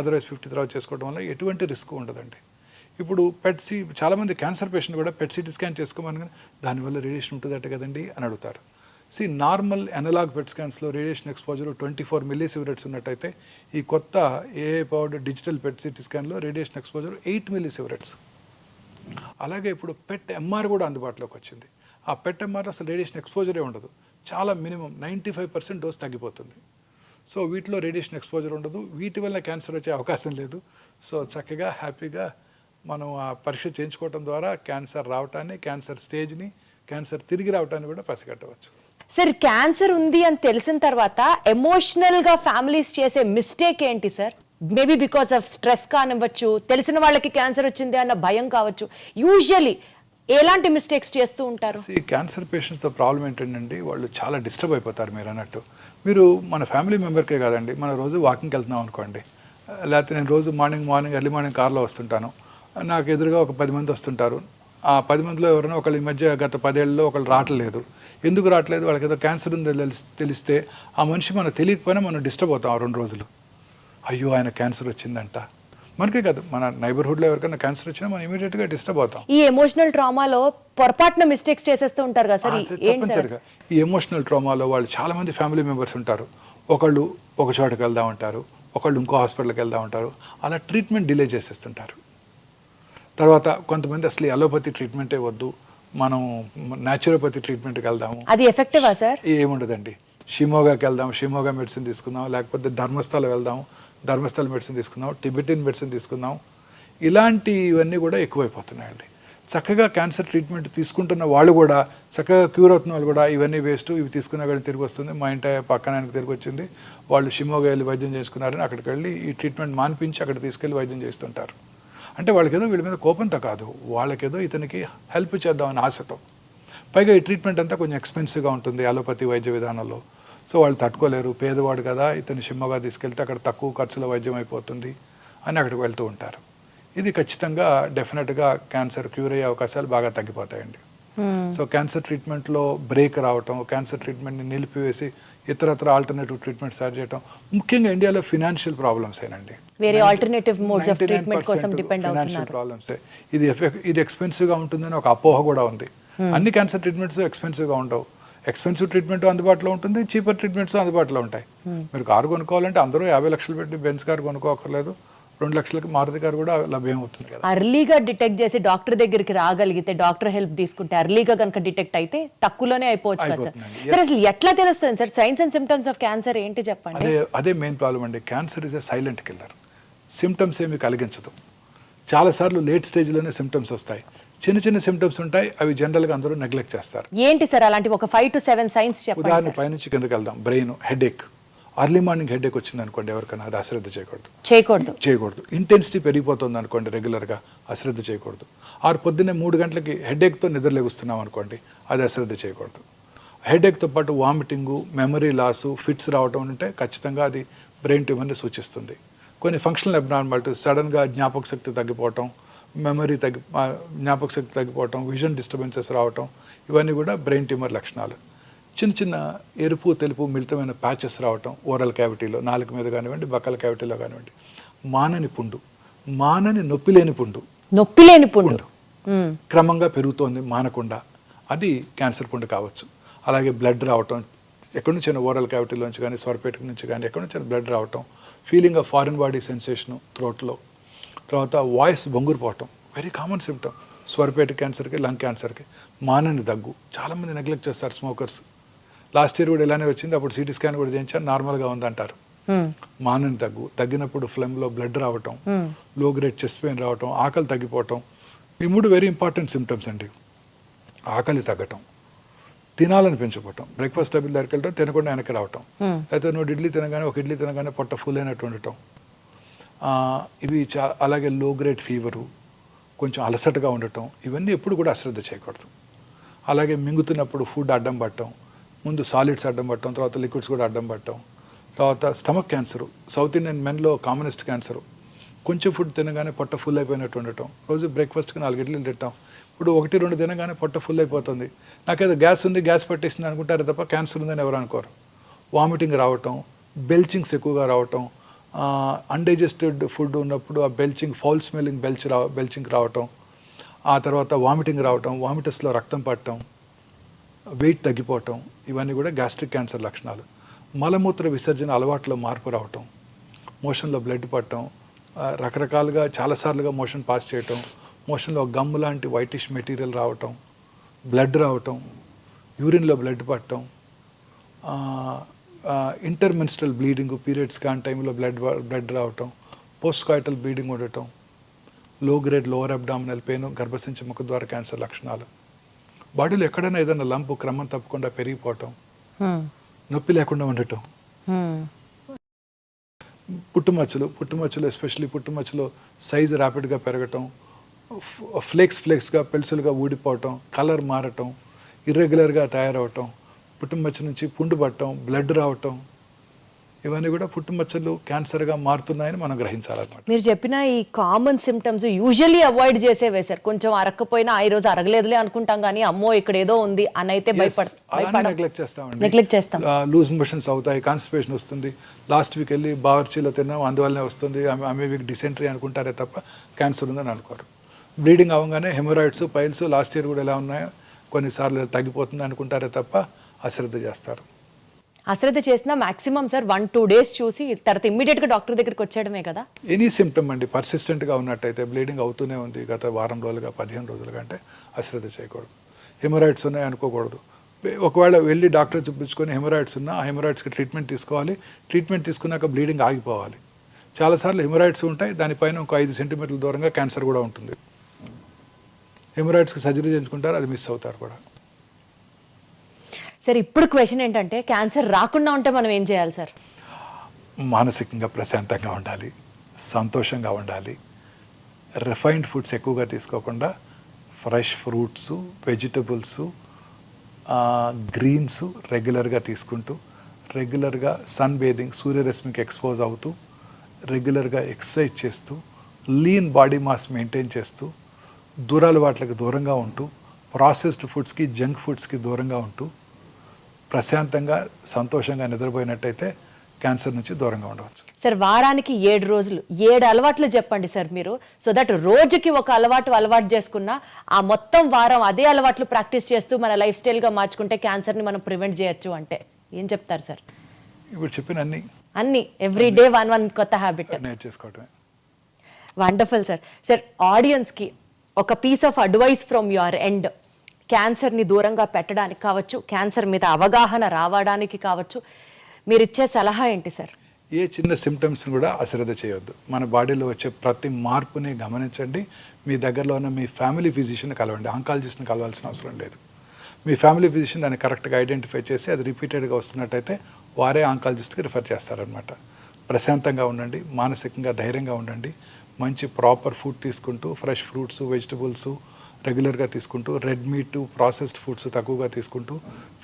అదర్వైజ్ 50 తర్వాత చేసుకోవడం వల్ల ఎటువంటి రిస్క్ ఉండదండి. ఇప్పుడు చాలామంది క్యాన్సర్ పేషెంట్ కూడా PET-CT స్కాన్ చేసుకోమని, కానీ దానివల్ల రేడియేషన్ ఉంటుందట కదండి అని అడుగుతారు. నార్మల్ అనలాగ్ PET స్కాన్స్లో రేడియేషన్ ఎక్స్పోజర్ 24 millisieverts ఉన్నట్టయితే, ఈ కొత్త AI పవర్డ్ డిజిటల్ PET-CT స్కాన్లో రేడియేషన్ ఎక్స్పోజర్ 8 millisieverts. అలాగే ఇప్పుడు PET-MR కూడా అందుబాటులోకి వచ్చింది. ఆ PET-MR అసలు రేడియేషన్ ఎక్స్పోజరే ఉండదు, చాలా మినిమం 95% డోస్ తగ్గిపోతుంది. సో వీటిలో రేడియేషన్ ఎక్స్పోజర్ ఉండదు, వీటి వల్ల క్యాన్సర్ వచ్చే అవకాశం లేదు. సో చక్కగా హ్యాపీగా మనం ఆ పరీక్ష చేయించుకోవడం ద్వారా క్యాన్సర్ రావటాన్ని, క్యాన్సర్ స్టేజ్ని, క్యాన్సర్ తిరిగి రావటాన్ని కూడా పసిగట్టవచ్చు. సార్, క్యాన్సర్ ఉంది అని తెలిసిన తర్వాత ఎమోషనల్గా ఫ్యామిలీస్ చేసే మిస్టేక్ ఏంటి sir? Maybe because of stress కానివ్వచ్చు, తెలిసిన వాళ్ళకి క్యాన్సర్ వచ్చింది అన్న భయం కావచ్చు. యూజువలీ ఎలాంటి మిస్టేక్స్ చేస్తూ ఉంటారు? ఈ క్యాన్సర్ పేషెంట్స్తో ప్రాబ్లం ఏంటంటే వాళ్ళు చాలా డిస్టర్బ్ అయిపోతారు. మీరు అన్నట్టు, మీరు మన ఫ్యామిలీ మెంబర్కే కాదండి, మన రోజు వాకింగ్కి వెళ్తున్నాం అనుకోండి, లేకపోతే నేను రోజు మార్నింగ్ ఎర్లీ మార్నింగ్ కార్లో వస్తుంటాను, నాకు ఎదురుగా ఒక 10 మంది వస్తుంటారు. ఆ 10 మందిలో ఎవరైనా ఒకళ్ళు ఈ మధ్య గత 10 ఏళ్ళలో ఒకళ్ళు రావట్లేదు. ఎందుకు రావట్లేదు? వాళ్ళకి ఏదో క్యాన్సర్ ఉంది తెలిస్తే ఆ మనిషి మనకు తెలియకపోయినా మనం డిస్టర్బ్ అవుతాం 2 రోజులు. అయ్యో ఆయన క్యాన్సర్ వచ్చిందంట. మనకే కాదు, మన నైబర్హుడ్లో ఎవరికైనా క్యాన్సర్ వచ్చినా మనం ఇమీడియట్గా డిస్టర్బ్ అవుతాం. ఈ ఎమోషనల్ ట్రామాలో పొరపాటున మిస్టేక్స్ చేసేస్తూ ఉంటారు కదా సార్? తప్పనిసరిగా ఈ ఎమోషనల్ ట్రామాలో వాళ్ళు చాలామంది ఫ్యామిలీ మెంబర్స్ ఉంటారు. ఒకళ్ళు ఒక చోటకి వెళ్దాం అంటారు, ఒకళ్ళు ఇంకో హాస్పిటల్కి వెళ్దాం అంటారు, అలా ట్రీట్మెంట్ డిలే చేసేస్తుంటారు. తర్వాత కొంతమంది అసలు అలోపతి ట్రీట్మెంటే వద్దు, మనం న్యాచురోపతి ట్రీట్మెంట్కి వెళ్దాము. అది ఎఫెక్టివా సార్? ఏముండదండి, షిమోగాకి వెళ్దాం, షిమోగా మెడిసిన్ తీసుకుందాం, లేకపోతే ధర్మస్థల వెళ్దాం, ధర్మస్థల మెడిసిన్ తీసుకుందాం, టిబెటిన్ మెడిసిన్ తీసుకుందాం. ఇలాంటివన్నీ కూడా ఎక్కువైపోతున్నాయండి. చక్కగా క్యాన్సర్ ట్రీట్మెంట్ తీసుకుంటున్న వాళ్ళు కూడా, చక్కగా క్యూర్ అవుతున్న వాళ్ళు కూడా ఇవన్నీ వేస్ట్, ఇవి తీసుకున్నా కానీ తిరిగి వస్తుంది, మా ఇంటి పక్కన ఆయనకు తిరిగి వచ్చింది, వాళ్ళు షిమోగా వెళ్ళి వైద్యం చేసుకున్నారని అక్కడికి వెళ్ళి ఈ ట్రీట్మెంట్ మానిపించి అక్కడ తీసుకెళ్ళి వైద్యం చేస్తుంటారు. అంటే వాళ్ళకేదో వీళ్ళ మీద కోపంతో కాదు, వాళ్ళకేదో ఇతనికి హెల్ప్ చేద్దామని ఆశతో. పైగా ఈ ట్రీట్మెంట్ అంతా కొంచెం ఎక్స్పెన్సివ్గా ఉంటుంది అలోపతి వైద్య విధానంలో. సో వాళ్ళు తట్టుకోలేరు, పేదవాడు కదా, ఇతను షిమ్మగా తీసుకెళ్తే అక్కడ తక్కువ ఖర్చులో వైద్యం అయిపోతుంది అని అక్కడికి వెళ్తూ ఉంటారు. ఇది ఖచ్చితంగా డెఫినెట్గా క్యాన్సర్ క్యూర్ అయ్యే అవకాశాలు బాగా తగ్గిపోతాయండి. సో క్యాన్సర్ ట్రీట్మెంట్లో బ్రేక్ రావటం, క్యాన్సర్ ట్రీట్మెంట్ని నిలిపివేసి ఇతరత్ర ఆల్టర్నేటివ్ ట్రీట్మెంట్ స్టార్ట్ చేయడం, ముఖ్యంగా ఇండియాలో ఫినాన్షియల్ ప్రాబ్లమ్స్ ఏనండి. వేరే ఆల్టర్నేటివ్ మోడ్స్ ఆఫ్ ట్రీట్మెంట్ కోసం డిపెండ్ అవుతున్నారు. Financial problems. ఇది ఎక్స్పెన్సివ్గా ఉంటుందని ఒక అపోహ కూడా ఉంది. అన్ని క్యాన్సర్ ట్రీట్మెంట్స్ ఎక్స్పెన్సివ్గా ఉండవు. ఎక్స్పెన్సివ్ ట్రీట్మెంట్ అందుబాటులో ఉంటుంది, చీపర్ ట్రీట్మెంట్స్ అందుబాటులో ఉంటాయి. మీరు కారు కొనుక్కోవాలంటే అందరూ 50 లక్షలు పెట్టి బెంజ్ కారు కొనుక్కోకర్లేదు, 2 లక్షలకి మారుతి కారు కూడా లభ్యం అవుతుంది కదా. అర్లీగా డిటెక్ట్ చేసి డాక్టర్ దగ్గరికి రాగలిగితే, డాక్టర్ హెల్ప్ తీసుకుంటే, అర్లీగా కనుక డిటెక్ట్ అయితే తక్కువలోనే అయిపోవచ్చు కదా సార్. సార్ అసలు ఎట్లా తెలుస్తుంది sir science and symptoms of cancer ఏంటి చెప్పండి? అదే మెయిన్ ప్రాబ్లం అండి. Cancer is a silent killer. Symptoms ఏమి కలిగించదు. చాలాసార్లు లేట్ స్టేజ్లోనే సిమ్టమ్స్ వస్తాయి. చిన్న సిమ్టమ్స్ ఉంటాయి, అవి జనరల్గా అందరూ నెగ్లెక్ట్ చేస్తారు. ఏంటి సార్ అలాంటి ఒక 5 to 7 సైన్స్ చెప్పండి. ఉదాహరణ పైనుంచి కిందకి వెళ్దాం. Brain headache, early morning headache వచ్చింది అనుకోండి ఎవరికైనా, అది అశ్రద్ధ చేయకూడదు. ఇంటెన్సిటీ పెరిగిపోతుంది అనుకోండి రెగ్యులర్గా, అశ్రద్ధ చేయకూడదు. పొద్దున్నే 3 గంటలకి హెడేక్తో నిద్రలేగుస్తున్నాం అనుకోండి, అది అశ్రద్ధ చేయకూడదు. హెడేక్తో పాటు వామిటింగు, మెమరీ లాసు, ఫిట్స్ రావడం ఉంటే ఖచ్చితంగా అది బ్రెయిన్ ట్యూమర్ని సూచిస్తుంది. కొన్ని ఫంక్షనల్ అబ్నార్మాలిటీస్, సడన్గా జ్ఞాపక శక్తి తగ్గిపోవటం, జ్ఞాపక శక్తి తగ్గిపోవటం, విజన్ డిస్టర్బెన్సెస్ రావటం, ఇవన్నీ కూడా బ్రెయిన్ ట్యూమర్ లక్షణాలు. చిన్న ఎరుపు తెలుపు మిళితమైన ప్యాచెస్ రావటం ఓరల్ క్యావిటీలో, నాలుక మీద కానివ్వండి, బక్కల క్యావిటీలో కానివ్వండి, మానని పుండు, మానని నొప్పి లేని పుండు, నొప్పి లేని పుండు. క్రమంగా పెరుగుతోంది మానకుండా, అది క్యాన్సర్ పుండు కావచ్చు. అలాగే బ్లడ్ రావటం, ఎక్కడి నుంచి ఓరల్ క్యావిటీలోంచి కానీ స్వరపేట నుంచి కానీ ఎక్కడి నుంచి బ్లడ్ రావటం, feeling of foreign body sensation థ్రోట్లో, తర్వాత వాయిస్ బొంగురుపోవటం, వెరీ కామన్ సిమ్టమ్ స్వరపేట క్యాన్సర్కి, లంగ్ క్యాన్సర్కి. మానని దగ్గు, చాలామంది నెగ్లెక్ట్ చేస్తారు స్మోకర్స్. లాస్ట్ ఇయర్ కూడా ఇలానే వచ్చింది, అప్పుడు సిటీ స్కాన్ కూడా చేయించాను, నార్మల్గా ఉందంటారు. మానని దగ్గు, తగ్గినప్పుడు ఫ్లెమ్లో బ్లడ్ రావటం, లో గ్రేడ్ చెస్ట్ పెయిన్ రావటం, ఆకలి తగ్గిపోవటం. ఈ 3 వెరీ ఇంపార్టెంట్ సిమ్టమ్స్ అండి. ఆకలి తగ్గటం, తినాలని పెంచిపోవటం, బ్రేక్ఫాస్ట్ టేబుల్ దగ్గరికి వెళ్ళటం, తినకుండా వెనక్కి రావటం, లేకపోతే 2 ఇడ్లీ తినగానే 1 ఇడ్లీ తినగానే పొట్ట ఫుల్ అయినట్టు ఉండటం. ఇవి అలాగే లో గ్రేడ్ ఫీవరు, కొంచెం అలసటగా ఉండటం, ఇవన్నీ ఎప్పుడు కూడా అశ్రద్ధ చేయకూడదు. అలాగే మింగుతున్నప్పుడు ఫుడ్ అడ్డం పట్టడం, ముందు సాలిడ్స్ అడ్డం పట్టడం, తర్వాత లిక్విడ్స్ కూడా అడ్డం పట్టడం, తర్వాత స్టమక్ క్యాన్సరు, సౌత్ ఇండియన్ మెన్లో కామనెస్ట్ క్యాన్సరు. కొంచెం ఫుడ్ తినగానే పొట్ట ఫుల్ అయిపోయినట్టు ఉండటం, రోజు బ్రేక్ఫాస్ట్కి 4 ఇడ్లీలు తింటాం, ఇప్పుడు 1-2 తినగానే పొట్ట ఫుల్ అయిపోతుంది, నాకేదో గ్యాస్ ఉంది, గ్యాస్ పట్టేసింది అనుకుంటారు తప్ప క్యాన్సర్ ఉందని ఎవరు అనుకోరు. వామిటింగ్ రావటం, బెల్చింగ్స్ ఎక్కువగా రావటం, అన్డైజెస్టెడ్ ఫుడ్ ఉన్నప్పుడు ఆ బెల్చింగ్, ఫౌల్ స్మెల్లింగ్ బెల్చింగ్ రావటం, ఆ తర్వాత వామిటింగ్ రావటం, వామిటస్లో రక్తం పట్టడం, వెయిట్ తగ్గిపోవటం, ఇవన్నీ కూడా గ్యాస్ట్రిక్ క్యాన్సర్ లక్షణాలు. మలమూత్ర విసర్జన అలవాట్లో మార్పు రావటం, మోషన్లో బ్లడ్ పట్టడం, రకరకాలుగా చాలాసార్లుగా మోషన్ పాస్ చేయటం, మోషన్లో గమ్ లాంటి వైటిష్ మెటీరియల్ రావటం, బ్లడ్ రావటం, యూరిన్లో బ్లడ్ పట్టడం, ఇంటర్మెన్స్ట్రల్ బ్లీడింగ్, పీరియడ్స్ కాని టైంలో బ్లడ్ రావటం, పోస్ట్ కాయిటల్ బ్లీడింగ్ ఉండటం, లో గ్రేడ్ లోవర్ అబ్డామినల్ పెయిన్, గర్భసంచి ముఖద్వార క్యాన్సర్ లక్షణాలు. బాడీలో ఎక్కడైనా ఏదైనా లంపు క్రమం తప్పకుండా పెరిగిపోవటం, నొప్పి లేకుండా ఉండటం, పుట్టుమచ్చలు ఎస్పెషల్లీ పుట్టుమచ్చలో సైజు ర్యాపిడ్గా పెరగటం, ఫ్లేక్స్గా పెల్సులుగా ఊడిపోవటం, కలర్ మారటం, ఇర్రెగ్యులర్గా తయారవటం, పుట్టుమచ్చ నుంచి పుండు పట్టడం, బ్లడ్ రావటం, ఇవన్నీ కూడా పుట్టుమచ్చలు క్యాన్సర్గా మారుతున్నాయని మనం గ్రహించాలన్నమాట. మీరు చెప్పిన ఈ కామన్ సిమ్టమ్స్ యూజువల్లీ అవాయిడ్ చేసేవే సార్. కొంచెం అరక్కపోయినా ఈ రోజు అరగలేదులే అనుకుంటాం, కానీ అమ్మో ఇక్కడ ఏదో ఉంది అని అయితే నెగ్లెక్ట్ చేస్తాం. లూజ్ మోషన్స్ అవుతాయి, కాన్స్టిపేషన్ వస్తుంది, లాస్ట్ వీక్ వెళ్ళి బావర్చీలో తిన్నాం అందువల్లనే వస్తుంది, ఆమె వీక్ డిసెంట్రీ అనుకుంటారే తప్ప క్యాన్సర్ ఉందని అనుకోరు. బ్లీడింగ్ అవ్వగానే హెమరాయిడ్స్, పైల్స్ లాస్ట్ ఇయర్ కూడా ఎలా ఉన్నాయో కొన్నిసార్లు తగ్గిపోతుంది అనుకుంటారే తప్ప అశ్రద్ధ చేస్తారు. అశ్రద్ధ చేసినా మాక్సిమం సార్ 1-2 డేస్ చూసి తర్వాత ఇమ్మీడియట్గా డాక్టర్ దగ్గరికి వచ్చేయడమే కదా. ఎనీ సిమ్టమ్ అండి పర్సిస్టెంట్గా ఉన్నట్టయితే, బ్లీడింగ్ అవుతూనే ఉంది గత వారం రోజులుగా 15 రోజులుగా అంటే అశ్రద్ధ చేయకూడదు. హెమరాయిడ్స్ ఉన్నాయి అనుకోకూడదు. ఒకవేళ వెళ్ళి డాక్టర్ చూపించుకొని హెమరాయిడ్స్ ఉన్నా ఆ హెమరాయిడ్స్కి ట్రీట్మెంట్ తీసుకోవాలి. ట్రీట్మెంట్ తీసుకున్నాక బ్లీడింగ్ ఆగిపోవాలి. చాలాసార్లు హెమరాయిడ్స్ ఉంటాయి, దానిపైన ఒక 5 సెంటీమీటర్ల దూరంగా క్యాన్సర్ కూడా ఉంటుంది. హెమరాయిడ్స్కి సర్జరీ చేయించుకుంటారు, అది మిస్ అవుతారు కూడా. సార్ ఇప్పుడు క్వశ్చన్ ఏంటంటే, క్యాన్సర్ రాకుండా ఉంటే మనం ఏం చేయాలి సార్? మానసికంగా ప్రశాంతంగా ఉండాలి, సంతోషంగా ఉండాలి, రిఫైన్డ్ ఫుడ్స్ ఎక్కువగా తీసుకోకుండా ఫ్రెష్ ఫ్రూట్స్, వెజిటబుల్స్, గ్రీన్స్ రెగ్యులర్గా తీసుకుంటూ, రెగ్యులర్గా సన్ బేదింగ్, సూర్యరశ్మికి ఎక్స్పోజ్ అవుతూ, రెగ్యులర్గా ఎక్సర్సైజ్ చేస్తూ, లీన్ బాడీ మాస్ మెయింటైన్ చేస్తూ, దూరాలవాట్లకు దూరంగా ఉంటూ, ప్రాసెస్డ్ ఫుడ్స్కి, జంక్ ఫుడ్స్కి దూరంగా ఉంటూ, ప్రశాంతంగా సంతోషంగా నిద్రపోయినట్టయితే క్యాన్సర్ నుంచి దూరంగా ఉండవచ్చు. సార్ వారానికి 7 రోజులు 7 అలవాట్లు చెప్పండి సార్ మీరు. సో దట్ రోజుకి ఒక అలవాటు చేసుకున్నా ఆ మొత్తం వారం అదే అలవాట్లు ప్రాక్టీస్ చేస్తూ మన లైఫ్ స్టైల్గా మార్చుకుంటే క్యాన్సర్ని మనం ప్రివెంట్ చేయొచ్చు అంటే ఏం చెప్తారు సార్? ఇప్పుడు చెప్పిన అన్ని ఎవ్రీ డే వన్ కొత్త హ్యాబిట్ నేర్చేసుకోవటమే. Wonderful sir. సార్ ఆడియన్స్కి ఒక piece of advice from your end, క్యాన్సర్ని దూరంగా పెట్టడానికి కావచ్చు, క్యాన్సర్ మీద అవగాహన రావడానికి కావచ్చు, మీరు ఇచ్చే సలహా ఏంటి సార్? ఏ చిన్న సిమ్టమ్స్ని కూడా అశ్రద్ధ చేయొద్దు. మన బాడీలో వచ్చే ప్రతి మార్పుని గమనించండి. మీ దగ్గరలో ఉన్న మీ ఫ్యామిలీ ఫిజిషియన్ కలవండి, ఆంకాలజిస్ట్ని కలవాల్సిన అవసరం లేదు. మీ ఫ్యామిలీ ఫిజిషియన్ దాన్ని కరెక్ట్గా ఐడెంటిఫై చేసి అది రిపీటెడ్గా వస్తున్నట్టయితే వారే ఆంకాలజిస్ట్కి రిఫర్ చేస్తారనమాట. ప్రశాంతంగా ఉండండి, మానసికంగా ధైర్యంగా ఉండండి, మంచి ప్రాపర్ ఫుడ్ తీసుకుంటూ, ఫ్రెష్ ఫ్రూట్స్, వెజిటబుల్స్ రెగ్యులర్గా తీసుకుంటూ, రెడ్ మీట్, ప్రాసెస్డ్ ఫుడ్స్ తక్కువగా తీసుకుంటూ,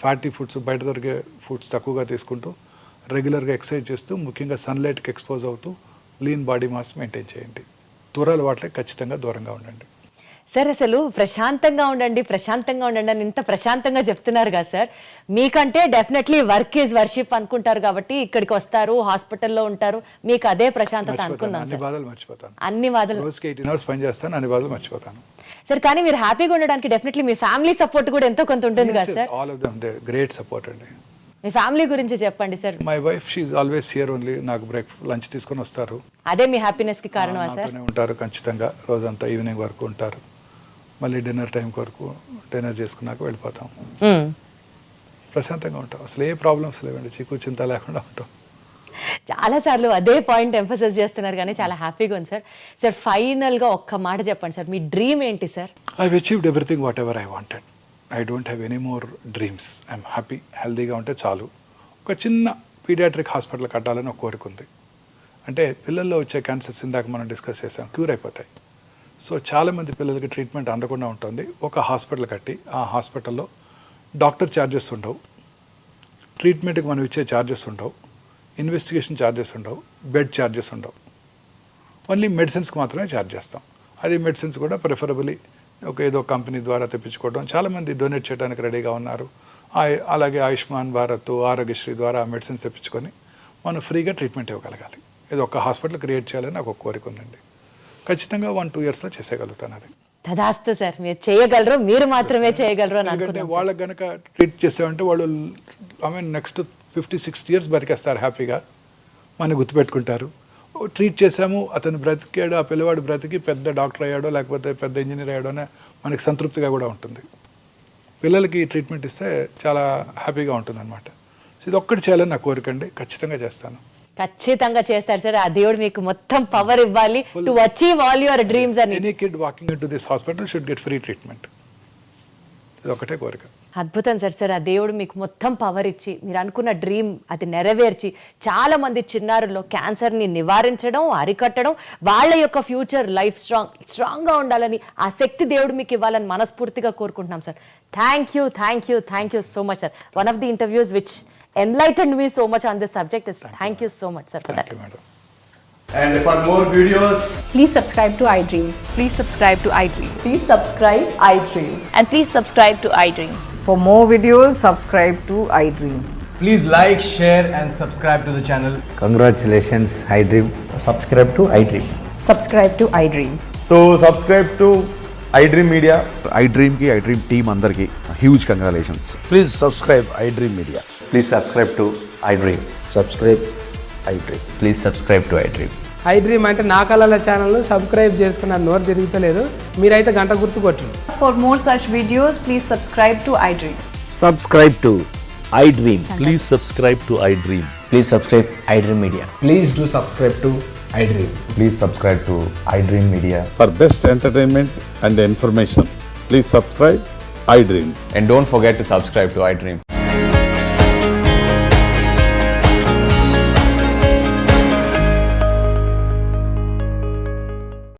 ఫ్యాటీ ఫుడ్స్, బయట దొరికే ఫుడ్స్ తక్కువగా తీసుకుంటూ, రెగ్యులర్గా ఎక్సర్సైజ్ చేస్తూ, ముఖ్యంగా సన్లైట్కి ఎక్స్పోజ్ అవుతూ, లీన్ బాడీ మాస్ మెయింటైన్ చేయండి. దూరాల వాటికి ఖచ్చితంగా దూరంగా ఉండండి. సార్ అసలు ప్రశాంతంగా ఉండండి అని ఇంత ప్రశాంతంగా చెప్తున్నారు కదా సార్. మీకంటే డెఫినెట్లీ వర్క్ ఈజ్ వర్షిప్ అనుకుంటారు కాబట్టి ఇక్కడికి వస్తారు, హాస్పిటల్లో ఉంటారు, మీకు అదే ప్రశాంతత అనుకుందాం అన్ని సార్. బాధలు మర్చిపోతాను. అన్ని బాధలు రోజుకి 18 hours పని చేస్తాను, అన్ని బాధలు మర్చిపోతాను. సార్. కానీ మీరు హ్యాపీగా ఉండడానికి డెఫినెట్లీ మీ ఫ్యామిలీ సపోర్ట్ కూడా ఎంతో కొంత ఉంటుంది కదా sir. All of them great support అండి. మీ ఫ్యామిలీ గురించి చెప్పండి sir. My wife she is always here only. నాకు లంచ్ తీసుకొని వస్తారు, అదే మీ హ్యాపీనెస్ కి కారణమా సార్? నాతోనే ఉంటారు ఖచ్చితంగా, రోజంతా ఈవినింగ్ వరకు ఉంటారు. మళ్ళీ డిన్నర్ టైం వరకు డిన్నర్ చేసుకున్నాక వెళ్ళిపోతాం. ప్రశాంతంగా ఉంటాం, అసలు ఏ ప్రాబ్లమ్స్ లేవండి, చీకు చింత లేకుండా ఉంటాం. చాలా సార్లు అదే పాయింట్ ఎంఫసైజ్ చేస్తున్నారు కానీ చాలా హ్యాపీగా ఉంది సార్. సార్ ఫైనల్గా ఒక్క మాట చెప్పండి సార్, మీ డ్రీమ్ ఏంటి sir? I achieved everything whatever I wanted. I don't have any more dreams. I'm happy, హెల్దీగా ఉంటే చాలు. ఒక చిన్న పీడియాట్రిక్ హాస్పిటల్ కట్టాలని ఒక కోరిక ఉంది. అంటే పిల్లల్లో వచ్చే క్యాన్సర్స్ ఇందాక మనం డిస్కస్ చేసాం, క్యూర్ అయిపోతాయి. సో చాలామంది పిల్లలకి ట్రీట్మెంట్ అందకుండా ఉంటుంది. ఒక హాస్పిటల్ కట్టి ఆ హాస్పిటల్లో డాక్టర్ ఛార్జెస్ ఉండవు, ట్రీట్మెంట్కి మనం ఇచ్చే ఛార్జెస్ ఉండవు, ఇన్వెస్టిగేషన్ ఛార్జెస్ ఉండవు, బెడ్ ఛార్జెస్ ఉండవు. ఓన్లీ మెడిసిన్స్కి మాత్రమే ఛార్జ్ చేస్తాం. అది మెడిసిన్స్ కూడా ప్రిఫరబుల్లీ ఏదో కంపెనీ ద్వారా తెప్పించుకోవడం. చాలామంది డొనేట్ చేయడానికి రెడీగా ఉన్నారు. అలాగే ఆయుష్మాన్ భారత్, ఆరోగ్యశ్రీ ద్వారా ఆ మెడిసిన్స్ తెప్పించుకొని మనం ఫ్రీగా ట్రీట్మెంట్ ఇవ్వగలగాలి. ఇది ఒక హాస్పిటల్ క్రియేట్ చేయాలని నాకు ఒక కోరిక ఉందండి. ఖచ్చితంగా 1-2 yearsలో చేసేయగలుగుతాను అది. తదాస్తు సార్, మీరు చేయగలరు, మీరు మాత్రమే చేయగలరు అని ఎందుకంటే అనుకుంటున్నాం వాళ్ళకి కనుక ట్రీట్ చేసామంటే వాళ్ళు నెక్స్ట్ 50-60 years బతికేస్తారు హ్యాపీగా, మన గుర్తుపెట్టుకుంటారు. ట్రీట్ చేసాము, అతను బ్రతికాడు, ఆ పిల్లవాడు బ్రతికి పెద్ద డాక్టర్ అయ్యాడో లేకపోతే పెద్ద ఇంజనీర్ అయ్యాడోనే మనకి సంతృప్తిగా కూడా ఉంటుంది. పిల్లలకి ట్రీట్మెంట్ ఇస్తే చాలా హ్యాపీగా ఉంటుంది అనమాట. సో ఇది ఒక్కటి చేయాలని నా కోరిక అండి, ఖచ్చితంగా చేస్తాను. ఖచ్చితంగా చేస్తారు సార్. ఆ దేవుడు మీకు మొత్తం పవర్ ఇవ్వాలి to achieve all your dreams అని. Any kid walking into this hospital should get free treatment. ఇది ఒకటే కోరిక. అద్భుతం సార్. సార్ ఆ దేవుడు మీకు మొత్తం పవర్ ఇచ్చి మీరు అనుకున్న డ్రీమ్ అది నెరవేర్చి చాలా మంది చిన్నారుల్లో క్యాన్సర్ని నివారించడం, అరికట్టడం, వాళ్ళ యొక్క ఫ్యూచర్ లైఫ్ స్ట్రాంగ్గా ఉండాలని ఆ శక్తి దేవుడు మీకు ఇవ్వాలని మనస్ఫూర్తిగా కోరుకుంటున్నాం sir. Thank you so much sir. One of the interviews which enlightened me so much on this subject is thank you so much sir for that. Thank you, madam. And for more videos, Please subscribe to iDream. Please subscribe to iDream. Please subscribe iDream. And please subscribe to iDream. For more videos, subscribe to iDream. please like, share and subscribe to the channel. Congratulations, iDream. Subscribe to iDream. Subscribe to iDream. So subscribe to iDream Media. iDream की iDream team अंदर की huge congratulations. Please subscribe iDream Media. Please subscribe to iDream. Subscribe iDream. Please subscribe to iDream. iDream అంటే నా కళల ఛానల్ సబ్స్క్రైబ్ చేసుకున్న నోరు తిరుగుతలేదు, మీరైతే గంట గుర్తు కొట్టండి. For more such videos, please subscribe to iDream. Subscribe to iDream. Please subscribe to iDream. Please subscribe iDream Media. Please do subscribe to iDream. Please subscribe to iDream Media. For best entertainment and information, please subscribe iDream. And don't forget to subscribe to iDream.